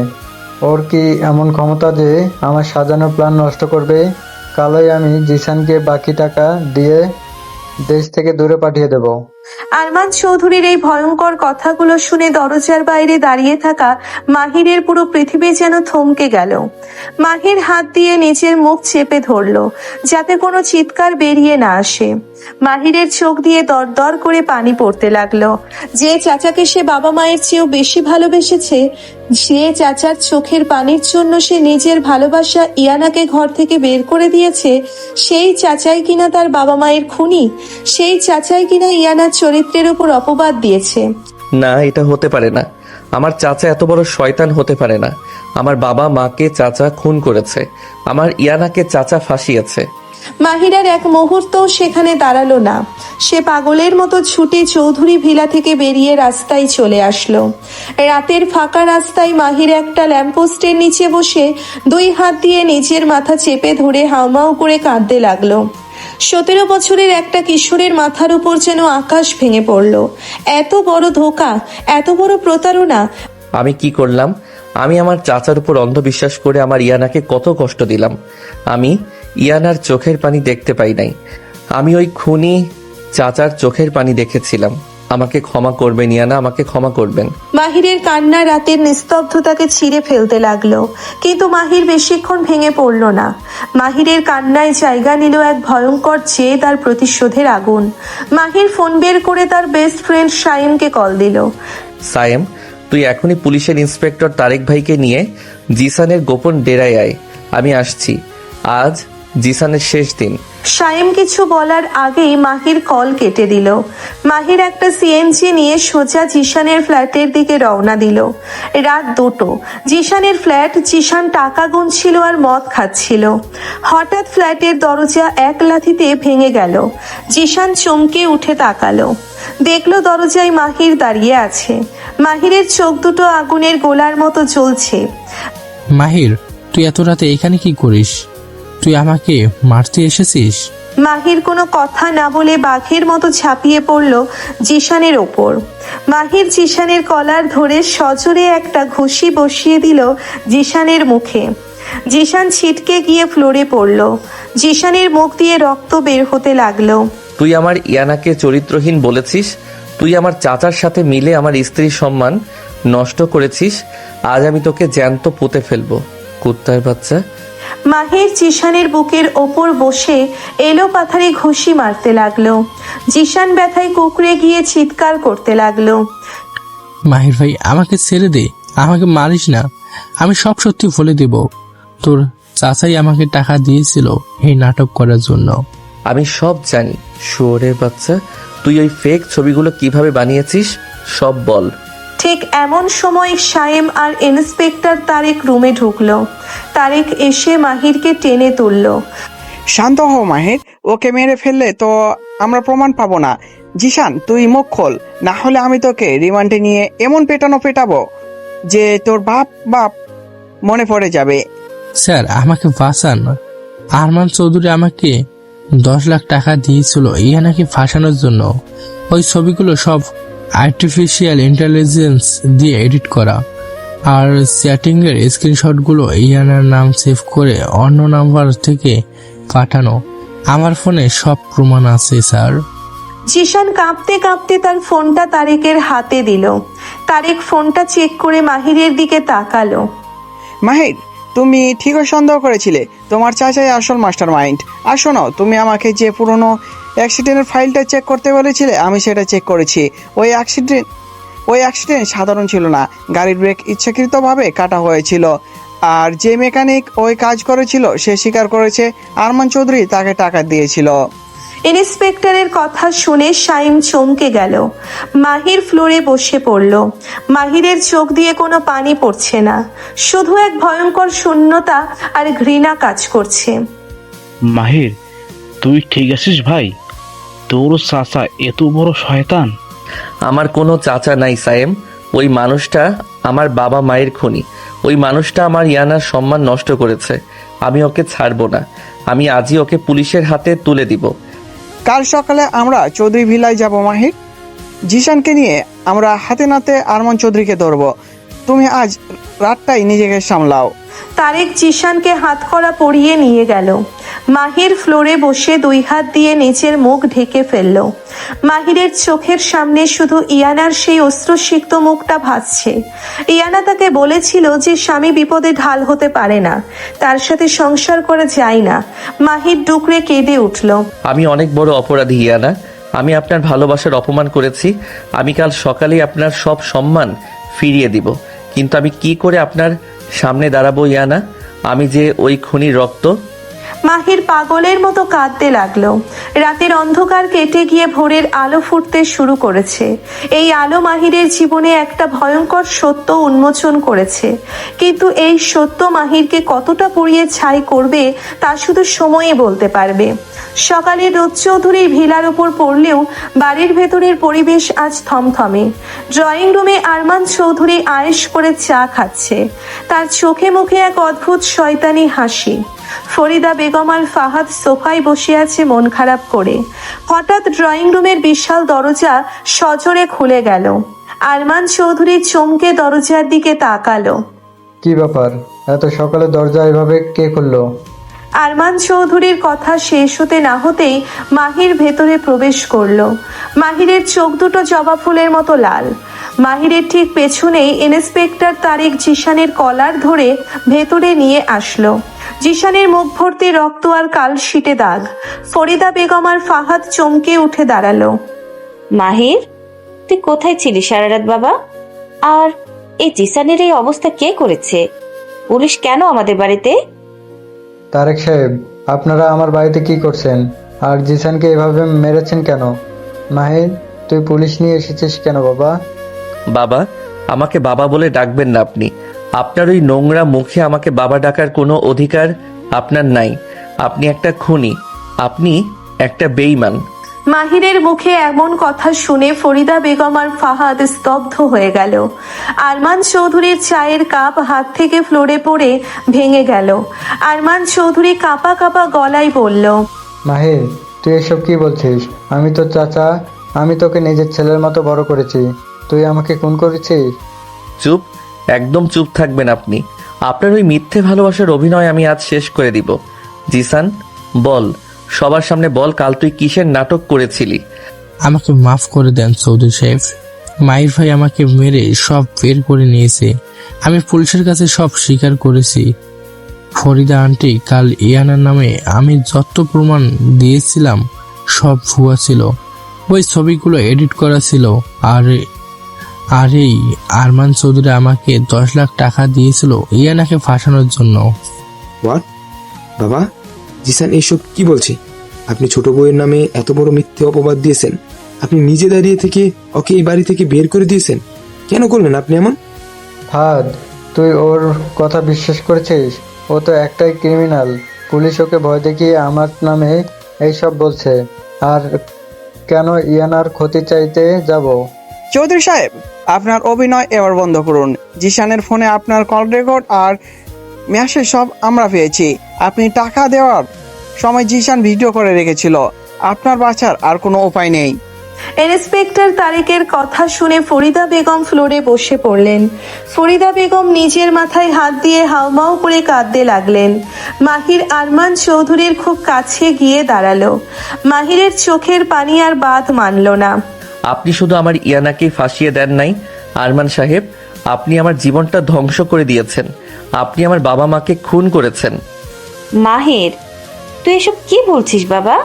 ওর কি এমন ক্ষমতা যে আমার সাজানো প্ল্যান নষ্ট করবে? কালই আমি জিসানকে বাকি টাকা দিয়ে দেশ থেকে দূরে পাঠিয়ে দেব। আরমান চৌধুরীর এই ভয়ঙ্কর কথাগুলো শুনে দরজার বাইরে দাঁড়িয়ে থাকা মাহিরের পুরো পৃথিবী যেন থমকে গেল। মাহির হাত দিয়ে নিজের মুখ চেপে ধরলো যাতে কোনো চিৎকার বেরিয়ে না আসে। মাহিরের চোখ দিয়ে দরদর করে পানি পড়তে লাগলো। যে চাচাকে সে বাবা মায়ের চেয়েও বেশি ভালোবেসেছে, যে চাচার চোখের পানির জন্য সে নিজের ভালোবাসা ইয়ানাকে ঘর থেকে বের করে দিয়েছে, সেই চাচাই কিনা তার বাবা মায়ের খুনি, সেই চাচাই কিনা ইয়ানার চরিত্রের উপর অপবাদ দিয়েছে। না, এটা হতে পারে না। আমার চাচা এত বড় শয়তান হতে পারে না। আমার বাবা মাকে চাচা খুন করেছে, আমার ইয়ানাকে চাচা ফাঁসিয়েছে। মাহিরার এক মুহূর্তও সেখানে দাঁড়ালো না। সে পাগলের মতো ছুটে চৌধুরী ভিলা থেকে বেরিয়ে রাস্তায় চলে আসলো। রাতের ফাঁকা রাস্তায় মাহির একটা ল্যাম্পপোস্টের নিচে বসে 2 হাত দিয়ে নিজের মাথা চেপে ধরে হাউমাউ করে কাঁদতে লাগলো। 17 বছরের একটা কিশোরের মাথার উপর যেন আকাশ ভেঙে পড়লো। এত বড় ধোঁকা, এত বড় প্রতারণা। আমি কি করলাম? আমি আমার চাচার উপর অন্ধবিশ্বাস করে আমার ইয়ানাকে কত কষ্ট দিলাম। আমি ইয়ানার চোখের পানি দেখতে পাই নাই, আমি ওই খুনি চাচার চোখের পানি দেখেছিলাম। আমাকে ক্ষমা করবেন ইয়ানা, আমাকে ক্ষমা করবেন। মাহিরের কান্না রাতের নিস্তব্ধতাকে ছিঁড়ে ফেলতে লাগলো, কিন্তু মাহির বেশিক্ষণ ভেঙে পড়ল না। মাহিরের কান্নায় জায়গা নিল এক ভয়ঙ্কর জেদ আর প্রতিশোধের আগুন। মাহির ফোন বের করে তার বেস্ট ফ্রেন্ড সায়েমকে কল দিল। সায়েম, তুই এখনই পুলিশের ইন্সপেক্টর তারেক ভাইকে নিয়ে জিসানের গোপন ডেরায় আয়। আমি আসছি। আজ জিসানের শেষ দিন। সায়েম কিছু বলার আগেই মাহির কল কেটে দিল। মাহির একটা সিএনজি নিয়ে সোজা জিশানের ফ্ল্যাটের দিকে রওনা দিল। রাত 2টো। জিশানের ফ্ল্যাট। জিশান টাকা গুনছিল আর মদ খাচ্ছিল। হঠাৎ ফ্ল্যাটের দরজা এক লাথিতে ভেঙে গেল। জিশান চমকে উঠে তাকালো, দেখলো দরজায় মাহির দাঁড়িয়ে আছে। মাহিরের চোখ দুটো আগুনের গোলার মতো জ্বলছে। মাহির, তুই এত রাতে এখানে কি করিস? তুই আমাকে মারতে এসেছিস? মাহির কোনো কথা না বলে বাঘের মতো ঝাঁপিয়ে পড়ল জিশানের ওপর। মাহির জিশানের কলার ধরে সজোরে একটা ঘুষি বসিয়ে দিল জিশানের মুখে। জিশান ছিটকে গিয়ে ফ্লোরে পড়ল। জিশানের মুখ দিয়ে রক্ত বের হতে লাগলো। তুই আমার ইয়ানাকে চরিত্রহীন বলেছিস, তুই আমার চাচার সাথে মিলে আমার স্ত্রীর সম্মান নষ্ট করেছিস। আজ আমি তোকে জ্যান্ত পুঁতে ফেলবো, কুত্তার বাচ্চা। মাহির জিশানের বুকের ওপর বসে এলো পাথারে ঘুষি মারতে লাগলো। জিশান ব্যথায় কুকড়ে গিয়ে চিৎকার করতে লাগলো। মাহির ভাই, আমাকে ছেড়ে দে, আমাকে মারিস না। আমি সব সত্যি বলে দেব। তোর চাচাই আমাকে টাকা দিয়েছিল এই নাটক করার জন্য। আমি সব জানি, শুয়োরের বাচ্চা। তুই ওই ফেক ছবিগুলো কিভাবে বানিয়েছিস সব বল। ঠিক এমন সময় সায়েম আর ইন্সপেক্টর তারেক রুমে ঢুকলো। তারেক এসে মাহিরকে টেনে তুললো। শান্ত হও মাহির, ওকে মেরে ফেললে তো আমরা প্রমাণ পাবো না। জিশান, তুই মুখ খোল, না হলে আমি তোকে রিমান্ডে নিয়ে এমন পেটাবো যে তোর বাপ মনে পড়ে যাবে। স্যার, আমাকে বাঁচান। আরমান চৌধুরী আমাকে 10 লাখ টাকা দিয়েছিল ইয়ানাকে ফাঁসানোর জন্য। ওই ছবিগুলো সব আর্টিফিশিয়াল ইন্টেলিজেন্স দিয়ে এডিট করা, আর চ্যাটিংয়ের স্ক্রিনশটগুলো ইয়ানার নাম সেভ করে অন্য নাম্বার থেকে পাঠানো। আমার ফোনে সব প্রমাণ আছে স্যার। জিশান কাঁপতে কাঁপতে তার ফোনটা তারেকের হাতে দিল। তারেক ফোনটা চেক করে মাহিরের দিকে তাকালো। মাহির, তুমি ঠিকই সন্দেহ করেছিলে, তোমার চাচাই আসল মাস্টার মাইন্ড। আর শোনো, তুমি আমাকে যে পুরনো অ্যাক্সিডেন্টের ফাইলটা চেক করতে বলেছিলে, আমি সেটা চেক করেছি। ওই অ্যাক্সিডেন্ট সাধারণ ছিল না, গাড়ির ব্রেক ইচ্ছাকৃতভাবে কাটা হয়েছিল। আর যে মেকানিক ওই কাজ করেছিল সে স্বীকার করেছে আরমান চৌধুরী তাকে টাকা দিয়েছিল। ইন্সপেক্টরের কথা শুনে সাইম চমকে গেল। মাহির ফ্লোরে বসে পড়ল। মাহিরের চোখ দিয়ে কোনো পানি পড়ছে না, শুধু এক ভয়ঙ্কর শূন্যতা আর ঘৃণা কাজ করছে। মাহির, তুই ঠিক আছিস ভাই? তোর চাচা এত বড় শয়তান? আমার কোনো চাচা নাই সায়েম। ওই মানুষটা আমার বাবা মায়ের খুনি। ওই মানুষটা আমার ইয়ানার সম্মান নষ্ট করেছে। আমি ওকে ছাড়বো না। আমি আজই ওকে পুলিশের হাতে তুলে দিব। কাল সকালে আমরা চৌধুরী ভিলায় যাব মাহির। জিশানকে নিয়ে আমরা হাতে নাতে আরমান চৌধুরীকে ধরবো। তুমি আজ রাতটাই নিজেকে সামলাও। তারেক জিশানকে হাতকড়া পরিয়ে নিয়ে গেল। মাহির ফ্লোরে বসে 2 হাত দিয়ে নিচের মুখ ঢেকে ফেলল। মাহিরের চোখের সামনে শুধু ইয়ানার সেই অশ্রুসিক্ত মুখটা ভাসছে। ইয়ানা তাকে বলেছিল যে স্বামী বিপদে ঢাল হতে পারে না, তার সাথে সংসার করা যায় না। মাহির ডুকরে কেঁদে উঠল। আমি অনেক বড় অপরাধী ইয়ানা। আমি আপনার ভালোবাসার অপমান করেছি। আমি কাল সকালেই আপনার সব সম্মান ফিরিয়ে দিব। কিন্তু আমি কি করে আপনার সামনে দাঁড়াবো ইয়ানা? আমি যে ওই খুনির রক্ত। মাহির পাগলের মতো কাঁদতে লাগলো। রাতের অন্ধকার কেটে গিয়ে ভোরের আলো ফুটতে শুরু করেছে। এই আলো মাহিরের জীবনে একটা ভয়ঙ্কর সত্য উন্মোচন করেছে। কিন্তু এই সত্য মাহিরকে কতটা পুড়িয়ে ছাই করবে তা শুধু সময়ই বলতে পারবে। সকালে রোদ চৌধুরীর ভিলার উপর পড়লেও বাড়ির ভেতরের পরিবেশ আজ থমথমে। ড্রয়িং রুমে আরমান চৌধুরী আয়েশ করে চা খাচ্ছে। তার চোখে মুখে এক অদ্ভুত শয়তানি হাসি। ফরিদা বেগম আর ফাহাদ সোফায় বসে আছে মন খারাপ করে। হঠাৎ ড্রয়িং রুমের বিশাল দরজা সজোরে খুলে গেল। আরমান চৌধুরী চমকে দরজার দিকে তাকালো। কি ব্যাপার, এত সকালে দরজা এভাবে কে খুললো? আরমান চৌধুরীর কথা শেষ হতে না হতেই মাহির ভেতরে প্রবেশ করলো। মাহিরের চোখ দুটো জবা ফুলের মতো লাল। মাহিরের ঠিক পেছনেই ইন্সপেক্টর তারেক জিশানের কলার ধরে ভেতরে নিয়ে আসলো। জিশানের মুখ ভর্তি রক্ত আর কালশিটে দাগ। ফরিদা বেগম আর ফাহাদ চমকে উঠে দাঁড়ালো। মাহির, তুই কোথায় ছিলি সারা রাত বাবা? আর এই জিসানের এই অবস্থা কে করেছে? পুলিশ কেন আমাদের বাড়িতে? তারেক সাহেব, আপনারা আমার বাড়িতে কি করছেন? আর জিসানকে এভাবে মেরেছেন কেন? মাহির, তুই পুলিশ নিয়ে এসেছিস কেন বাবা? বাবা, আমাকে বাবা বলে ডাকবেন না আপনি। আপনার ওই নোংরা মুখে আমাকে বাবা ডাকার কোনো অধিকার আপনার নাই। আপনি একটা খুনি, আপনি একটা বেঈমান। মাহিরের মুখে এমন কথা শুনে ফরিদা বেগম আর ফাহাদ স্তব্ধ হয়ে গেল। আরমান চৌধুরীর চায়ের কাপ হাত থেকে ফ্লোরে পড়ে ভেঙে গেল। আরমান চৌধুরী কাঁপা কাঁপা গলায় বলল, মাহির, তুই এসব কি বলছিস? আমি তো চাচা, আমি তোকে নিজের ছেলের মতো বড় করেছি, তুই আমাকে খুন করেছিস? চুপ, একদম চুপ থাকবেন আপনি। আপনার ওই মিথ্যে ভালোবাসার অভিনয় আমি আজ শেষ করে দিব। জিসান, বল, সবার সামনে বল, কাল তুই কিসের নাটক করেছিলি? আমাকে মাফ করে দেন চৌধুরী সাহেব। মাহির ভাই আমাকে মেরে সব বের করে নিয়েছে। আমি পুলিশের কাছে সব স্বীকার করেছি। ফরিদা আন্টি, কাল ইয়ানার নামে আমি যত প্রমাণ দিয়েছিলাম সব ভুয়া ছিল। ওই ছবিগুলো এডিট করা ছিল। আর এই আরমান চৌধুরী আমাকে 10 লাখ টাকা দিয়েছিল ইয়ানাকে ফাঁসানোর জন্য। হোয়াট? বাবা, জিসান এসব কি বলছে? আপনি ছোট বউয়ের নামে এত বড় মিথ্যে অপবাদ দিয়েছেন। আপনি নিজে দাঁড়িয়ে থেকে ওকে এই বাড়ি থেকে বের করে দিয়েছেন। কেন করলেন আপনি এমন? ফাদ, তুই ওর কথা বিশ্বাস করেছিস? ও তো একটাই ক্রিমিনাল। পুলিশ ওকে ভয় দেখিয়ে আমার নামে এইসব বলছে। আর কেন ইয়ানার ক্ষতি চাইতে যাব? চৌধুরী সাহেব, আপনার অভিনয় এবার বন্ধ করুন। জিশানের ফোনে আপনার কল রেকর্ড আর মেসেজ সব আমরা পেয়েছি। আপনি টাকা দেওয়ার সময় জিশান ভিডিও করে রেখেছিল। আপনার বাঁচার আর কোনো উপায় নেই। ইন্সপেক্টর তারেকের কথা শুনে ফরিদা বেগম ফ্লোরে বসে পড়লেন। ফরিদা বেগম নিজের মাথায় হাত দিয়ে হাউমাউ করে কাঁদতে লাগলেন। মাহির আরমান চৌধুরীর খুব কাছে গিয়ে দাঁড়ালো। মাহিরের চোখের পানি আর বাঁধ মানল না। আপনি শুধু আমার ইয়ানাকে ফাঁসিয়ে দেন নাই আরমান সাহেব, আপনি আমার জীবনটা ধ্বংস করে দিয়েছেন। আপনি আমার বাবা মাকে খুন করেছেন। মাহির, তুই এসব কি বলছিস বাবা?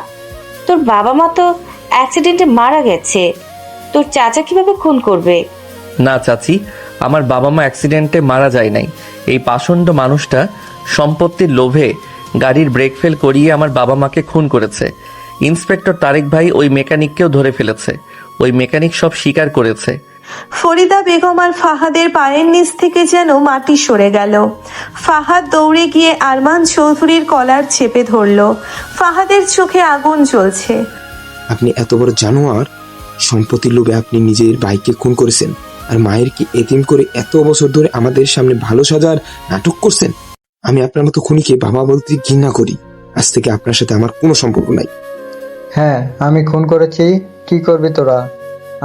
তোর বাবা মা তো অ্যাক্সিডেন্টে মারা গেছে। তোর চাচা কিভাবে খুন করবে? না চাচি, আমার বাবা মা অ্যাক্সিডেন্টে মারা যায় নাই। এই পাষণ্ড মানুষটা সম্পত্তির লোভে গাড়ির ব্রেক ফেল করিয়ে আমার বাবা মাকে খুন করেছে। ইন্সপেক্টর তারেক ভাই ওই মেকানিককেও ধরে ফেলেছে। ওই মেকানিক সব স্বীকার করেছে। ফরিদা বেগম আর ফাহাদের পায়ের নিচ থেকে যেন মাটি সরে গেল। ফাহাদ দৌড়ে গিয়ে আরমান চৌধুরীর কলার চেপে ধরল। ফাহাদের চোখে আগুন জ্বলছে। আপনি এত বড় জানোয়ার। সম্পত্তির লোভে আপনি নিজের ভাইকে খুন করেছেন, আর মায়ের কি এতিম করে এত বছর ধরে আমাদের সামনে ভালো সাজার নাটক করছেন। আমি আপনার মতো খুনিকে বাবা বলতে ঘৃণা করি। আজ থেকে আপনার সাথে আমার কোনো সম্পর্ক নাই। হ্যাঁ, আমি খুন করেছি। কি করবি তোরা?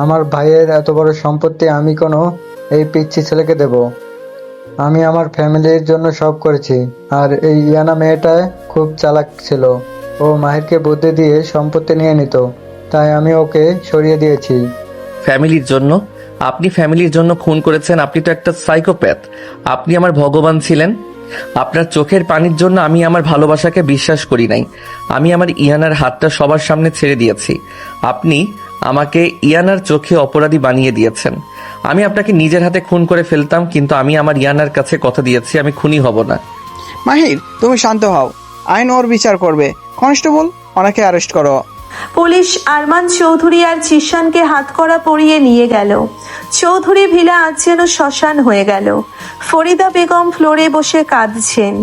আমার ভাইয়ের এত বড় সম্পত্তি আমি কোনো এই পিচ্ছি ছেলেকে দেব? আমি আমার ফ্যামিলির জন্য সব করেছি। আর এই ইয়ানা মেয়েটা খুব চালাক ছিল। ও মাহিরকে বুদ্ধি দিয়ে সম্পত্তি নিয়ে নিত, তাই আমি ওকে সরিয়ে দিয়েছি। ফ্যামিলির জন্য? আপনি ফ্যামিলির জন্য খুন করেছেন? আপনি তো একটা সাইকোপ্যাথ। আপনি আমার ভগবান ছিলেন। আপনার চোখের পানির জন্য আমি আমার ভালোবাসাকে বিশ্বাস করি নাই। আমি আমার ইয়ানার হাতটা সবার সামনে ছেড়ে দিয়েছি। আপনি আমাকে ইয়ানার চোখে অপরাধী বানিয়ে দিয়েছেন। আমি আপনাকে নিজের হাতে খুন করে ফেলতাম, কিন্তু আমি আমার ইয়ানার কাছে কথা দিয়েছি আমি খুনি হব না। মাহির, তুমি শান্ত হও, আইন ওর বিচার করবে। কনস্টেবল, ওনাকে অ্যারেস্ট করো। পুলিশ আরমান চৌধুরী আর জিশানকে হাতকড়া পরিয়ে নিয়ে গেল। চৌধুরী ভিলা আজ যেন শ্মশান হয়ে গেল। ফরিদা বেগম ফ্লোরে বসে কাঁদছেন।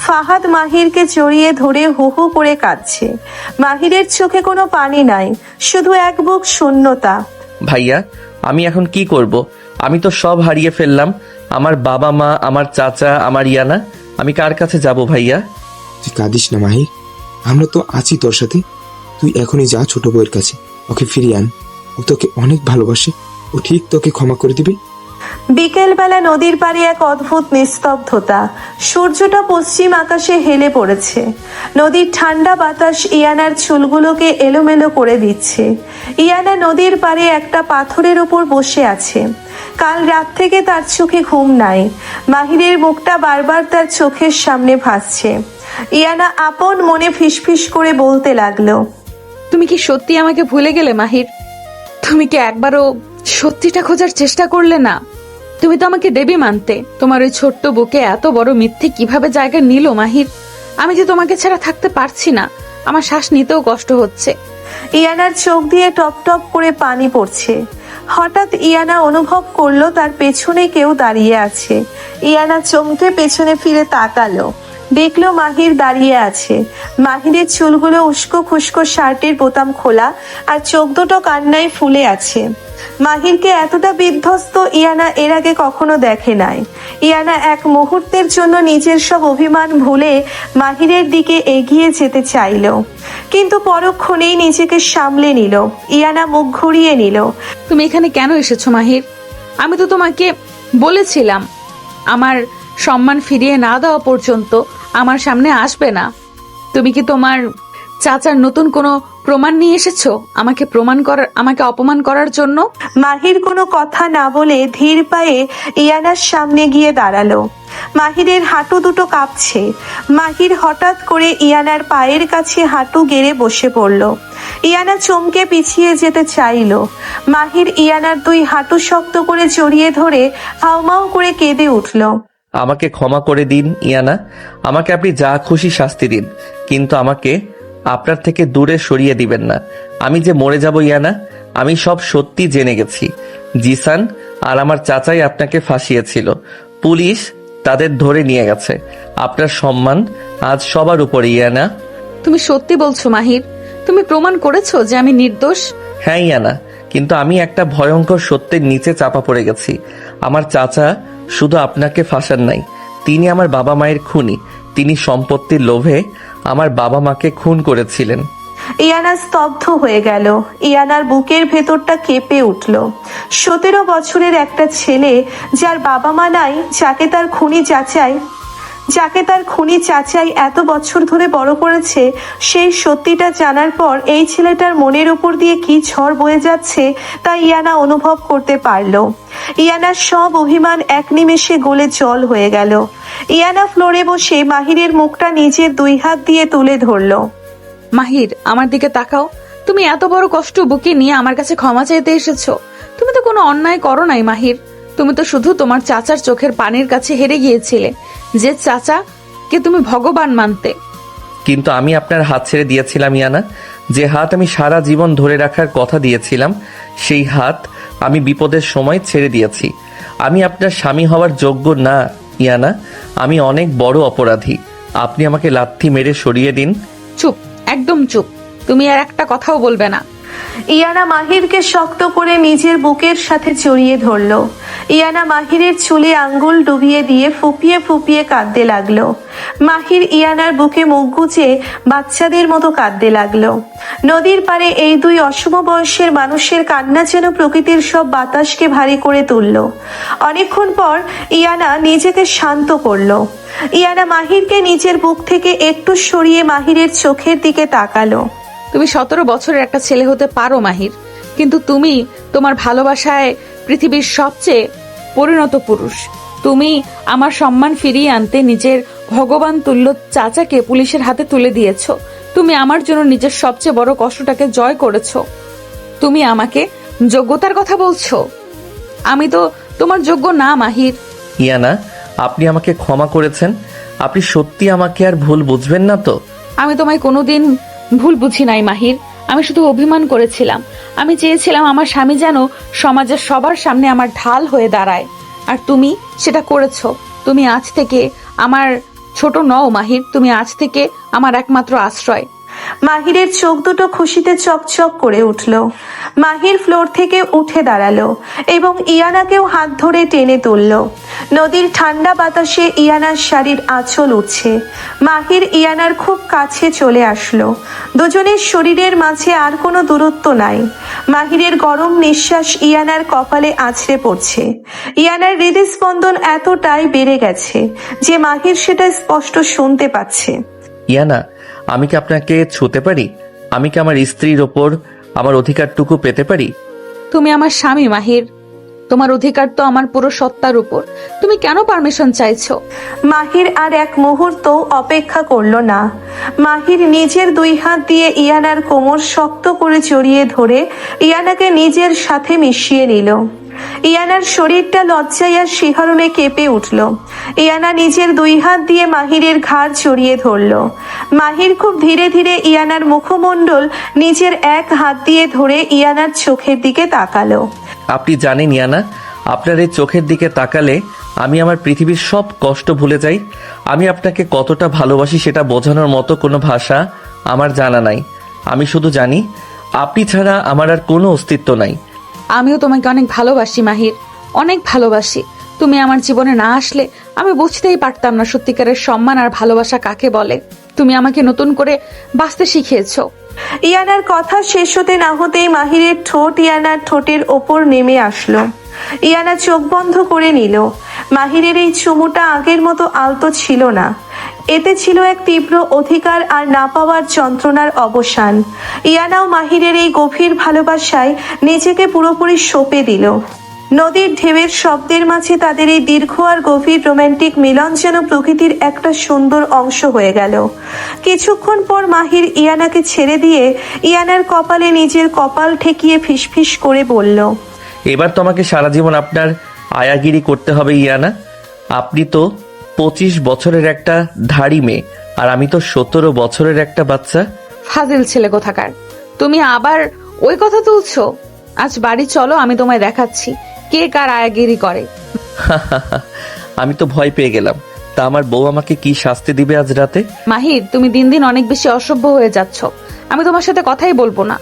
ফাহাদ মাহিরকে জড়িয়ে ধরে হু হু করে কাঁদছে। মাহিরের চোখে কোনো পানি নাই, শুধু এক বুক শূন্যতা। ভাইয়া, আমি এখন কি করব? আমি তো সব হারিয়ে ফেললাম। আমার বাবা মা, আমার চাচা, আমার ইয়ানা। আমি কার কাছে যাব ভাইয়া? তুই কাঁদিস না মাহির, আমরা তো আছি তোর সাথে। তুই এখনই যা ছোট বউয়ের কাছে, ওকে ফিরিয়ে আন। ও তোকে অনেক ভালোবাসে, ও ঠিক তোকে ক্ষমা করে দিবে। বিকেলবেলা নদীর পাড়ে এক অদ্ভুত নিস্তব্ধতা। সূর্যটা পশ্চিম আকাশে হেলে পড়েছে। নদীর ঠান্ডা বাতাস ইয়ানার চুলগুলোকে এলোমেলো করে দিচ্ছে। ইয়ানা নদীর পাড়ে একটা পাথরের ওপর বসে আছে। কাল রাত থেকে তার চোখে ঘুম নাই। মাহিরের মুখটা বারবার তার চোখের সামনে ভাসছে। ইয়ানা আপন মনে ফিসফিস করে বলতে লাগলো, তুমি কি সত্যি আমাকে ভুলে গেলে মাহির? তুমি কি একবারও সত্যিটা খোঁজার চেষ্টা করলে না? তুমি তো আমাকে দেবী মানতে। তোমার ওই ছোট্ট বুকে এত বড় মিথ্যে কিভাবে জায়গা নিল মাহির? আমি যে তোমাকে ছাড়া থাকতে পারছি না, আমার শ্বাস নিতেও কষ্ট হচ্ছে। ইয়ানার চোখ দিয়ে টপ টপ করে পানি পড়ছে। হঠাৎ ইয়ানা অনুভব করলো তার পেছনে কেউ দাঁড়িয়ে আছে। ইয়ানা চমকে পেছনে ফিরে তাকালো, দেখলো মাহির দাঁড়িয়ে আছে। মাহিরের চুলগুলো উস্কো খুস্কো, শার্টের বোতাম খোলা, আর চোখ দুটো কান্নায় ফুলে আছে। মাহিরকে এতটা বিধ্বস্ত ইয়ানা এর আগে কখনো দেখে নাই। ইয়ানা এক মুহূর্তের জন্য নিজের সব অভিমান ভুলে মাহিরের দিকে এগিয়ে যেতে চাইল, কিন্তু পরক্ষণেই নিজেকে সামলে নিল। ইয়ানা মুখ ঘুরিয়ে নিল। তুমি এখানে কেন এসেছো মাহির? আমি তো তোমাকে বলেছিলাম আমার সম্মান ফিরিয়ে না দেওয়া পর্যন্ত আমার সামনে আসবে না। তুমি কি তোমার চাচার নতুন কোনো প্রমাণ নিয়ে এসেছো আমাকে অপমান করার জন্য? মাহির কোনো কথা না বলে ধীর পায়ে ইয়ানার সামনে গিয়ে দাঁড়ালো। মাহিরের হাঁটু দুটো কাঁপছে। মাহির হঠাৎ করে ইয়ানার পায়ের কাছে হাঁটু গেড়ে বসে পড়ল। ইয়ানা চমকে পিছিয়ে যেতে চাইল। মাহির ইয়ানার দুই হাঁটু শক্ত করে জড়িয়ে ধরে হাউমাউ করে কেঁদে উঠল। আমাকে ক্ষমা করে দিন ইয়ানা, আমাকে আপনি যা খুশি শাস্তি দিন, কিন্তু আমাকে আপনার থেকে দূরে সরিয়ে দিবেন না। আমি যে মরে যাব ইয়ানা, আমি সব সত্যি জেনে গেছি। জিসান আর আমার চাচাই আপনাকে ফাঁসিয়েছিল। পুলিশ তাদের ধরে নিয়ে গেছে। আপনার সম্মান আজ সবার উপরে ইয়ানা। তুমি সত্যি বলছো মাহির? তুমি প্রমাণ করেছো যে আমি নির্দোষ? হ্যাঁ ইয়ানা, কিন্তু আমি একটা ভয়ঙ্কর সত্যের নিচে চাপা পড়ে গেছি। আমার চাচা শুধু আপনাকে ফাঁসান নাই, তিনি আমার বাবা মায়ের খুনি। তিনি সম্পত্তির লোভে আমার বাবা মাকে খুন করেছিলেন। ইয়ানা স্তব্ধ হয়ে গেল। ইয়ানার বুকের ভেতরটা কেঁপে উঠল। 17 বছরের একটা ছেলে, যার বাবা মা নাই, যাকে তার খুনি চাচাই এত বছর ধরে বড় করেছে, সেই সত্যিটা জানার পর এই ছেলেটার মনের উপর দিয়ে কি ঝড় বয়ে যাচ্ছে তা ইয়ানা অনুভব করতে পারল। ইয়ানার সব অভিমান এক নিমেষে গলে জল হয়ে গেল। ইয়ানা ফ্লোরে বসে মাহিরের মুখটা নিজের 2 হাত দিয়ে তুলে ধরল। মাহির, আমার দিকে তাকাও। তুমি এত বড় কষ্ট বুকে নিয়ে আমার কাছে ক্ষমা চাইতে এসেছো। তুমি তো কোনো অন্যায় করো নাই মাহির। তুমি তো শুধু তোমার চাচার চোখের পানির কাছে হেরে গিয়েছিলে, যে চাচাকে তুমি ভগবান মানতে। কিন্তু আমি আপনার হাত ছেড়ে দিয়েছিলাম ইয়ানা। যে হাত আমি সারা জীবন ধরে রাখার কথা দিয়েছিলাম, সেই হাত আমি বিপদের সময় ছেড়ে দিয়েছি। আমি আপনার স্বামী হওয়ার যোগ্য না ইয়ানা। আমি অনেক বড় অপরাধী। আপনি আমাকে লাথি মেরে সরিয়ে দিন। চুপ, একদম চুপ। তুমি আর একটা কথাও বলবে না। ইয়ানা মাহিরকে শক্ত করে নিজের বুকের সাথে জড়িয়ে ধরল। ইয়ানা মাহিরের চুলে আঙ্গুল ডুবিয়ে দিয়ে ফুপিয়ে ফুপিয়ে কাঁদতে লাগলো। মাহির ইয়ানার বুকে মুখ গুজে বাচ্চাদের মতো কাঁদতে লাগলো। নদীর পাড়ে এই দুই অসম বয়সের মানুষের কান্না যেন প্রকৃতির সব বাতাসকে ভারী করে তুলল। অনেকক্ষণ পর ইয়ানা নিজেকে শান্ত করলো। ইয়ানা মাহিরকে নিজের বুক থেকে একটু সরিয়ে মাহিরের চোখের দিকে তাকালো। তুমি 17 বছরের একটা ছেলে হতে পারো মাহির, কিন্তু তুমি তোমার ভালোবাসায় পৃথিবীর সবচেয়ে পরিণত পুরুষ। তুমি আমার সম্মান ফিরিয়ে আনতে নিজের ভগবান তুল্য চাচাকে পুলিশের হাতে তুলে দিয়েছো। তুমি আমার জন্য নিজের সবচেয়ে বড় কষ্টটাকে জয় করেছো। তুমি আমাকে যোগ্যতার কথা বলছো? আমি তো তোমার যোগ্য না মাহির। ইয়ানা, আপনি আমাকে ক্ষমা করেছেন। আপনি সত্যি আমাকে আর ভুল বুঝবেন না তো? আমি তোমায় কোনোদিন ভুল বুঝি নাই মাহির। আমি শুধু অভিমান করেছিলাম। আমি চেয়েছিলাম আমার স্বামী যেন সমাজের সবার সামনে আমার ঢাল হয়ে দাঁড়ায়, আর তুমি সেটা করেছো। তুমি আজ থেকে আমার ছোট নও মাহির, তুমি আজ থেকে আমার একমাত্র আশ্রয়। মাহিরের চোখ দুটো খুশিতে চকচক করে উঠল। মাহির ফ্লোর থেকে উঠে দাঁড়ালো এবং ইয়ানাকেও হাত ধরে টেনে তুলল। নদীর ঠান্ডা বাতাসে ইয়ানার শাড়ির আঁচল উঠছে। মাহির ইয়ানার খুব কাছে চলে আসলো। দুজনের শরীরের মাঝে আর কোনো দূরত্ব নাই। মাহিরের গরম নিঃশ্বাস ইয়ানার কপালে আছড়ে পড়ছে। ইয়ানার হৃদস্পন্দন এতটাই বেড়ে গেছে যে মাহির সেটা স্পষ্ট শুনতে পাচ্ছে। ইয়ানা, আমি কি আপনাকে ছুঁতে পারি? আমি কি আমার স্ত্রীর ওপর আমার অধিকারটুকু পেতে পারি? তুমি আমার স্বামী মাহির, তোমার অধিকার তো আমার পুরো সত্তার উপর। তুমি কেন পারমিশন চাইছো? মাহির আর এক মুহূর্ত অপেক্ষা করলো না। মাহির নিজের দুই হাত দিয়ে ইয়ানার কোমর শক্ত করে জড়িয়ে ধরে ইয়ানাকে নিজের সাথে মিশিয়ে নিল। ইয়ানার শরীরটা লজ্জায় আর শিহরণে কেঁপে উঠল। ইয়ানা নিজের দুই হাত দিয়ে মাহিরের ঘাড় জড়িয়ে ধরল। মাহির খুব ধীরে ধীরে ইয়ানার মুখমণ্ডল নিজের এক হাত দিয়ে ধরে ইয়ানার চোখের দিকে তাকালো। আপনি জানেন ইয়ানা, আপনার এই চোখের দিকে তাকালে আমি আমার পৃথিবীর সব কষ্ট ভুলে যাই। আমি আপনাকে কতটা ভালোবাসি সেটা বোঝানোর মতো কোনো ভাষা আমার জানা নাই। আমি শুধু জানি আপনি ছাড়া আমার আর কোনো অস্তিত্ব নাই। আমিও তোমাকে অনেক ভালোবাসি মাহির, অনেক ভালোবাসি। তুমি আমার জীবনে না আসলে আমি বুঝতেই পারতাম না সত্যিকারের সম্মান আর ভালোবাসা কাকে বলে। তুমি আমাকে নতুন করে বাঁচতে শিখিয়েছো। ইয়ানার কথা শেষ হতে না হতেই মাহিরের ঠোঁট ইয়ানার ঠোঁটের ওপর নেমে আসলো। ইয়ানা চোখ বন্ধ করে নিল। মাহিরের এই চুমুটা আগের মতো আলতো ছিল না। এতে ছিল এক তীব্র অধিকার আর না পাওয়ার যন্ত্রণার অবসান। ইয়ানাও মাহিরের এই গভীর ভালোবাসায় নিজেকে পুরোপুরি সঁপে দিল। নদীর ঢেউয়ের শব্দের মাঝে তাদের এই দীর্ঘ আর গভীর রোমান্টিক মিলন যেন প্রকৃতির একটা সুন্দর অংশ হয়ে গেল। কিছুক্ষণ পর মাহির ইয়ানাকে ছেড়ে দিয়ে ইয়ানার কপালে নিজের কপাল ঠেকিয়ে ফিসফিস করে বলল, এবার তো আমাকে সারা জীবন আপনার আয়াগিরি করতে হবে ইয়ানা। আপনি তো 25 বছরের একটা ধাড়ি মেয়ে, আর আমি তো 17 বছরের একটা বাচ্চা। ফাজিল ছেলে কোথাকার, তুমি আবার ওই কথা তুলছো? আজ বাড়ি চলো, আমি তোমায় দেখাচ্ছি কে কার আয়াগিরি করে। আমি তো ভয় পেয়ে গেলাম। তা আমার বউ আমাকে কি শাস্তি দিবে আজ রাতে? মাহির, তুমি দিন দিন অনেক বেশি অসভ্য হয়ে যাচ্ছ। আমি তোমার সাথে কথাই বলবো না।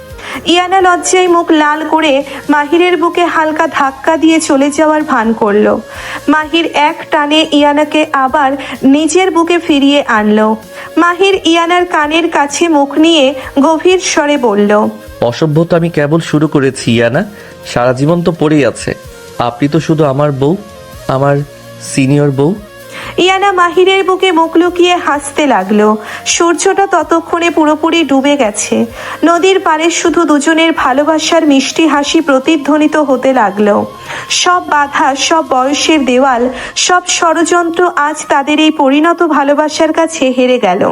ইয়ানা লজ্জায় মুখ লাল করে মাহিরের বুকে হালকা ধাক্কা দিয়ে চলে যাওয়ার ভান করলো। মাহির এক টানে ইয়ানাকে আবার নিজের বুকে ফিরিয়ে আনলো। মাহির ইয়ানার কানের কাছে মুখ নিয়ে গভীর স্বরে বলল, অসভ্য তো আমি কেবল শুরু করেছি ইয়ানা, সারা জীবন তো পড়েই আছে। আপনি তো শুধু আমার বউ, আমার সিনিয়র বউ। ইয়ানা মাহিরের বুকে মুখ লুকিয়ে হাসতে লাগলো। সূর্যটা ততক্ষণে পুরোপুরি ডুবে গেছে। নদীর পাড়ে শুধু দুজনের ভালোবাসার মিষ্টি হাসি প্রতিধ্বনিত হতে লাগলো। সব বাধা, সব বয়সের দেওয়াল, সব ষড়যন্ত্র আজ তাদের এই পরিণত ভালোবাসার কাছে হেরে গেল।